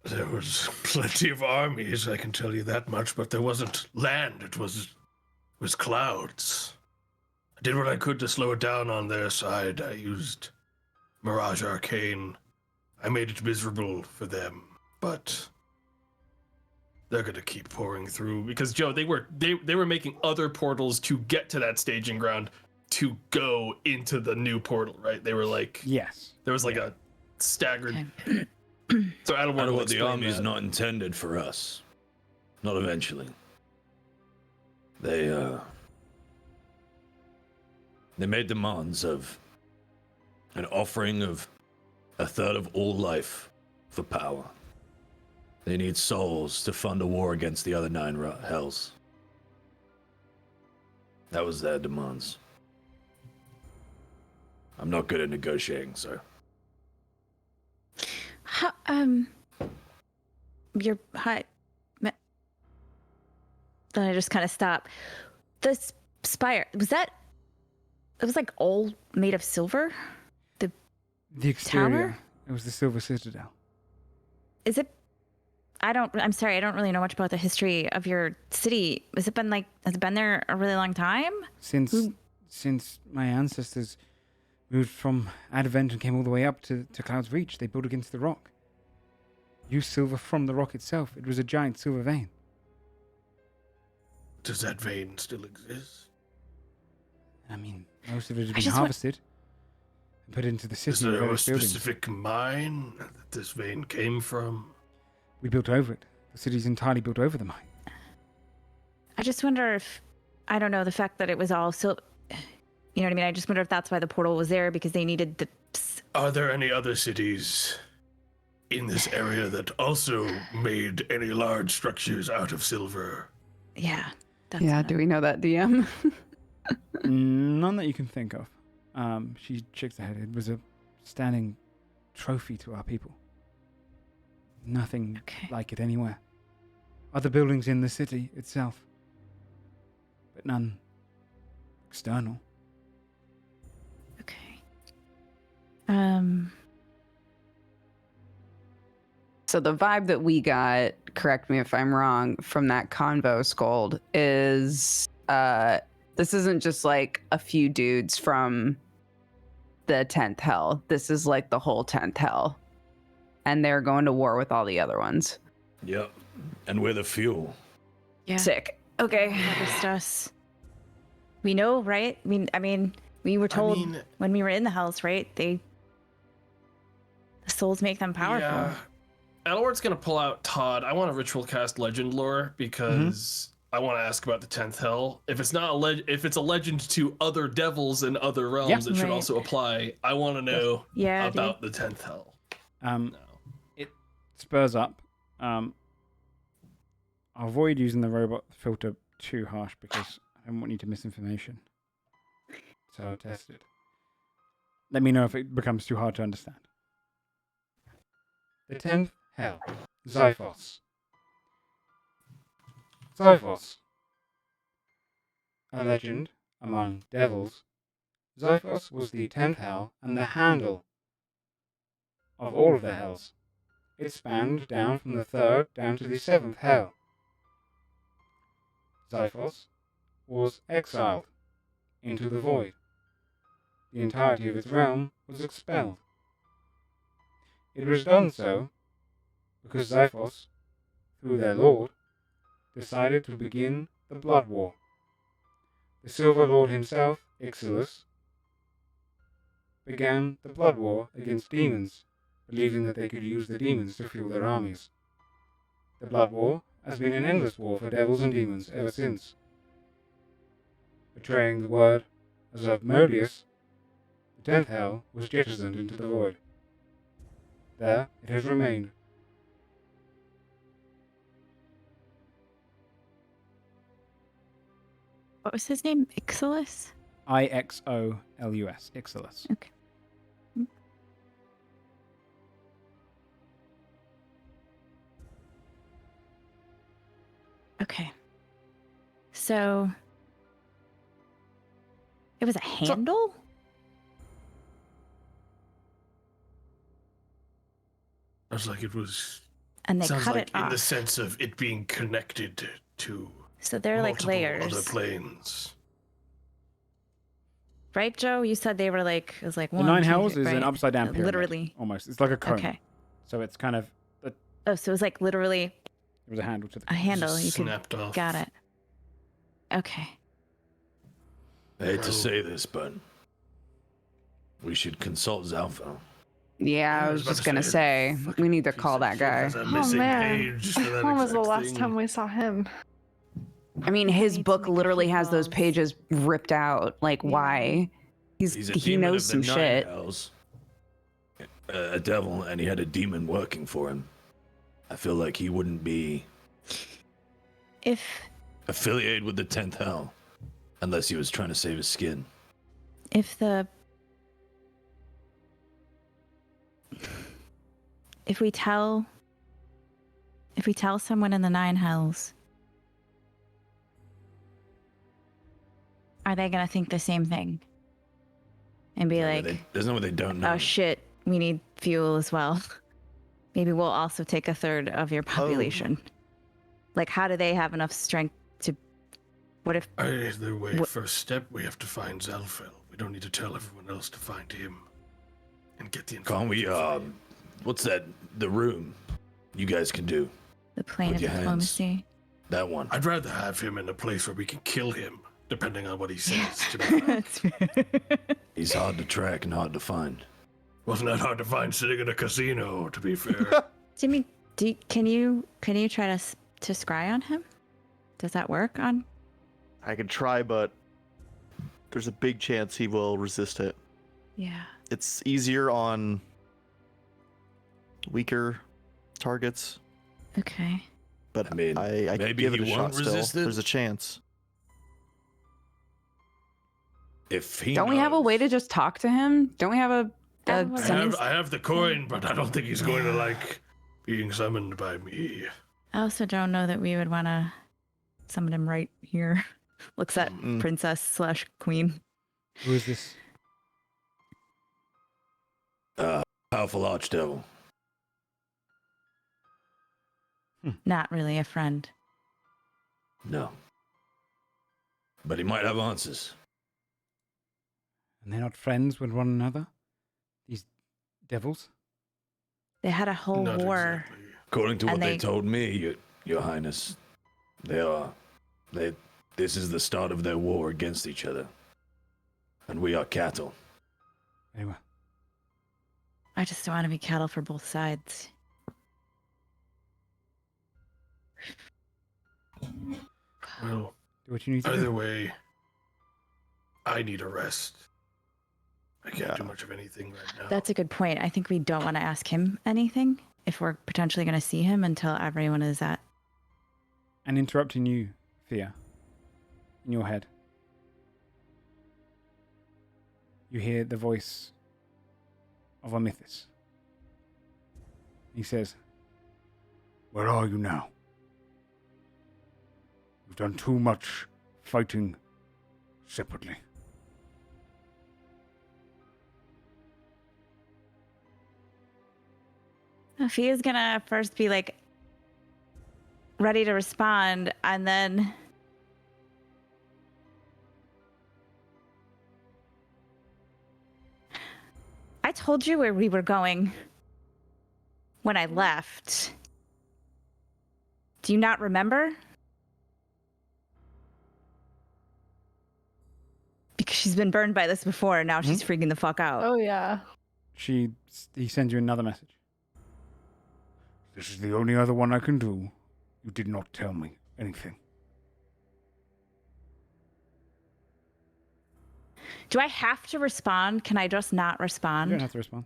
S8: there was plenty of armies, I can tell you that much, but there wasn't land. It was clouds. I did what I could to slow it down on their side. I used Mirage Arcane. I made it miserable for them, but they're gonna keep pouring through because Joe, they were making other portals to get to that staging ground to go into the new portal, right? They were like,
S1: Yes.
S8: there was like a staggered.
S2: Okay.
S8: So I don't
S9: I
S8: want
S9: know
S8: to
S9: what the
S8: explain
S9: army is
S8: that.
S9: not intended for us. Not eventually. They made demands of an offering of a third of all life for power. They need souls to fund a war against the other 9 hells. That was their demands. I'm not good at negotiating, sir.
S2: You're hi. Then I just kind of stop. The spire, was that, it was like all made of silver?
S1: The exterior.
S2: Tower?
S1: It was the Silver Citadel.
S2: Is it, I'm sorry, I don't really know much about the history of your city. Has it been there a really long time?
S1: Since my ancestors moved from Advent and came all the way up to Cloudsreach, they built against the rock. Used silver from the rock itself. It was a giant silver vein.
S8: Does that vein still exist?
S1: I mean, most of it has been harvested and put into the city.
S8: Is there a
S1: various buildings.
S8: specific mine that this vein came from?
S1: We built over it. The city's entirely built over the mine.
S2: I just wonder if, I don't know, the fact that it was all you know what I mean? I just wonder if that's why the portal was there, because they needed the...
S8: Are there any other cities in this area that also made any large structures out of silver?
S2: Yeah.
S3: Do we know that, DM?
S1: None that you can think of. She shakes her head. It was a standing trophy to our people. Nothing like it anywhere. Other buildings in the city itself, but none external.
S2: Okay.
S3: So the vibe that we got, correct me if I'm wrong, from that convo, Scold, is this isn't just like a few dudes from the 10th hell. This is like the whole 10th hell. And they're going to war with all the other ones.
S9: Yep. And we're the fuel.
S2: Yeah.
S3: Sick. Okay.
S2: That is us. We know, right? I mean, we were told when we were in the hells, right? The souls make them powerful.
S6: Yeah. Adelward's gonna pull out Todd. I want to ritual cast legend lore because I want to ask about the 10th hell. If it's not if it's a legend to other devils and other realms, it should also apply. I want to know about the 10th hell.
S1: It spurs up. I'll avoid using the robot filter too harsh because I don't want you to miss information. So I'll test it. Let me know if it becomes too hard to understand. The 10th hell. Xiphos. Xiphos. A legend among devils. Xiphos was the 10th hell and the handle of all of the hells. It spanned down from the 3rd down to the 7th hell. Xiphos was exiled into the void. The entirety of its realm was expelled. It was done so because Xiphos, through their lord, decided to begin the Blood War. The Silver Lord himself, Ixalis, began the Blood War against demons, believing that they could use the demons to fuel their armies. The Blood War has been an endless war for devils and demons ever since. Betraying the word as of Molius, the 10th hell was jettisoned into the void. There it has remained.
S2: What was his name? Ixalis?
S1: Ixolus. Ixalis.
S2: Okay. Okay. So it was a handle?
S8: Sounds like it was.
S2: And they
S8: sounds
S2: cut
S8: like
S2: it
S8: in
S2: off.
S8: the sense of it being connected to.
S2: So they're like
S8: multiple
S2: layers.
S8: Other planes.
S2: Right, Joe? You said they were like, it was like
S1: The
S2: one.
S1: 9
S2: two,
S1: hells
S2: three,
S1: is an
S2: right?
S1: upside down pyramid.
S2: Literally.
S1: Almost. It's like a cone.
S2: Okay.
S1: So it's kind of.
S2: Oh, so it was like literally
S1: It was a handle to the.
S2: a handle. You could.
S8: Snapped off.
S2: Got it. Okay.
S9: I hate to say this, but we should consult Zalfo.
S3: Yeah, I was
S8: about
S3: just
S8: to
S3: gonna say, we need to call that guy.
S8: Has a missing
S4: man.
S8: page for that
S4: When was the
S8: exact
S4: last
S8: thing.
S4: time we saw him?
S3: I mean, his
S2: need to
S3: book
S2: make a
S3: literally
S2: few
S3: has those
S2: calls.
S3: pages ripped out. Like, why?
S9: He's a
S3: He
S9: demon
S3: knows
S9: of
S3: some
S9: the Nine
S3: shit.
S9: Hells. A devil, and he had a demon working for him. I feel like he wouldn't be
S2: If
S9: affiliated with the 10th Hell unless he was trying to save his skin.
S2: if we tell someone in the Nine Hells, are they gonna think the same thing? And be like,
S9: There's no way they don't know.
S2: oh shit, we need fuel as well. Maybe we'll also take a third of your population. Like, how do they have enough strength to... What if...
S8: Either way, first step, we have to find Zelfel. We don't need to tell everyone else to find him. And get the
S9: Can't we,
S8: information.
S9: what's that, the room you guys can do?
S2: The plane
S9: With
S2: of
S9: your hands.
S2: diplomacy?
S9: That one.
S8: I'd rather have him in a place where we can kill him, depending on what he says. To be fair.
S2: That's fair.
S9: He's hard to track and hard to find.
S8: Wasn't that hard to find sitting in a casino, to be fair.
S2: Jimmy, can you try to scry on him? Does that work on...
S5: I could try, but there's a big chance he will resist it.
S2: Yeah.
S5: It's easier on weaker targets,
S2: Okay.
S5: but
S9: I mean,
S5: I could
S9: maybe
S5: give it
S9: he
S5: a
S9: won't
S5: shot still.
S9: resist it.
S5: There's a chance.
S9: If he
S3: Don't we have a way to
S9: knows-
S3: just talk to him? Don't we have a
S2: That was-
S8: I have the coin, but I don't think he's going to like being summoned by me.
S2: I also don't know that we would want to summon him right here. Looks at
S5: Mm.
S2: princess/queen.
S1: Who is this?
S9: Powerful archdevil.
S2: Not really a friend.
S9: No. But he might have answers.
S1: And they're not friends with one another? These devils?
S2: They had a whole
S8: Not
S2: war.
S8: exactly.
S9: According to what
S2: And
S9: they
S2: they-
S9: told me, your highness, this is the start of their war against each other. And we are cattle.
S1: Anyway.
S2: I just don't want to be cattle for both sides.
S8: Well,
S1: Do what you need to
S8: either
S1: do.
S8: way, I need a rest. I can't
S5: Yeah.
S8: do much of anything right now.
S2: That's a good point. I think we don't want to ask him anything if we're potentially going to see him until everyone is at...
S1: And interrupting you, Thea, in your head. You hear the voice of Amithis. He says, "Where are you now? You've done too much fighting separately."
S2: Fia's going to first be like ready to respond, and then... I told you where we were going when I left. Do you not remember? Because she's been burned by this before, and now she's freaking the fuck out.
S4: Oh yeah.
S1: He sends you another message. "This is the only other one I can do. You did not tell me anything."
S2: Do I have to respond? Can I just not
S1: You
S2: respond?
S1: don't have to respond.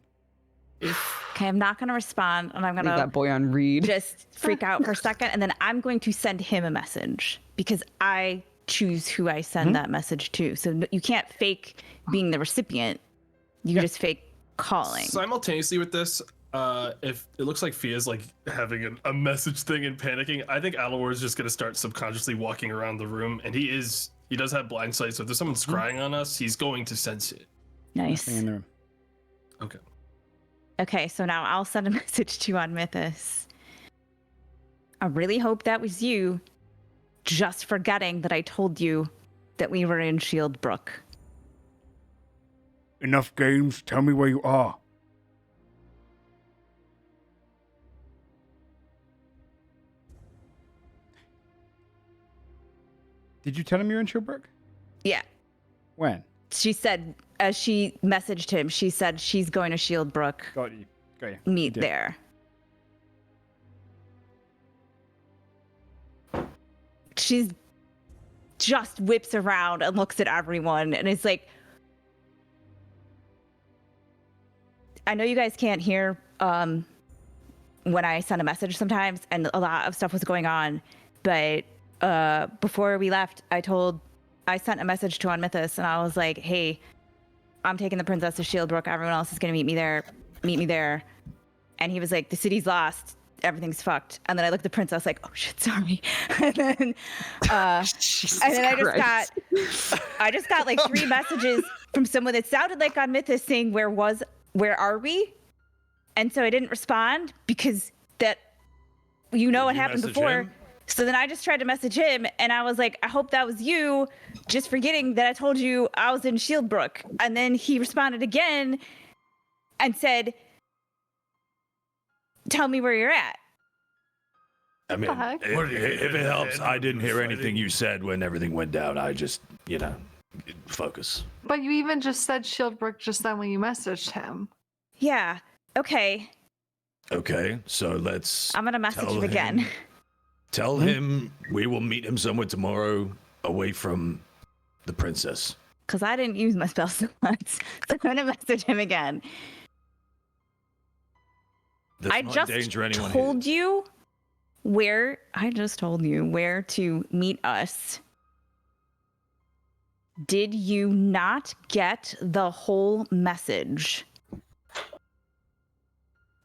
S2: Okay, I'm not going to respond, and I'm going
S3: Leave
S2: to
S3: that boy on read.
S2: just freak out for a second, and then I'm going to send him a message because I choose who I send that message to. So you can't fake being the recipient. You just fake calling.
S6: Simultaneously with this, if it looks like Fia's like having a message thing and panicking, I think Alor is just gonna start subconsciously walking around the room, and he does have blind sight, so if there's someone scrying on us, he's going to sense it.
S2: Nice.
S1: Nothing in the room.
S6: Okay.
S2: Okay, so now I'll send a message to you on Mythos. I really hope that was you just forgetting that I told you that we were in Shieldbrook.
S1: Enough games. Tell me where you are. Did you tell him you're in Shieldbrook?
S2: Yeah.
S1: When?
S2: She said, as she messaged him, she said she's going to Shieldbrook.
S1: Got you. Got you.
S2: Meet
S1: You did.
S2: there. She's just whips around and looks at everyone and is like, I know you guys can't hear when I send a message sometimes, and a lot of stuff was going on, but before we left, I sent a message to Mythos, and I was like, hey, I'm taking the princess to Shieldbrook. Everyone else is going to meet me there. And he was like, the city's lost. Everything's fucked. And then I looked at the princess like, oh shit, sorry. and then I just got like 3 messages from someone that sounded like on Mythos saying, where are we? And so I didn't respond because what happened before.
S9: Him?
S2: So then I just tried to message him, and I was like, I hope that was you, just forgetting that I told you I was in Shieldbrook. And then he responded again and said, tell me where you're at.
S9: I mean, if it helps, I didn't hear anything you said when everything went down. I just, focus.
S4: But you even just said Shieldbrook just then when you messaged him.
S2: Yeah. Okay.
S9: Okay, so
S2: I'm going to message him again.
S9: Tell him we will meet him somewhere tomorrow away from the princess.
S2: Because I didn't use my spell slots. So I'm going to message him again. I just told you where to meet us. Did you not get the whole message?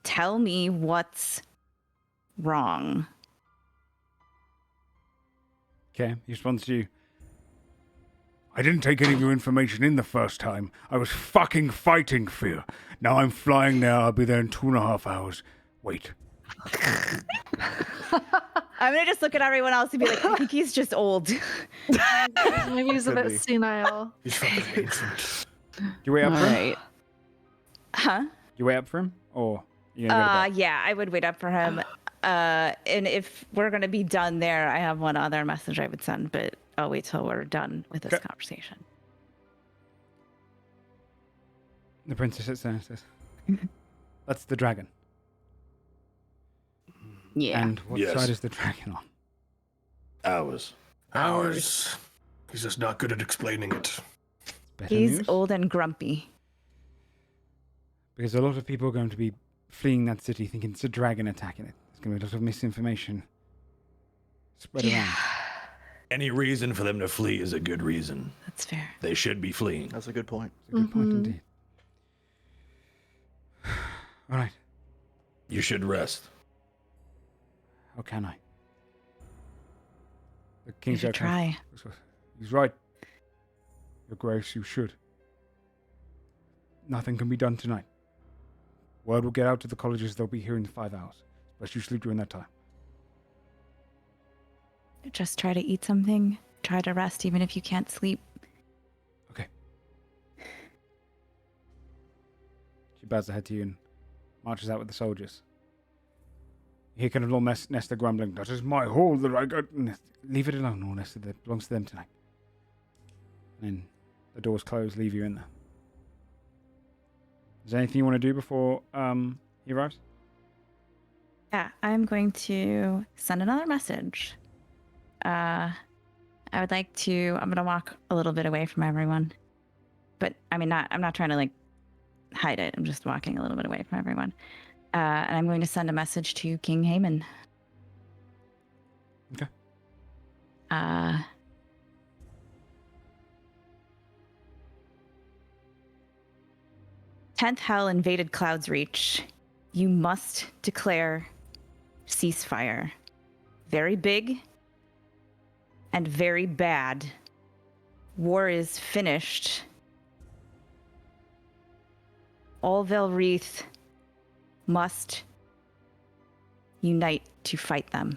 S2: Tell me what's wrong.
S1: Okay, he responds to you. I didn't take any of your information in the first time. I was fucking fighting fear. Now I'm flying there. I'll be there in 2.5 hours. Wait.
S2: I'm going to just look at everyone else and be like, I think he's just old.
S4: Maybe he's a bit senile.
S8: He's fucking ancient.
S1: You wait up for him?
S3: Right.
S2: Huh?
S1: You wait up for him? Or you gonna go to bed?
S2: Yeah, I would wait up for him. And if we're going to be done there, I have one other message I would send, but I'll wait till we're done with this conversation.
S1: The princess sits there and says, that's the dragon.
S3: Yeah.
S1: And what side is the dragon on?
S9: Ours.
S8: He's just not good at explaining it.
S1: Better
S2: He's
S1: news?
S2: old and grumpy.
S1: Because a lot of people are going to be fleeing that city thinking it's a dragon attacking it. There's going to be a lot of misinformation spread around.
S9: Any reason for them to flee is a good reason.
S2: That's fair.
S9: They should be fleeing.
S5: That's a good point.
S1: It's a good point indeed. All right.
S9: You should rest.
S1: How can I? The
S2: You
S1: king's
S2: should try.
S1: He's right. Your Grace, you should. Nothing can be done tonight. Word will get out to the colleges. They'll be here in 5 hours. Best you sleep during that time.
S2: Just try to eat something. Try to rest even if you can't sleep.
S1: Okay. She bows her head to you and marches out with the soldiers. You hear kind of little Nesta grumbling. That is my hall that I got. Leave it alone, all Nesta. That belongs to them tonight. And then the doors close, leave you in there. Is there anything you want to do before he arrives?
S2: Yeah, I'm going to send another message. I'm going to walk a little bit away from everyone. But I'm not trying to hide it. I'm just walking a little bit away from everyone. And I'm going to send a message to King Haemon.
S1: Okay.
S2: 10th Hell invaded Cloudsreach. You must declare ceasefire. Very big and very bad. War is finished. All Velreath must unite to fight them.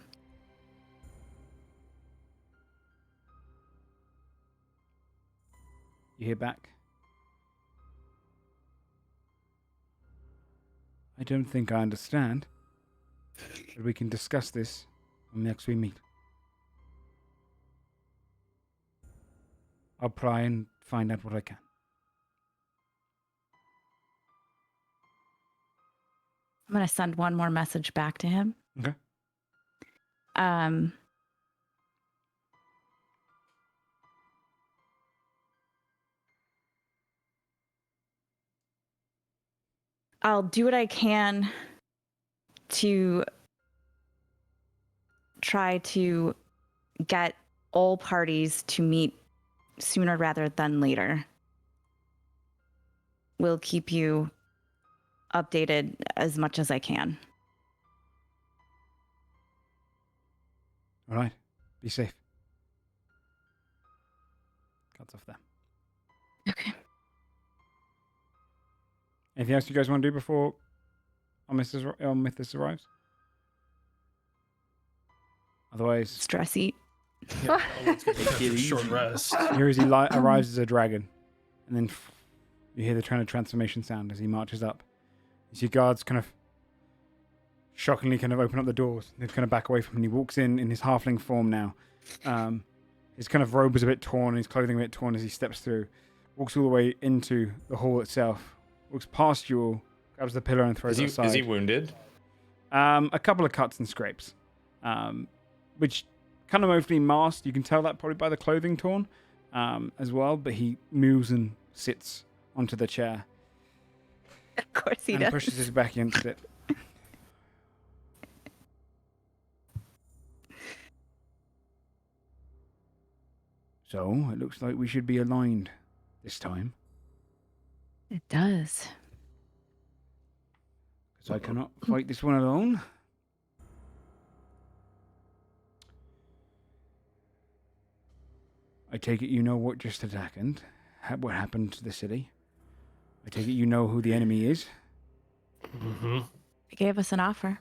S1: You hear back? I don't think I understand. But we can discuss this when next we meet. I'll try and find out what I can.
S2: I'm going to send one more message back to him.
S1: Okay.
S2: I'll do what I can to try to get all parties to meet sooner rather than later. We'll keep you updated as much as I can.
S1: All right. Be safe. Cuts off there.
S2: Okay.
S1: Anything else you guys want to do before Mythos arrives? Otherwise,
S2: Stress eat.
S6: Yeah, let's get a short rest.
S1: here as he arrives as a dragon, and then you hear the kind of transformation sound as he marches up. You see guards kind of shockingly kind of open up the doors. They kind of back away from him. He walks in his halfling form now. His kind of robe is a bit torn, his clothing a bit torn as he steps through. Walks all the way into the hall itself. Walks past you all, grabs the pillar and throws it aside.
S7: Is he wounded?
S1: A couple of cuts and scrapes, which kind of mostly masked. You can tell that probably by the clothing torn as well, but he moves and sits onto the chair.
S2: Of course he
S1: and
S2: does.
S1: pushes his back against it. So, it looks like we should be aligned this time.
S2: It does.
S1: Because I cannot fight this one alone. I take it you know what just happened. What happened to the city. I take it you know who the enemy is.
S8: Mm-hmm.
S2: They gave us an offer.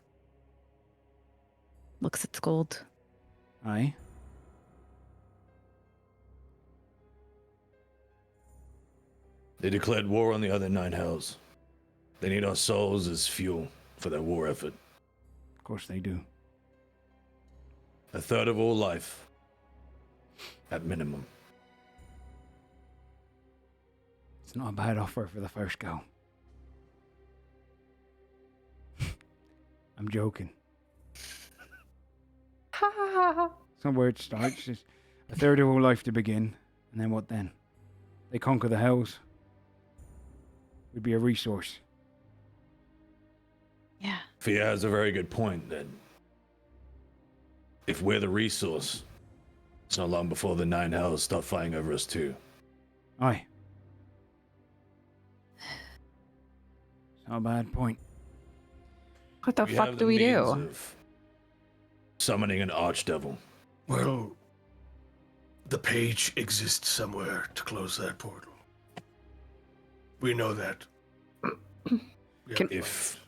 S2: Looks it's gold.
S1: Aye.
S9: They declared war on the other 9 hells. They need our souls as fuel for their war effort.
S1: Of course they do.
S9: 1/3 of all life. At minimum.
S1: It's not a bad offer for the first go. I'm joking. It's not where it starts. It's 1/3 of all life to begin. And then what then? They conquer the hells. We'd be a resource.
S2: Yeah.
S9: Fia has a very good point that if we're the resource, it's not long before the 9 hells start fighting over us too.
S1: Aye. It's not a bad point.
S3: What the
S9: We
S3: fuck
S9: have
S3: do
S9: the
S3: we
S9: means
S3: do?
S9: of summoning an archdevil.
S8: Well, the page exists somewhere to close that portal. We know that. We have
S9: If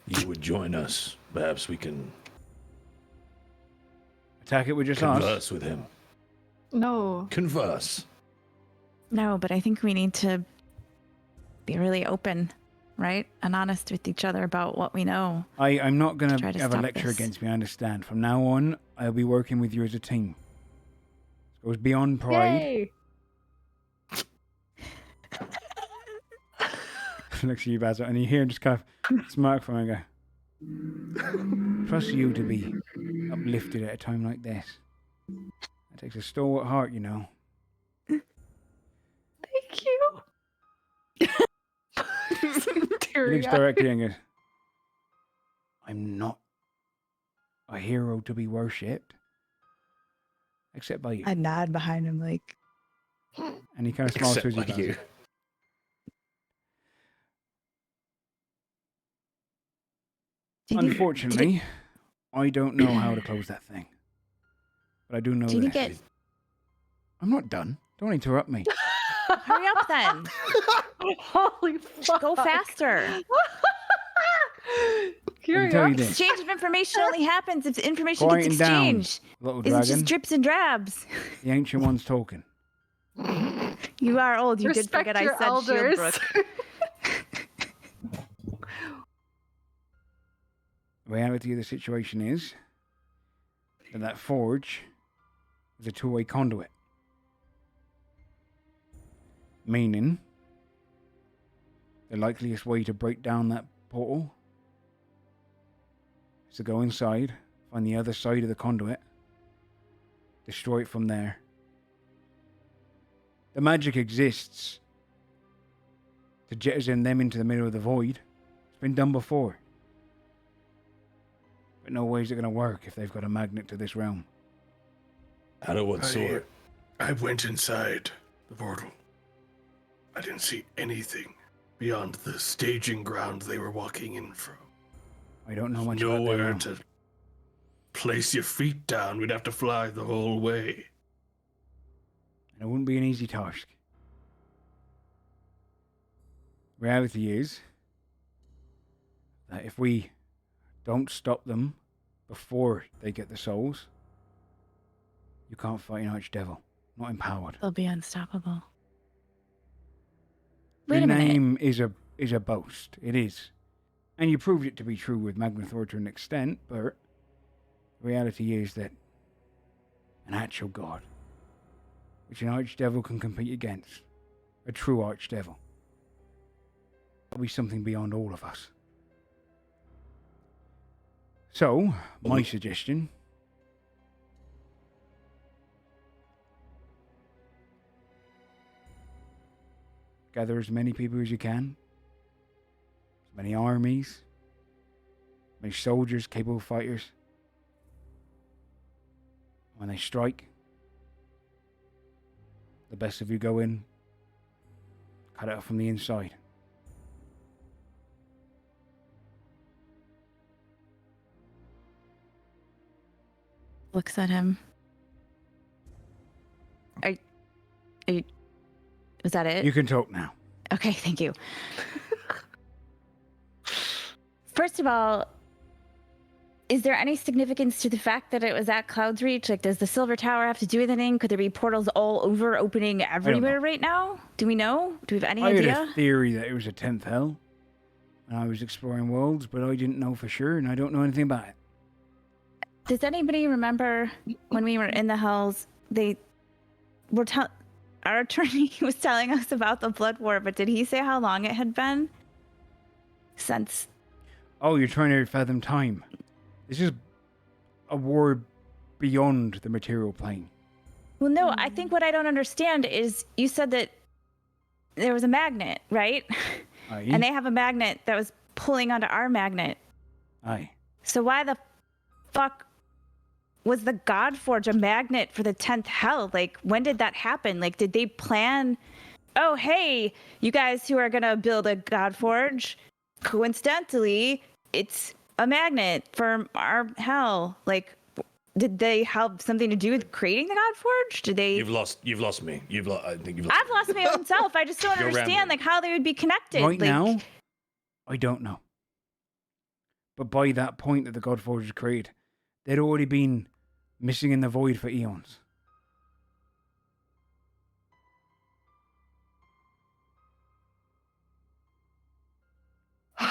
S9: you would join us, perhaps we can
S1: Attack it with just us.
S9: converse with him.
S4: No.
S9: Converse.
S2: No, but I think we need to be really open, right? And honest with each other about what we know.
S1: I'm not going
S2: Try
S1: to
S2: to
S1: have a
S2: stop
S1: lecture
S2: this.
S1: against me, I understand. From now on, I'll be working with you as a team. It goes beyond pride.
S4: Yay!
S1: Looks at you, Basil, and you hear him just kind of smirk from him and go, trust you to be uplifted at a time like this. That takes a stalwart heart, you know.
S4: Thank you.
S1: He
S4: Teary
S1: looks directly and goes, I'm not a hero to be worshipped. Except by you.
S2: I nod behind him like,
S1: And he kind of smiles
S9: Except
S1: towards you,
S9: by you.
S1: Basil.
S2: do you think-
S1: Unfortunately, I don't know how to close that thing. But I do know
S2: do you
S1: this.
S2: think it...
S1: I'm not done. Don't interrupt me.
S2: Hurry up then.
S4: Holy fuck.
S2: Go faster.
S1: Let me tell you
S4: Curiosity.
S1: this.
S2: Exchange of information only happens if information
S1: Quieten
S2: gets
S1: down,
S2: exchanged.
S1: little
S2: It's
S1: dragon.
S2: just drips and drabs.
S1: The ancient one's talking.
S2: You are old. You did
S4: Respect
S2: forget I
S4: your
S2: said
S4: elders.
S2: Shieldbrook.
S1: The reality of the situation is that forge is a two-way conduit. Meaning, the likeliest way to break down that portal is to go inside, find the other side of the conduit, destroy it from there. The magic exists to jettison them into the middle of the void, been done before. But no way is it going to work if they've got a magnet to this realm.
S9: Out of what sort?
S8: I went inside the portal. I didn't see anything beyond the staging ground they were walking in from.
S1: I don't know much about that
S8: Nowhere
S1: realm.
S8: to place your feet down. We'd have to fly the whole way.
S1: It wouldn't be an easy task. Reality is that if we don't stop them before they get the souls, you can't fight an archdevil. Not empowered.
S2: They'll be unstoppable.
S1: The
S2: Wait a minute.
S1: name is a boast. It is. And you proved it to be true with Magnathor to an extent, but the reality is that an actual god, which an archdevil can compete against, a true archdevil, will be something beyond all of us. So, my suggestion, gather as many people as you can, as many armies, many soldiers, capable fighters. When they strike, the best of you go in, cut it off from the inside.
S2: Looks at him. Are you, was that it?
S1: You can talk now.
S2: Okay, thank you. First of all, is there any significance to the fact that it was at Cloudsreach? Like, does the Silver Tower have to do anything? Could there be portals all over opening everywhere right now? Do we know? Do we have any
S1: I
S2: idea?
S1: had a theory that it was a 10th hell, and I was exploring worlds, but I didn't know for sure, and I don't know anything about it.
S2: Does anybody remember when we were in the hells, our attorney was telling us about the blood war, but did he say how long it had been since?
S1: Oh, you're trying to fathom time. This is a war beyond the material plane.
S2: Well, no, I think what I don't understand is you said that there was a magnet, right?
S1: Aye.
S2: And they have a magnet that was pulling onto our magnet.
S1: Aye.
S2: So why the fuck was the Godforged a magnet for the 10th hell? Like, when did that happen? Like, did they plan, oh, hey, you guys who are going to build a Godforge, coincidentally, it's a magnet for our hell. Like, did they have something to do with creating the Godforge? Did they?
S9: You've lost me. I think you've lost.
S2: I've lost my own self. I just don't
S9: You're
S2: understand,
S9: rambling.
S2: like, how they would be connected.
S1: Right
S2: like,
S1: now, I don't know. But by that point that the Godforged was created, they'd already been missing in the void for eons. So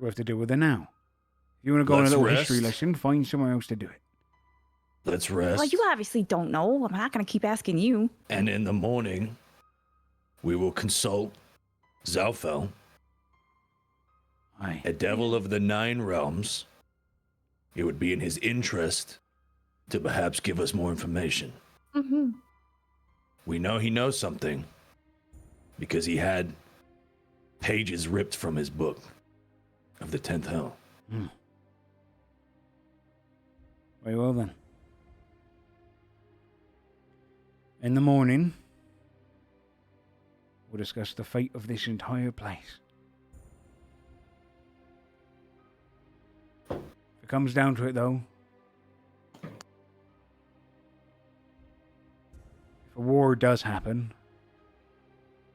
S1: we have to deal with it now. If you want to go on a
S9: Let's
S1: little
S9: rest.
S1: history lesson, find somewhere else to do it.
S9: Let's rest.
S2: well, you obviously don't know. I'm not going to keep asking you.
S9: And in the morning, we will consult Zalfel,
S1: Aye.
S9: a devil of the 9 realms. It would be in his interest to perhaps give us more information.
S4: Mm-hmm.
S9: We know he knows something because he had pages ripped from his book of the 10th hell.
S1: Very well then. In the morning, we'll discuss the fate of this entire place. If it comes down to it, though, if a war does happen,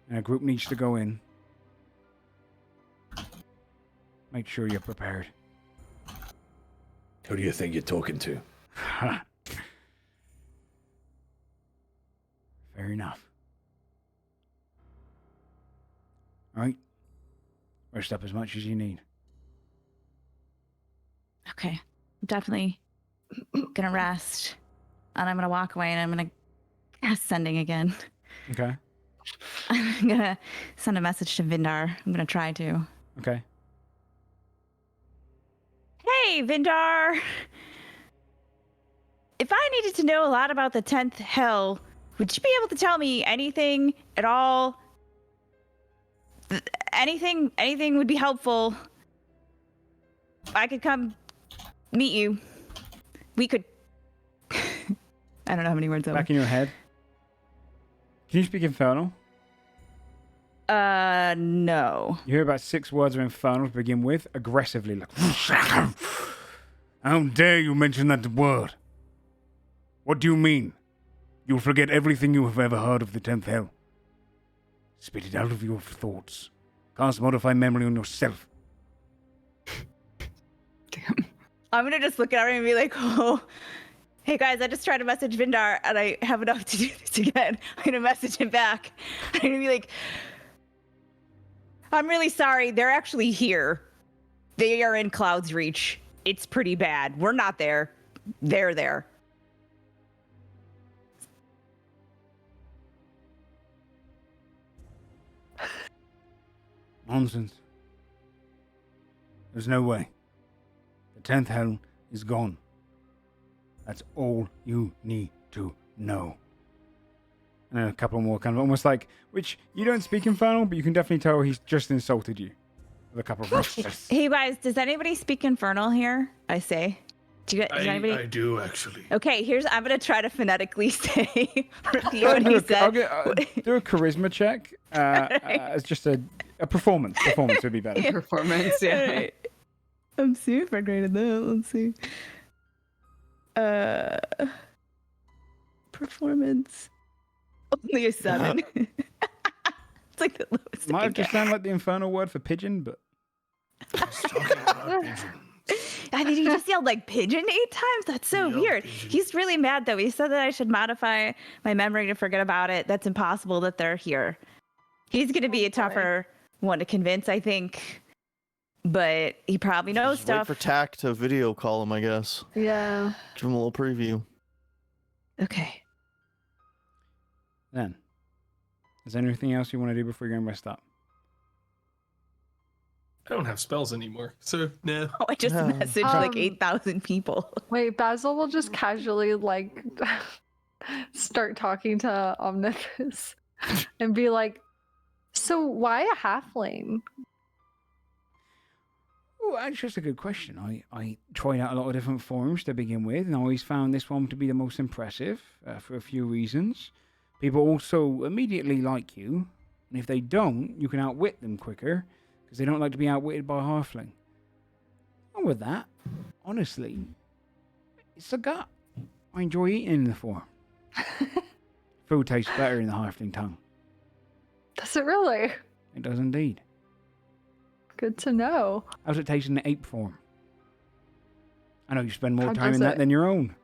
S1: and a group needs to go in, make sure you're prepared.
S9: Who do you think you're talking to?
S1: Fair enough. Alright. Rest up as much as you need.
S2: Okay. I'm definitely gonna rest. And I'm gonna walk away and I'm gonna cast sending again.
S1: Okay.
S2: I'm gonna send a message to Vindar. I'm gonna try to.
S1: Okay.
S2: Hey, Vindar! If I needed to know a lot about the 10th hell, would you be able to tell me anything at all? Anything would be helpful. I could come meet you. We could. I don't know how many words that
S1: Back in your head. Can you speak Infernal?
S2: No.
S1: You hear about 6 words of Infernal to begin with, aggressively. Like, how dare you mention that word? What do you mean? You'll forget everything you have ever heard of the 10th Hell. Spit it out of your thoughts. Cast Modify Memory on yourself.
S3: Damn.
S2: I'm gonna just look at her and be like, oh, hey guys, I just tried to message Vindar and I have enough to do this again. I'm gonna message him back. I'm gonna be like, I'm really sorry. They're actually here. They are in Cloudsreach. It's pretty bad. We're not there. They're there.
S1: Nonsense. There's no way. The 10th Hell is gone. That's all you need to know. And then a couple more kind of almost like, which you don't speak Infernal, but you can definitely tell he's just insulted you. With a couple of rough.
S2: Hey guys, does anybody speak Infernal here? I say. Do you guys, anybody?
S8: I do actually.
S2: Okay, I'm gonna try to phonetically say repeat what he said.
S1: Do a charisma check. It's just a performance. Performance would be better.
S2: Yeah.
S3: Performance, yeah.
S2: Right. I'm super great at that. Let's see. Performance. Only a 7. It's like the lowest.
S1: Might have just sounded like the Infernal word for pigeon, but.
S8: He's talking about pigeons.
S2: I mean, he just yelled like pigeon 8 times. That's so weird.
S8: Pigeon.
S2: He's really mad though. He said that I should modify my memory to forget about it. That's impossible that they're here. He's gonna be a tougher one to convince, I think. But he probably knows
S5: Just
S2: stuff.
S5: wait for Tack to video call him, I guess.
S4: Yeah.
S5: Give him a little preview.
S2: Okay.
S1: Then. Is there anything else you want to do before you go and rest up?
S6: I don't have spells anymore, so no.
S2: Oh, I just messaged like 8,000 people.
S4: Wait, Basil will just casually like start talking to Omnibus and be like, "So why a halfling?"
S1: Oh, that's just a good question. I tried out a lot of different forms to begin with, and I always found this one to be the most impressive for a few reasons. People also immediately like you, and if they don't, you can outwit them quicker, because they don't like to be outwitted by a halfling. And with that, honestly, it's a gut. I enjoy eating in the form. Food tastes better in the halfling tongue.
S4: Does it really?
S1: It does indeed.
S4: Good to know.
S1: How's it taste in the ape form? I know you spend more
S4: How
S1: time
S4: does
S1: in that
S4: it?
S1: than your own.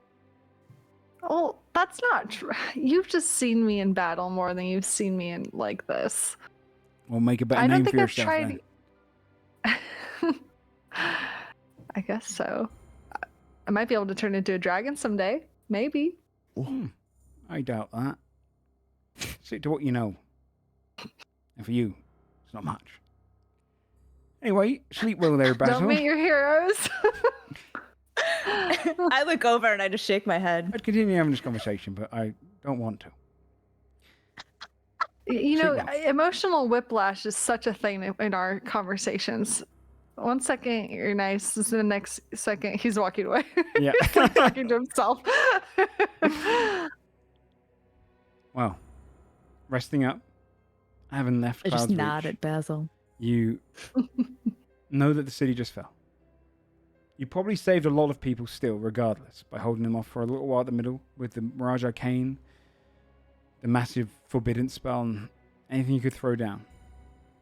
S4: Oh, that's not true. You've just seen me in battle more than you've seen me in like this.
S1: Or make a better
S4: I don't
S1: name
S4: think
S1: for
S4: I've
S1: yourself
S4: tried.
S1: then.
S4: I guess so. I might be able to turn into a dragon someday. Maybe.
S1: I doubt that. Stick to what you know. And for you, it's not much. Anyway, sleep well there, Basil.
S4: Don't meet your heroes.
S2: I look over and I just shake my head.
S1: I'd continue having this conversation, but I don't want to.
S4: You know,
S1: Sleep well.
S4: emotional whiplash is such a thing in our conversations. One second you're nice, the next second he's walking away.
S1: Yeah.
S4: He's like talking to himself.
S1: Well, resting up, having left
S2: I just
S1: Cloudsreach,
S2: nod at Basil.
S1: you know that the city just fell. You probably saved a lot of people still, regardless, by holding them off for a little while at the middle with the Mirage Arcane, the massive Forbidden spell, and anything you could throw down.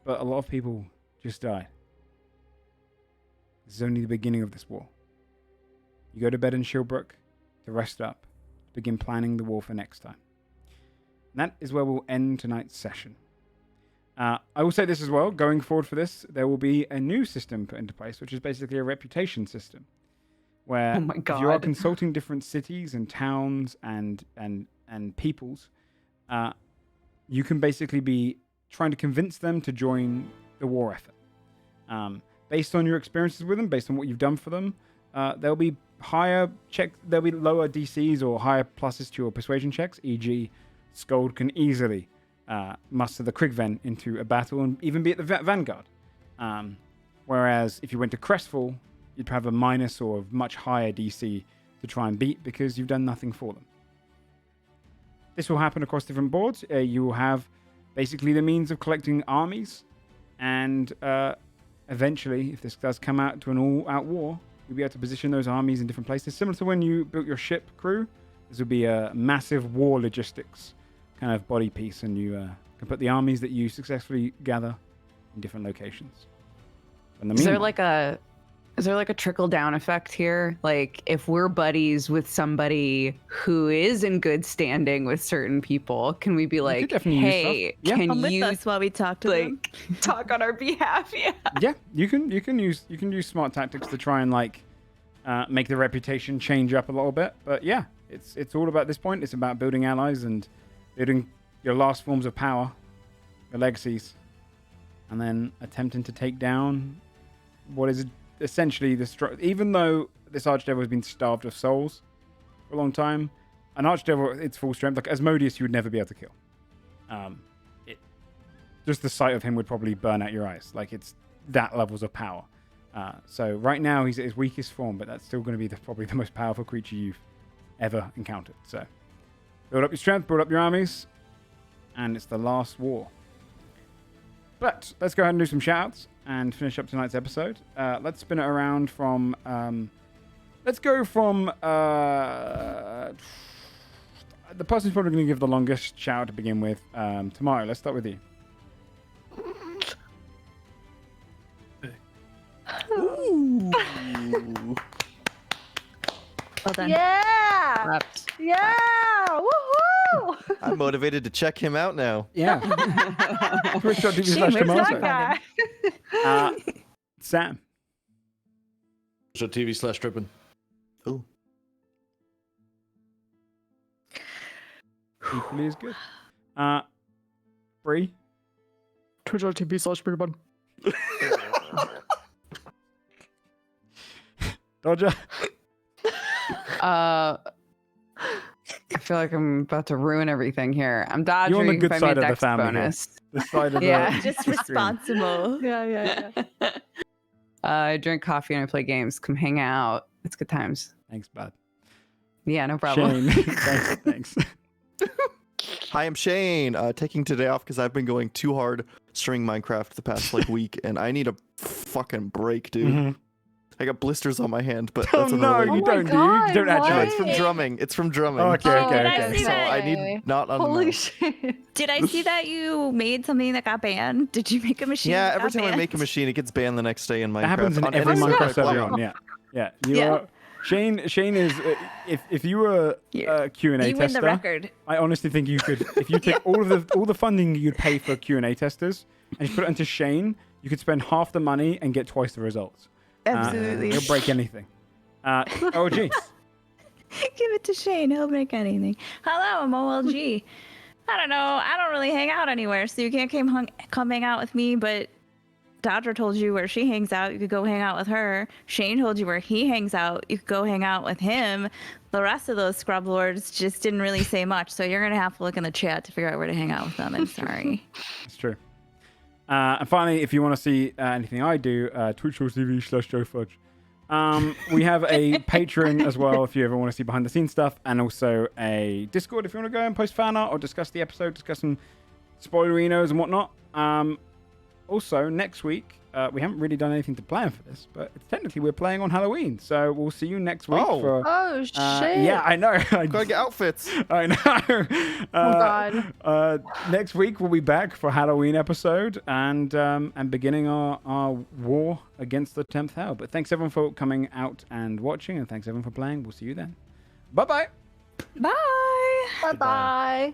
S1: But a lot of people just died. This is only the beginning of this war. You go to bed in Shieldbrook to rest up, to begin planning the war for next time. And that is where we'll end tonight's session. I will say this as well, going forward for this, there will be a new system put into place, which is basically a reputation system. Where
S3: Oh my
S1: if you are
S3: God.
S1: consulting different cities and towns and peoples, you can basically be trying to convince them to join the war effort. Based on your experiences with them, based on what you've done for them, there'll be there'll be lower DCs or higher pluses to your persuasion checks, e.g. Scold can easily muster the Krigven into a battle and even be at the vanguard. Whereas if you went to Crestfall, you'd have a minus or a much higher DC to try and beat because you've done nothing for them. This will happen across different boards. You will have basically the means of collecting armies, and eventually, if this does come out to an all-out war, you'll be able to position those armies in different places. Similar to when you built your ship crew, this will be a massive war logistics kind of body piece, and you can put the armies that you successfully gather in different locations.
S3: Is there like a trickle down effect here? Like if we're buddies with somebody who is in good standing with certain people, can we be like, hey, can
S2: Come
S3: you
S2: with us while we talk to them?
S3: talk on our behalf? Yeah.
S1: Yeah, you can use smart tactics to try and make the reputation change up a little bit. But yeah, it's all about this point. It's about building allies and building your last forms of power, your legacies, and then attempting to take down what is essentially even though this Archdevil has been starved of souls for a long time, an Archdevil, its full strength, like Asmodeus, you would never be able to kill. Just the sight of him would probably burn out your eyes. Like, it's that levels of power. So right now he's at his weakest form, but that's still going to be probably the most powerful creature you've ever encountered. So build up your strength, build up your armies, and it's the last war. But let's go ahead and do some shout-outs and finish up tonight's episode. Let's spin it around from... let's go from... the person who's probably going to give the longest shout-out to begin with. Tamara, let's start with you.
S5: Ooh.
S2: Well done.
S4: Yeah!
S3: Raps.
S4: Yeah! Woohoo!
S5: I'm motivated to check him out now.
S1: Yeah.
S4: That guy.
S1: Sam.
S9: TV/tripping.
S5: Ooh.
S1: Equally as good. Bree.
S3: Twitch.tv/tripping.
S1: Dodger.
S3: I feel like I'm about to ruin everything here. I'm dodging.
S1: You're on the good side of the
S3: Dex
S1: family
S3: bonus.
S1: The side of
S3: Yeah.
S1: the
S2: Just responsible.
S4: Yeah.
S3: I drink coffee and I play games. Come hang out. It's good times.
S1: Thanks, bud.
S3: Yeah, no problem.
S1: Shane. Thanks.
S5: Hi, I'm Shane. Taking today off because I've been going too hard streaming Minecraft the past week, and I need a fucking break, dude.
S1: Mm-hmm.
S5: I got blisters on my hand, but
S1: Oh
S5: that's
S1: no,
S5: unrelated.
S1: you
S4: my
S1: don't, do you?
S4: God,
S1: You don't
S5: No,
S1: actually.
S5: it's from drumming. It's from drumming.
S1: Oh, okay.
S2: Did I see
S5: So
S2: that?
S5: I need not on the
S4: Holy
S5: mouse.
S4: shit.
S2: Did I see that you made something that got banned? Did you make a machine?
S5: Yeah,
S2: that
S5: every
S2: got
S5: time I
S2: banned?
S5: make a machine, it gets banned the next day in Minecraft.
S1: That happens in
S5: on
S1: every
S5: single
S1: Minecraft server
S5: player.
S1: on. Yeah. You
S2: Yeah.
S1: are Shane is if you were a Q&A
S2: You win
S1: tester,
S2: the record.
S1: I honestly think you could, if you take all the funding you'd pay for Q&A testers and you put it into Shane, you could spend half the money and get twice the results.
S2: Absolutely.
S1: He'll break anything. OG.
S2: Give it to Shane. He'll make anything. Hello, I'm OLG. I don't know. I don't really hang out anywhere, so you can't come hang out with me, but Dodger told you where she hangs out. You could go hang out with her. Shane told you where he hangs out. You could go hang out with him. The rest of those scrub lords just didn't really say much, so you're going to have to look in the chat to figure out where to hang out with them. I'm sorry.
S1: That's true. And finally, if you want to see anything I do, twitch.tv/Joefudge. We have a Patreon as well if you ever want to see behind the scenes stuff, and also a Discord if you want to go and post fan art or discuss the episode, discuss some spoilerinos and whatnot. Also, next week, we haven't really done anything to plan for this, but technically we're playing on Halloween, so we'll see you next week.
S4: Oh, shit.
S1: Yeah, I know.
S5: Gotta get outfits.
S1: I know.
S4: God.
S1: Next week we'll be back for Halloween episode and beginning our war against the 10th Hell. But thanks everyone for coming out and watching, and thanks everyone for playing. We'll see you then. Bye-bye.
S2: Bye.
S4: Bye-bye.